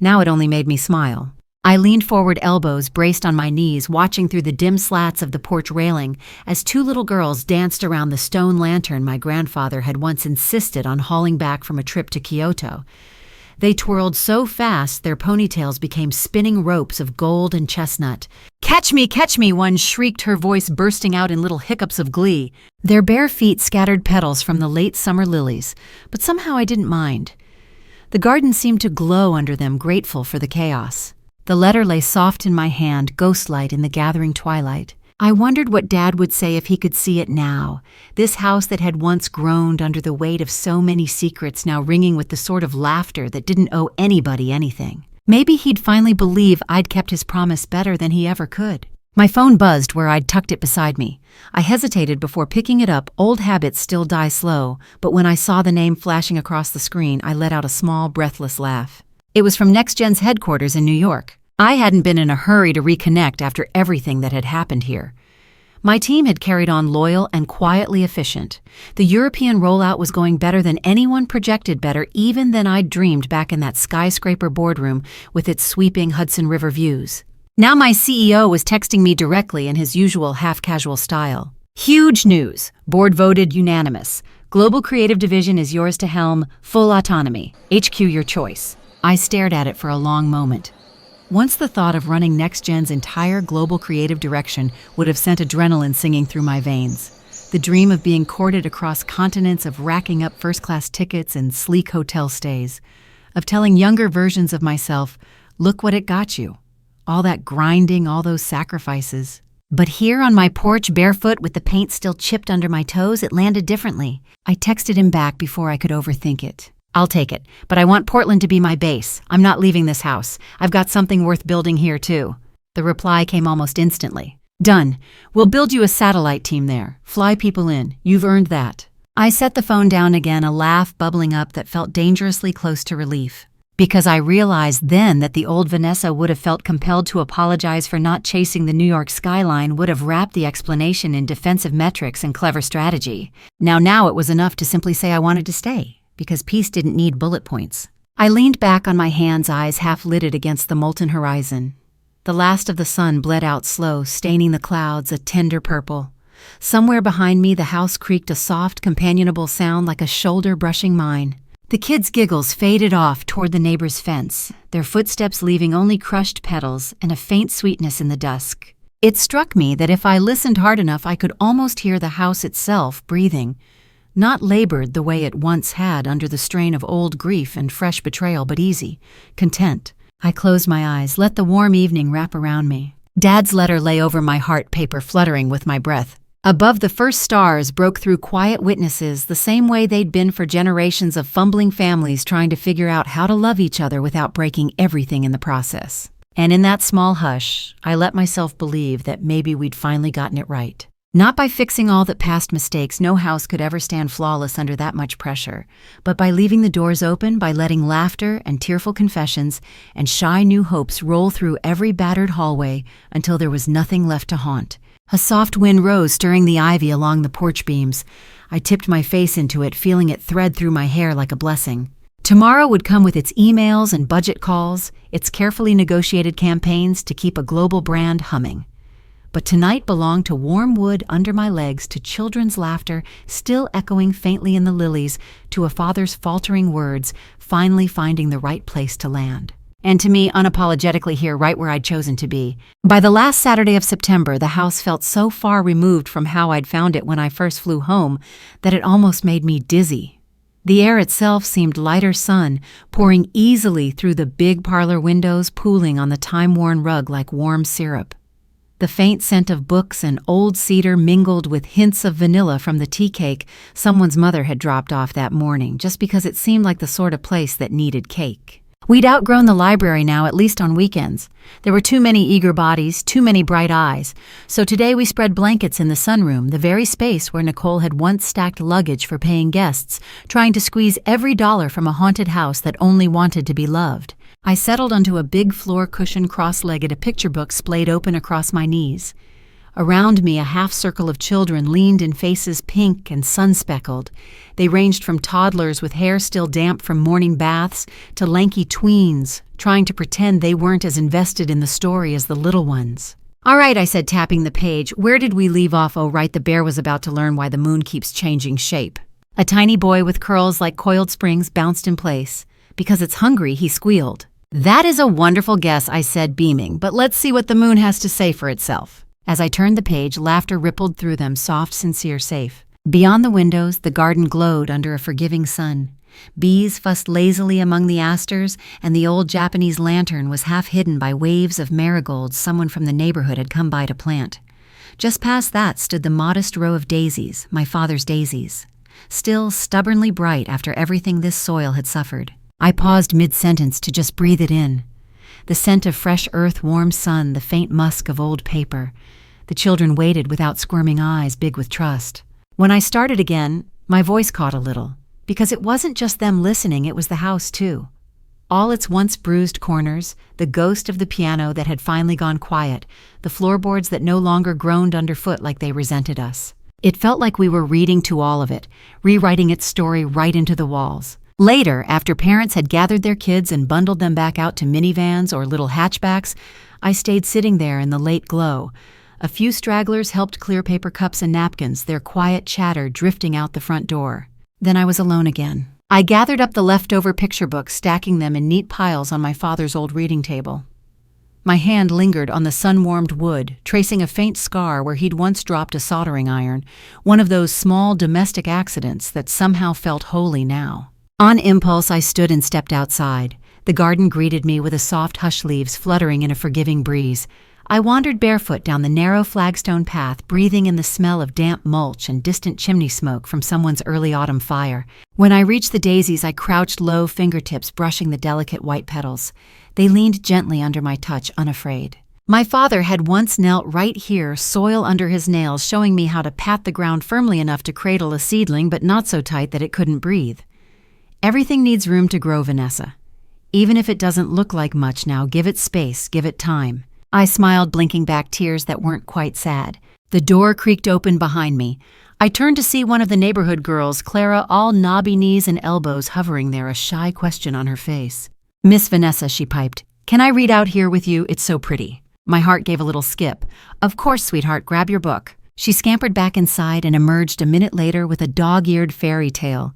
A: Now it only made me smile. I leaned forward, elbows braced on my knees, watching through the dim slats of the porch railing as 2 little girls danced around the stone lantern my grandfather had once insisted on hauling back from a trip to Kyoto. They twirled so fast their ponytails became spinning ropes of gold and chestnut. Catch me, one shrieked, her voice bursting out in little hiccups of glee. Their bare feet scattered petals from the late summer lilies, but somehow I didn't mind. The garden seemed to glow under them, grateful for the chaos. The letter lay soft in my hand, ghostlight in the gathering twilight. I wondered what Dad would say if he could see it now. This house that had once groaned under the weight of so many secrets, now ringing with the sort of laughter that didn't owe anybody anything. Maybe he'd finally believe I'd kept his promise better than he ever could. My phone buzzed where I'd tucked it beside me. I hesitated before picking it up. Old habits still die slow, but when I saw the name flashing across the screen, I let out a small, breathless laugh. It was from NextGen's headquarters in New York. I hadn't been in a hurry to reconnect after everything that had happened here. My team had carried on loyal and quietly efficient. The European rollout was going better than anyone projected, better even than I'd dreamed back in that skyscraper boardroom with its sweeping Hudson River views. Now my CEO was texting me directly in his usual half-casual style. Huge news. Board voted unanimous. Global Creative Division is yours to helm. Full autonomy. HQ your choice. I stared at it for a long moment. Once the thought of running NextGen's entire global creative direction would have sent adrenaline singing through my veins. The dream of being courted across continents, of racking up first-class tickets and sleek hotel stays, of telling younger versions of myself, look what it got you. All that grinding, all those sacrifices. But here on my porch, barefoot with the paint still chipped under my toes, it landed differently. I texted him back before I could overthink it. I'll take it, but I want Portland to be my base. I'm not leaving this house. I've got something worth building here, too. The reply came almost instantly. Done. We'll build you a satellite team there. Fly people in. You've earned that. I set the phone down again, a laugh bubbling up that felt dangerously close to relief. Because I realized then that the old Vanessa would have felt compelled to apologize for not chasing the New York skyline, would have wrapped the explanation in defensive metrics and clever strategy. Now it was enough to simply say I wanted to stay, because peace didn't need bullet points. I leaned back on my hands, eyes half-lidded against the molten horizon. The last of the sun bled out slow, staining the clouds a tender purple. Somewhere behind me, the house creaked a soft, companionable sound like a shoulder brushing mine. The kids' giggles faded off toward the neighbor's fence, their footsteps leaving only crushed petals and a faint sweetness in the dusk. It struck me that if I listened hard enough, I could almost hear the house itself breathing, not labored the way it once had under the strain of old grief and fresh betrayal, but easy, content. I closed my eyes, let the warm evening wrap around me. Dad's letter lay over my heart, paper fluttering with my breath. Above, the first stars broke through quiet witnesses the same way they'd been for generations of fumbling families trying to figure out how to love each other without breaking everything in the process. And in that small hush, I let myself believe that maybe we'd finally gotten it right. Not by fixing all that past mistakes, no house could ever stand flawless under that much pressure, but by leaving the doors open, by letting laughter and tearful confessions and shy new hopes roll through every battered hallway until there was nothing left to haunt. A soft wind rose, stirring the ivy along the porch beams. I tipped my face into it, feeling it thread through my hair like a blessing. Tomorrow would come with its emails and budget calls, its carefully negotiated campaigns to keep a global brand humming. But tonight belonged to warm wood under my legs, to children's laughter still echoing faintly in the lilies, to a father's faltering words finally finding the right place to land. And to me, unapologetically here, right where I'd chosen to be. By the last Saturday of September, the house felt so far removed from how I'd found it when I first flew home that it almost made me dizzy. The air itself seemed lighter sun, pouring easily through the big parlor windows, pooling on the time-worn rug like warm syrup. The faint scent of books and old cedar mingled with hints of vanilla from the tea cake someone's mother had dropped off that morning, just because it seemed like the sort of place that needed cake. We'd outgrown the library now, at least on weekends. There were too many eager bodies, too many bright eyes. So today we spread blankets in the sunroom, the very space where Nicole had once stacked luggage for paying guests, trying to squeeze every dollar from a haunted house that only wanted to be loved. I settled onto a big floor cushion cross-legged, a picture book splayed open across my knees. Around me, a half-circle of children leaned in faces pink and sun-speckled. They ranged from toddlers with hair still damp from morning baths to lanky tweens, trying to pretend they weren't as invested in the story as the little ones. "All right," I said, tapping the page. "Where did we leave off?" Oh, right, the bear was about to learn why the moon keeps changing shape. A tiny boy with curls like coiled springs bounced in place. "Because it's hungry," he squealed. "That is a wonderful guess," I said, beaming, "but let's see what the moon has to say for itself." As I turned the page, laughter rippled through them, soft, sincere, safe. Beyond the windows, the garden glowed under a forgiving sun. Bees fussed lazily among the asters, and the old Japanese lantern was half hidden by waves of marigolds someone from the neighborhood had come by to plant. Just past that stood the modest row of daisies, my father's daisies, still stubbornly bright after everything this soil had suffered. I paused mid-sentence to just breathe it in. The scent of fresh earth, warm sun, the faint musk of old paper. The children waited without squirming eyes, big with trust. When I started again, my voice caught a little, because it wasn't just them listening, it was the house too. All its once bruised corners, the ghost of the piano that had finally gone quiet, the floorboards that no longer groaned underfoot like they resented us. It felt like we were reading to all of it, rewriting its story right into the walls. Later, after parents had gathered their kids and bundled them back out to minivans or little hatchbacks, I stayed sitting there in the late glow. A few stragglers helped clear paper cups and napkins, their quiet chatter drifting out the front door. Then I was alone again. I gathered up the leftover picture books, stacking them in neat piles on my father's old reading table. My hand lingered on the sun-warmed wood, tracing a faint scar where he'd once dropped a soldering iron, one of those small domestic accidents that somehow felt holy now. On impulse, I stood and stepped outside. The garden greeted me with a soft hush leaves fluttering in a forgiving breeze. I wandered barefoot down the narrow flagstone path, breathing in the smell of damp mulch and distant chimney smoke from someone's early autumn fire. When I reached the daisies, I crouched low, fingertips brushing the delicate white petals. They leaned gently under my touch, unafraid. My father had once knelt right here, soil under his nails, showing me how to pat the ground firmly enough to cradle a seedling, but not so tight that it couldn't breathe. Everything needs room to grow, Vanessa. Even if it doesn't look like much now, give it space, give it time. I smiled, blinking back tears that weren't quite sad. The door creaked open behind me. I turned to see one of the neighborhood girls, Clara, all knobby knees and elbows, hovering there, a shy question on her face. "Miss Vanessa," she piped, "can I read out here with you? It's so pretty." My heart gave a little skip. "Of course, sweetheart, grab your book." She scampered back inside and emerged a minute later with a dog-eared fairy tale.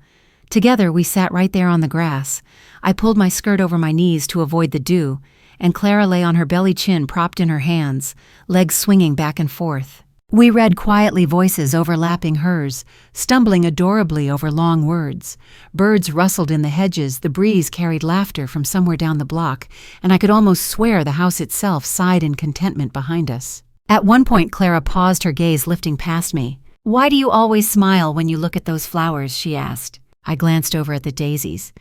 A: Together, we sat right there on the grass. I pulled my skirt over my knees to avoid the dew, and Clara lay on her belly chin propped in her hands, legs swinging back and forth. We read quietly, voices overlapping hers, stumbling adorably over long words. Birds rustled in the hedges, the breeze carried laughter from somewhere down the block, and I could almost swear the house itself sighed in contentment behind us. At one point, Clara paused, her gaze lifting past me. "Why do you always smile when you look at those flowers?" she asked. I glanced over at the daisies.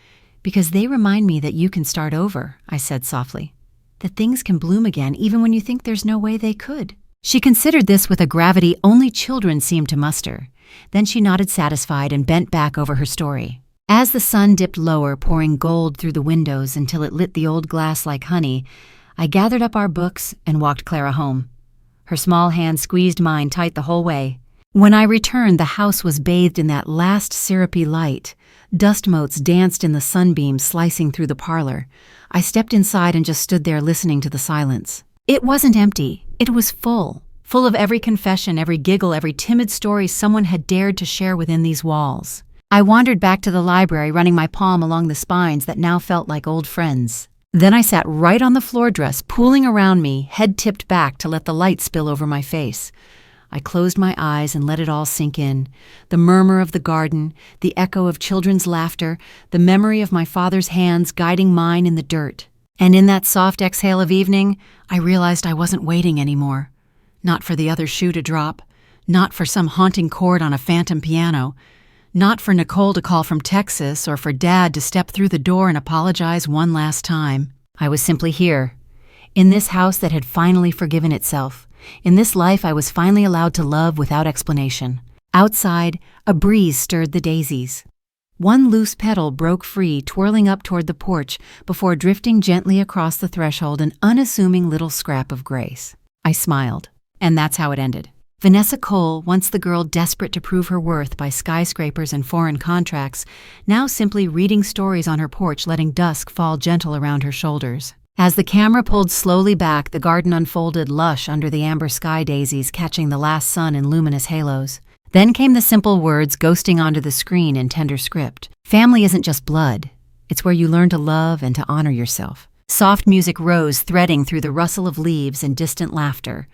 A: "Because they remind me that you can start over," I said softly. that things can bloom again even when you think there's no way they could. She considered this with a gravity only children seem to muster. Then she nodded satisfied and bent back over her story. As the sun dipped lower, pouring gold through the windows until it lit the old glass like honey, I gathered up our books and walked Clara home. Her small hand squeezed mine tight the whole way. When I returned, the house was bathed in that last syrupy light. Dust motes danced in the sunbeams slicing through the parlor. I stepped inside and just stood there listening to the silence. It wasn't empty. It was full of every confession, every giggle, every timid story someone had dared to share within these walls. I wandered back to the library, running my palm along the spines that now felt like old friends. Then I sat right on the floor dress, pooling around me, head tipped back to let the light spill over my face. I closed my eyes and let it all sink in. The murmur of the garden, the echo of children's laughter, the memory of my father's hands guiding mine in the dirt. And in that soft exhale of evening, I realized I wasn't waiting anymore. Not for the other shoe to drop, not for some haunting chord on a phantom piano, not for Nicole to call from Texas or for Dad to step through the door and apologize one last time. I was simply here, in this house that had finally forgiven itself. In this life I was finally allowed to love without explanation. Outside, a breeze stirred the daisies. One loose petal broke free, twirling up toward the porch before drifting gently across the threshold, an unassuming little scrap of grace. I smiled, and that's how it ended. Vanessa Cole, once the girl desperate to prove her worth by skyscrapers and foreign contracts, now simply reading stories on her porch, letting dusk fall gentle around her shoulders. As the camera pulled slowly back, the garden unfolded lush under the amber sky daisies, catching the last sun in luminous halos. Then came the simple words ghosting onto the screen in tender script. Family isn't just blood. It's where you learn to love and to honor yourself. Soft music rose, threading through the rustle of leaves and distant laughter.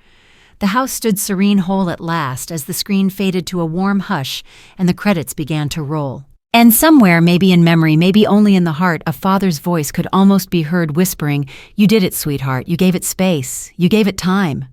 A: The house stood serene whole at last as the screen faded to a warm hush and the credits began to roll. And somewhere, maybe in memory, maybe only in the heart, a father's voice could almost be heard whispering, "You did it, sweetheart. You gave it space. You gave it time."